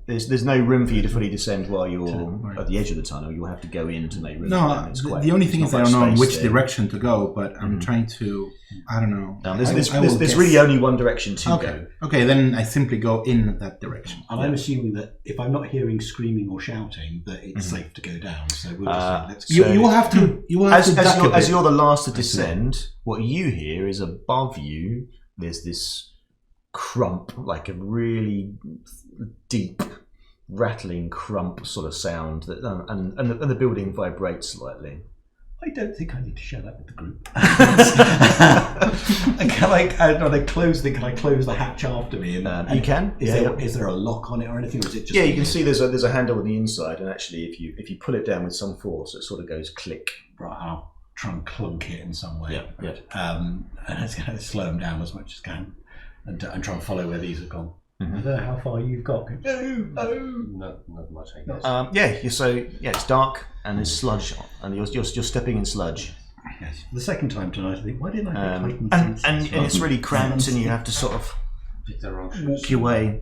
There's no room for you to fully descend while you're at the edge of the tunnel. You'll have to go in to make room. No, the only thing is I don't know which direction to go, but I'm trying to. I don't know. No, there's really only one direction to go. Okay, then I simply go in that direction. And I'm assuming that if I'm not hearing screaming or shouting, that it's safe to go down. So we'll just let's go. You will have to. You will have to duck a bit. As you're the last to descend, what you hear is above you. There's this crump, like a really deep, rattling crump sort of sound, that, and the building vibrates slightly. I don't think I need to share that with the group. Can I close the hatch after me? You can. Is there a lock on it or anything? Or is it just you can see there's a handle on the inside, and actually, if you pull it down with some force, it sort of goes click. Right, I'll try and clunk it in some way. Yeah. And it's going to slow them down as much as can, and try and follow where these have gone. I don't know how far you've got. Not much, I guess. It's dark and there's sludge, and you're stepping in sludge. Yes. The second time tonight, I think, why didn't I pick and it's really cramped, and you have to sort of walk your way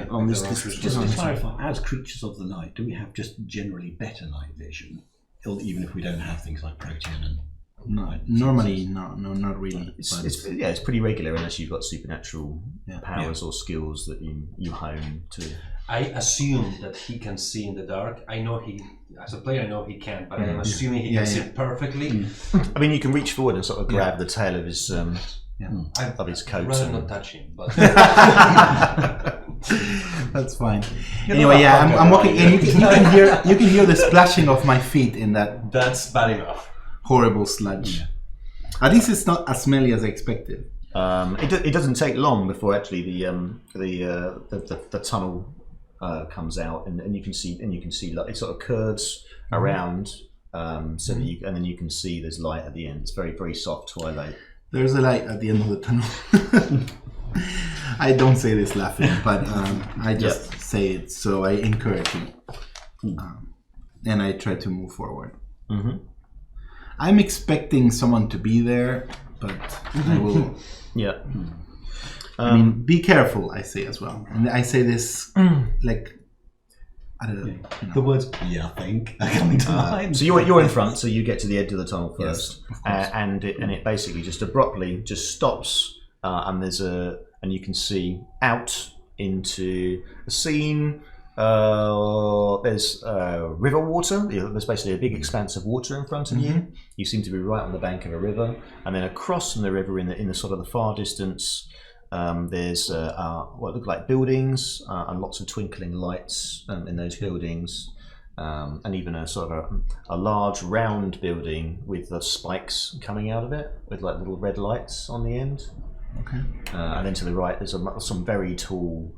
on this. Just to clarify, as creatures of the night, do we have just generally better night vision, even if we don't have things like protean and? No, normally, no, not really. It's pretty regular unless you've got supernatural powers or skills that you hone to. I assume that he can see in the dark. I know as a player, I know he can, but I'm assuming he can see perfectly. I mean, you can reach forward and sort of grab the tail of his coat. I'd rather not touch him, but that's fine. Anyway, I'm walking, and you can hear the splashing of my feet in that. That's bad enough. Horrible sludge. At least it's not as smelly as I expected. It doesn't take long before actually the tunnel comes out, and you can see like, it sort of curves around, so that and then you can see there's light at the end. It's very, very soft twilight. There's a light at the end of the tunnel. I don't say this laughing, but I just say it, so I encourage you, and I try to move forward. I'm expecting someone to be there, but I will. Yeah. I mean, be careful, I say as well. And I say this like, I don't know. The words "I think" are coming to mind. So you're in front, so you get to the edge of the tunnel first, yes, and it basically just abruptly just stops, and you can see out into a scene. There's river water. There's basically a big expanse of water in front of you. You seem to be right on the bank of a river, and then across from the river, in the sort of the far distance, there's what look like buildings and lots of twinkling lights in those buildings, and even a sort of a large round building with the spikes coming out of it, with like little red lights on the end. Okay. And then to the right, there's some very tall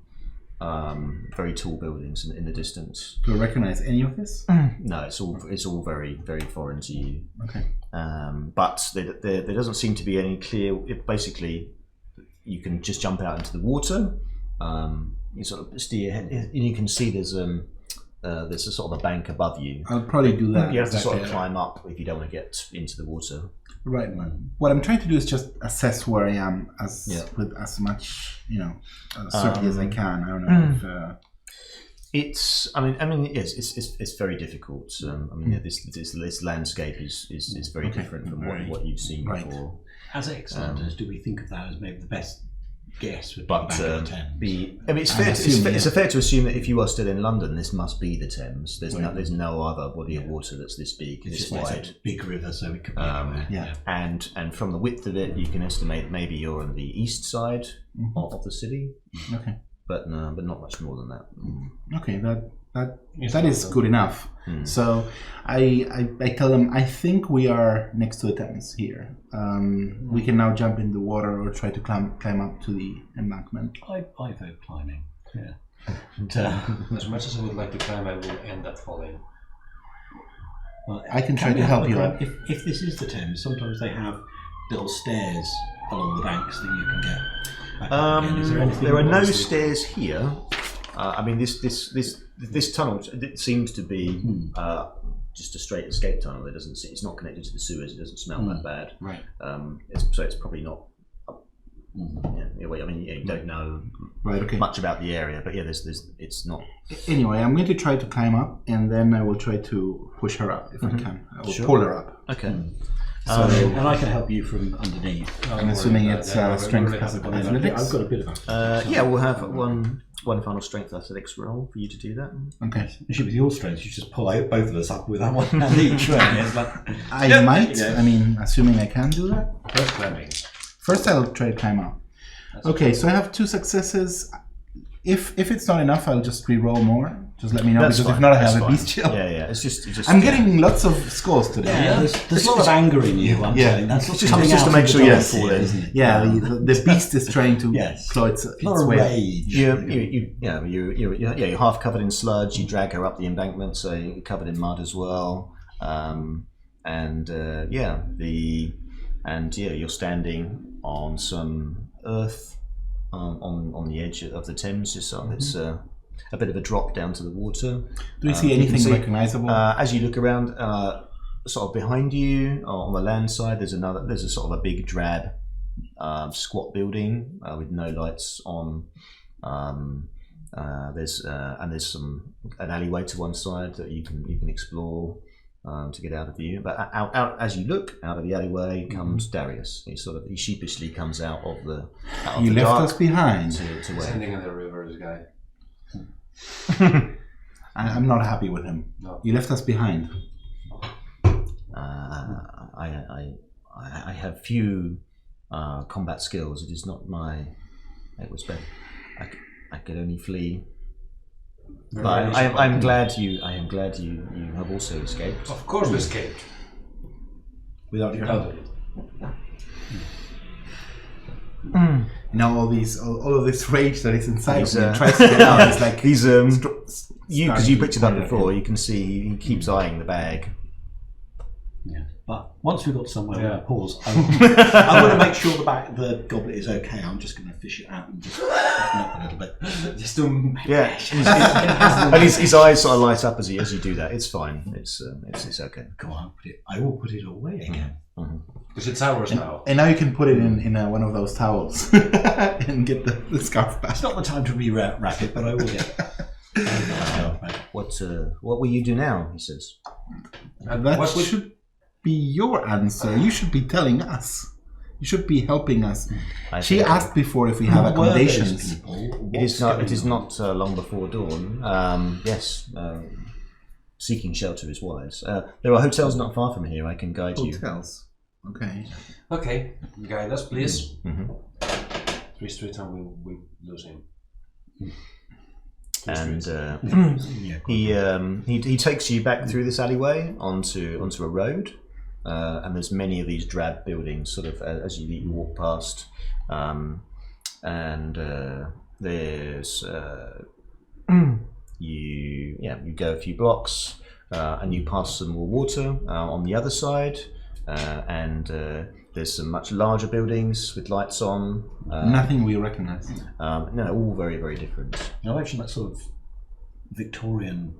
buildings in the distance. Do I recognize any of this? No, it's all very, very foreign to you. Okay. But there doesn't seem to be any clear. Basically, you can just jump out into the water. You sort of steer ahead, and you can see there's a sort of a bank above you. I'll probably do that. You have to sort of climb up if you don't want to get into the water. Right. What I'm trying to do is just assess where I am with as much certainty as I can. I don't know if it's very difficult. This landscape is very different from what you've seen before. As ex-Londoners, do we think of that as maybe the best guess? It's fair to assume that if you are still in London, this must be the Thames. There's no other body of water that's this big, this wide. It's a big river, so it could be anywhere. And from the width of it, you can estimate maybe you're on the east side of the city. Okay. But not much more than that. Okay, that is good enough. So I tell them, I think we are next to the Thames here. We can now jump in the water or try to climb up to the embankment. I vote climbing. Yeah. And, as much as I would like to climb, I will end up falling. Well, I can try to help you out. If this is the Thames, sometimes they have little stairs along the banks that you can get. There are no stairs here. This tunnel, it seems to be just a straight escape tunnel. It's not connected to the sewers. It doesn't smell that bad. Right. So it's probably not. I mean, you don't know Right. Okay. much about the area, but yeah, it's not. Anyway, I'm going to try to climb up, and then I will try to push her up if I can. I will pull her up. Okay. So, and I can help you from underneath. I'm assuming it's strength plus athletics. I've got a bit of Yeah, we'll have one final strength athletics roll for you to do that. Okay. Actually, with your strength, you just pull out both of us up with that one hand each. Right? It's like, I might. Yeah. I mean, assuming I can do that. First climbing. First, I'll try to climb up. Okay, so I have 2 successes. If it's not enough, I'll just re-roll more. Just let me know, because if not, I have a bestial. Yeah. It's just. I'm getting lots of scores today. yeah, there's a lot of anger in you. I'm telling. That's what's coming just out to make of sure the you dice don't fall here, in. isn't it? Yeah, the beast is trying to Yes. claw its A lot of way. rage. You're half covered in sludge. You drag her up the embankment, so you're covered in mud as well. You're standing on some earth on the edge of the Thames. It's a bit of a drop down to the water. Do we see anything recognizable? As you look around, sort of behind you on the land side, there's a sort of a big drab squat building with no lights on. There's an alleyway to one side that you can explore to get out of view. But out as you look out of the alleyway comes Darius. He sheepishly comes out of the. You left us behind. To where? Standing in the river, this guy. I'm not happy with him. No. You left us behind. I have few combat skills. It is not my. It was better. I could only flee. But I am glad you have also escaped. Of course, we escaped. Without your help. Now all of this rage that is inside He's, me tries to get out. It's like he's because you picked it up before. You can see he keeps eyeing the bag. Yeah. But once we've got somewhere where we pause, I want to make sure the goblet is okay. I'm just going to fish it out and just open up a little bit. Just to And his eyes sort of light up as you do that. It's fine. It's okay. Come on, I will put it away again. Because it's ours now. And now you can put it in one of those towels and get the scarf back. It's not the time to re-wrap it, but I will get it. What will you do now? He says. That should be your answer. You should be telling us. You should be helping us. She asked before if we have accommodations. It is not long before dawn. Yes. Seeking shelter is wise. There are hotels not far from here. I can guide you. Hotels. Okay. Okay, guide us, please. Mm-hmm. 3 streets and we lose him. And he takes you back through this alleyway onto a road, and there's many of these drab buildings sort of as you walk past, and there's you go a few blocks and you pass some more water on the other side, and there's some much larger buildings with lights on. Nothing we recognize. No, all very, very different. Now, actually, that sort of Victorian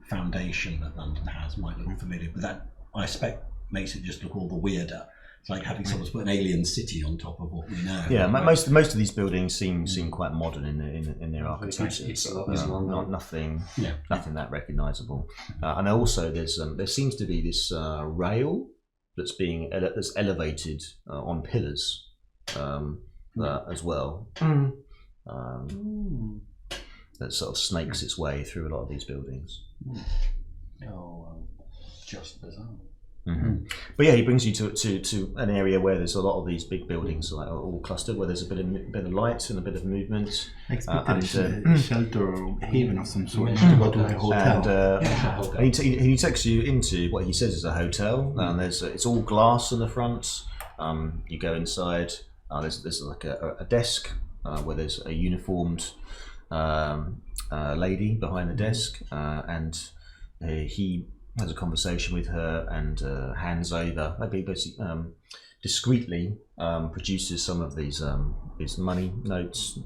foundation that London has might look familiar, but that, I expect, makes it just look all the weirder. It's like having someone put an alien city on top of what we know. Yeah, most of these buildings seem quite modern in their architecture. It's nothing that recognisable. And also, there seems to be this rail that's elevated on pillars as well. That sort of snakes its way through a lot of these buildings. Just bizarre. Mm-hmm. But yeah, he brings you to an area where there's a lot of these big buildings all clustered, where there's a bit of light and a bit of movement. I expected a shelter or haven of some sort to go to a hotel. And he takes you into what he says is a hotel. And it's all glass in the front. You go inside. There's like a desk where there's a uniformed lady behind the desk, and he has a conversation with her and hands over, maybe basically discreetly produces some of these money notes,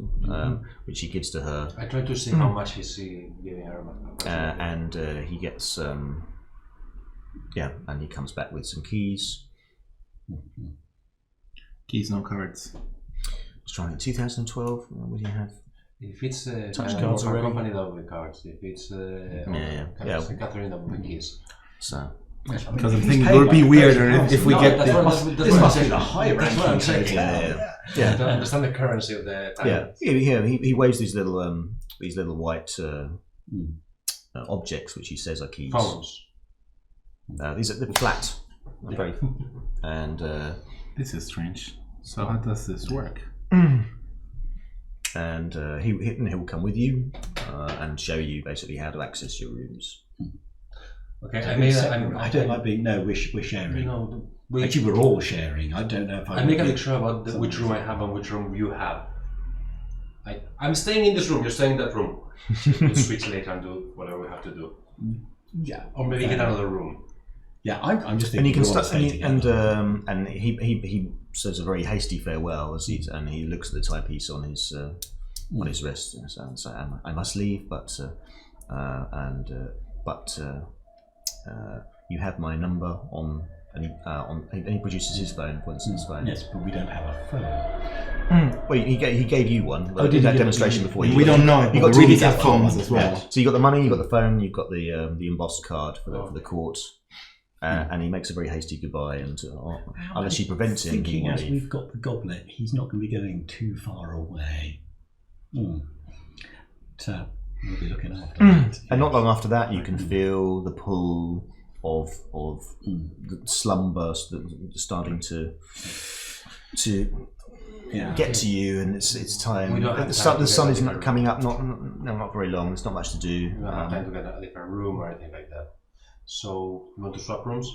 which he gives to her. I try to see how much he's giving her. And he gets, and he comes back with some keys. Keys, no cards. Let's try it. 2012. What do you have? If it's Touch kind cards of already? company, that would be cards. If it's Catherine, that would be keys. So. Because I'm thinking it would be weirder if we get This must be a high ranking table. Yeah. To understand the currency of the time. He waves these little white objects, which he says are keys. Phones. These are flat, very, and This is strange. So how does this work? and he'll come with you and show you basically how to access your rooms. Okay, I don't like being. No, we're sharing. You know, Actually, we're all sharing. I don't know if I make a picture about which room I have and which room you have. I'm staying in this room. You're staying in that room. We'll switch later and do whatever we have to do. Yeah, Or maybe get another room. yeah. I'm just And thinking. you can we're all start, staying and together. and he says a very hasty farewell as he looks at the timepiece on his wrist. So I must leave, but you have my number on. And he produces his phone, points at his phone. Yes, but we don't have a phone. Well, he gave you one. Oh, did did he that give demonstration me- before We don't know it, You but got we two really details. have phones as well. Yeah. So you got the money, you got the phone, you've got the embossed card for the court, and he makes a very hasty goodbye. And unless you prevent him, he Thinking will as leave. we've got the goblet, he's not going to be going too far away. So we'll be looking after that. And not long after that, you can feel the pull of the slumber starting to get to you, and it's time. We don't have The time to sun get is a not different coming up. Not very long. There's not much to do. You don't have time to get a different room or anything like that. So, you want to swap rooms?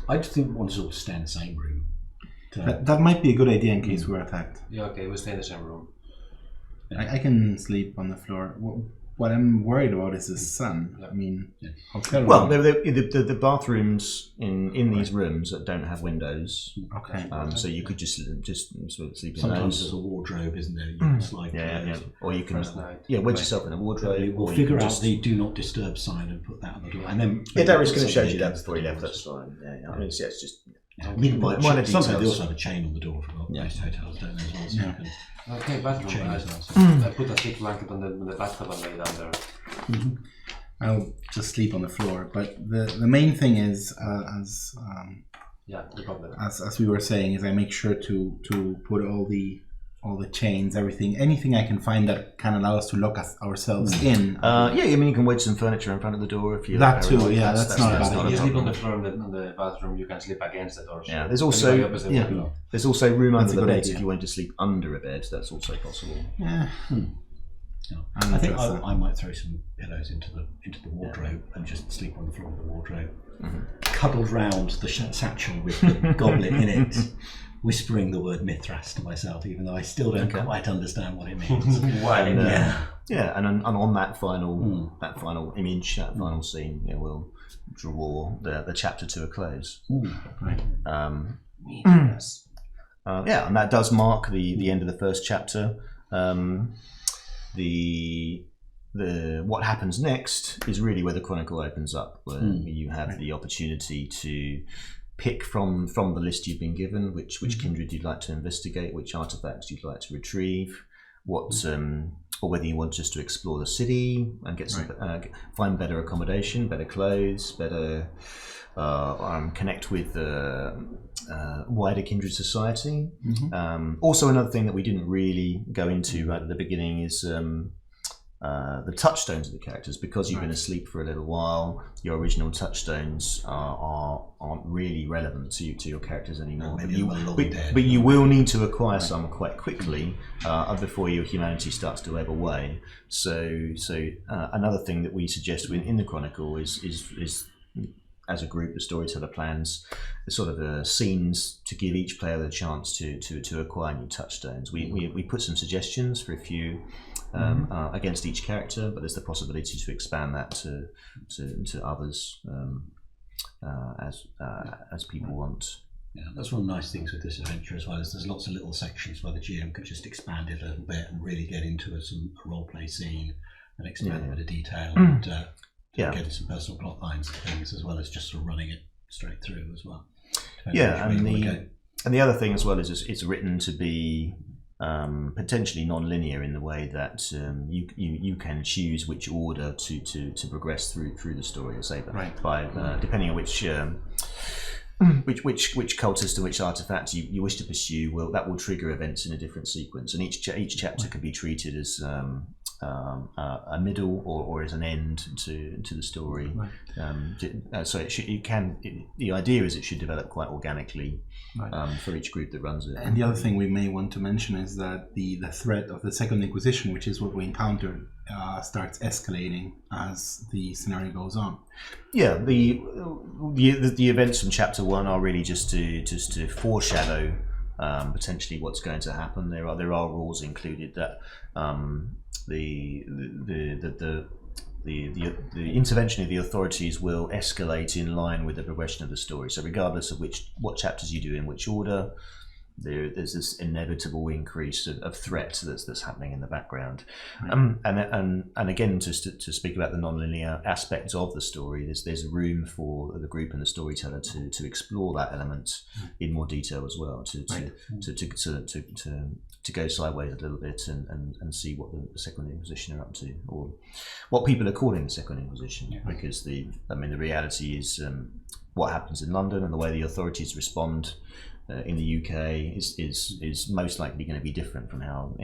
I just think we want to sort of stay in the same room. That might be a good idea in case we're attacked. Yeah, okay, we'll stay in the same room. I can sleep on the floor. What I'm worried about is the sun. I mean, hotel Well, room. the bathrooms in these rooms that don't have windows, Okay. so you could just sort of sleep in Sometimes those. there's a wardrobe, isn't there? You can slide Yeah, clothes. or you can First night. wedge yourself in a wardrobe. We'll or you figure can out just, the do not disturb sign and put that on the door. And then Darius could have showed you something that against before he the left. doors. That's fine. Yeah, I mean, it's just Sometimes minor they details. also have a chain on the door for most hotels, don't they? As well, so Yeah. you can Okay, bathroom. chain I yourself. put a thick blanket on the bathtub and lay down there. I'll just sleep on the floor. But the main thing is, Yeah, no problem. as we were saying, is I make sure to put all the chains, anything I can find that can allow us to lock ourselves in. I mean, you can wedge some furniture in front of the door if you. That too, yeah, that's not a bad If idea. you a sleep on problem. the floor in the bathroom, you can sleep against the door. So Yeah, there's also there's also room That's under a the good beds idea. if you wanted to sleep under a bed. That's also possible. Yeah. I think Interesting. I might throw some pillows into the wardrobe and just sleep on the floor of the wardrobe, cuddled round the satchel with the goblet in it, whispering the word Mithras to myself, even though I still don't quite understand what it means. Why? And on that final image, that final scene, we'll draw the chapter to a close. And that does mark the end of the first chapter. The what happens next is really where the chronicle opens up, where you have the opportunity to pick from the list you've been given which kindred you'd like to investigate, which artifacts you'd like to retrieve, or whether you want just to explore the city and get some find better accommodation, better clothes, better connect with wider kindred society. Also, another thing that we didn't really go into right at the beginning is the touchstones of the characters. Because you've been asleep for a little while, your original touchstones aren't really relevant to your characters anymore. But you will need to acquire some quite quickly before your humanity starts to ebb away. So another thing that we suggest in the Chronicle is as a group, the storyteller plans sort of scenes to give each player the chance to acquire new touchstones. We put some suggestions for a few against each character, but there's the possibility to expand that to others as people want. Yeah, that's one of the nice things with this adventure as well, is there's lots of little sections where the GM could just expand it a little bit and really get into some role-play scene and expand a bit of detail and get some personal plot lines and things, as well as just sort of running it straight through as well. And the other thing as well is it's written to be potentially non-linear in the way that you can choose which order to progress through the story, say, by depending on which cultist and which artifact you wish to pursue. That will trigger events in a different sequence, and each chapter can be treated as a middle or as an end to the story. So the idea is it should develop quite organically for each group that runs it. And the other thing we may want to mention is that the threat of the Second Inquisition, which is what we encountered, starts escalating as the scenario goes on. Yeah, the events from chapter 1 are really just to foreshadow potentially what's going to happen. There are rules included that the intervention of the authorities will escalate in line with the progression of the story. So regardless of what chapters you do in which order, there's this inevitable increase of threat that's happening in the background. And again, to speak about the non-linear aspects of the story, there's room for the group and the storyteller to explore that element in more detail as well, to go sideways a little bit and see what the Second Inquisition are up to, or what people are calling the Second Inquisition, because the reality is what happens in London and the way the authorities respond in the UK is most likely going to be different from how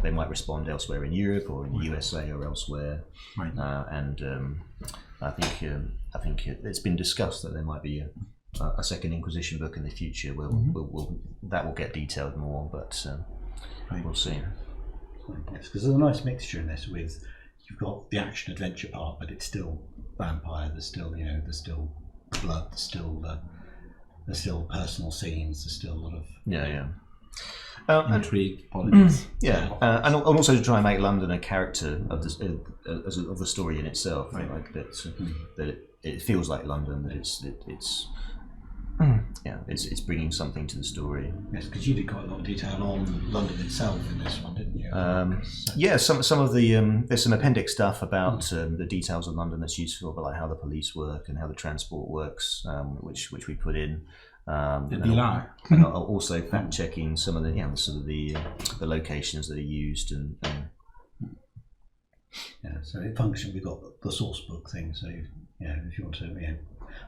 they might respond elsewhere in Europe or in the USA or elsewhere. I think it's been discussed that there might be a Second Inquisition book in the future. That will get detailed more, but we'll see. Yes, because there's a nice mixture in this. With you've got the action adventure part, but it's still vampire. There's still there's still blood. There's still personal scenes. There's still a lot of intrigue, politics. And also to try and make London a character of the story in itself. Like that it feels like London. That it's bringing something to the story. Yes, because you did quite a lot of detail on London itself in this one, didn't you? Some of the there's some appendix stuff about the details of London that's useful, but like how the police work and how the transport works, which we put in. And also fact checking some of the the locations that are used and. So it functions. We've got the source book thing. So if you want to,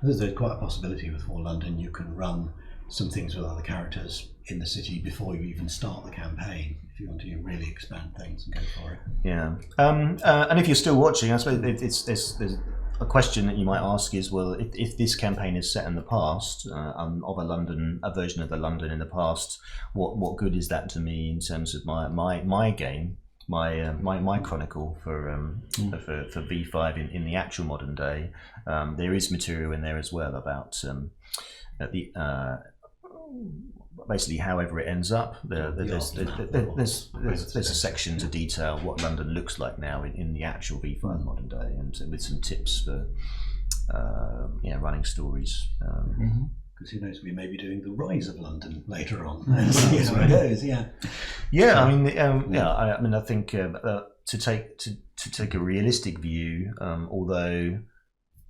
there's quite a possibility with For London. You can run some things with other characters in the city before you even start the campaign. If you want to really expand things and go for it. Yeah. And if you're still watching, I suppose there's a question that you might ask is, well, if this campaign is set in the past of a version of the London in the past, what good is that to me in terms of my game? My chronicle for V5 in the actual modern day. There is material in there as well about basically however it ends up. There's a section to detail what London looks like now in the actual V5 modern day, and with some tips for running stories. Because who knows, we may be doing the rise of London later on. See how it goes. I think to take a realistic view, although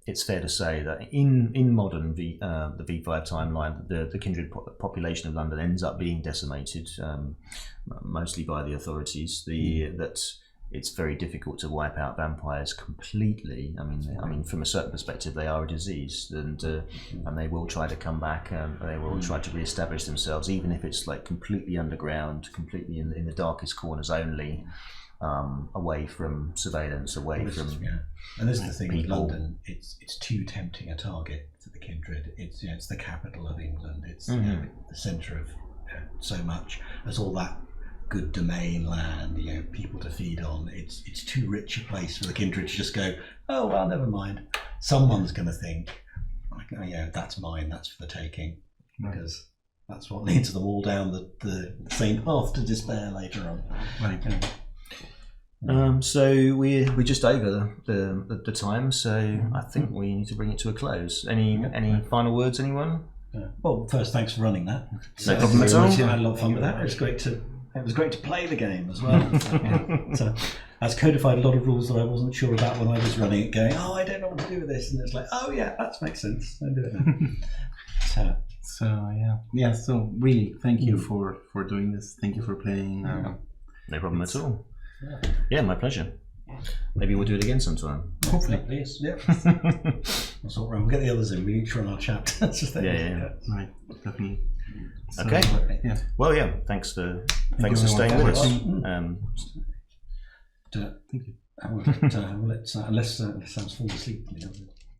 it's fair to say that in modern the V5 timeline, the kindred population of London ends up being decimated, mostly by the authorities. That it's very difficult to wipe out vampires completely. I mean, from a certain perspective, they are a disease, and they will try to come back, and they will try to re-establish themselves, even if it's like completely underground, completely in the darkest corners only, away from surveillance, away from. And this is the thing with London; it's too tempting a target for the kindred. It's the capital of England. It's the centre of so much. There's all that good domain land, people to feed on. It's too rich a place for the kindred to just go, oh well, never mind. Someone's going to think, that's mine, that's for the taking, because that's what leads them all down the same path to despair later on. So we're just over the time, so I think we need to bring it to a close. Any final words, anyone? Well, first, thanks for running that. No problem at all. I had a lot of fun with that. It was great to play the game as well. So that's codified a lot of rules that I wasn't sure about when I was running it, going, I don't know what to do with this. And it's like, oh yeah, that makes sense. I'll do it now. So So yeah. So really, thank you for doing this. Thank you for playing. No problem at all. Yeah, my pleasure. Maybe we'll do it again sometime. Hopefully, Please. Yeah. That's all right. We'll get the others in. We each run our chapters. Yeah. right, definitely. So, Okay. Yeah. Well, yeah. Thanks for you staying everyone with for us. watching. Um, Thank you. Unless Sam's fallen asleep.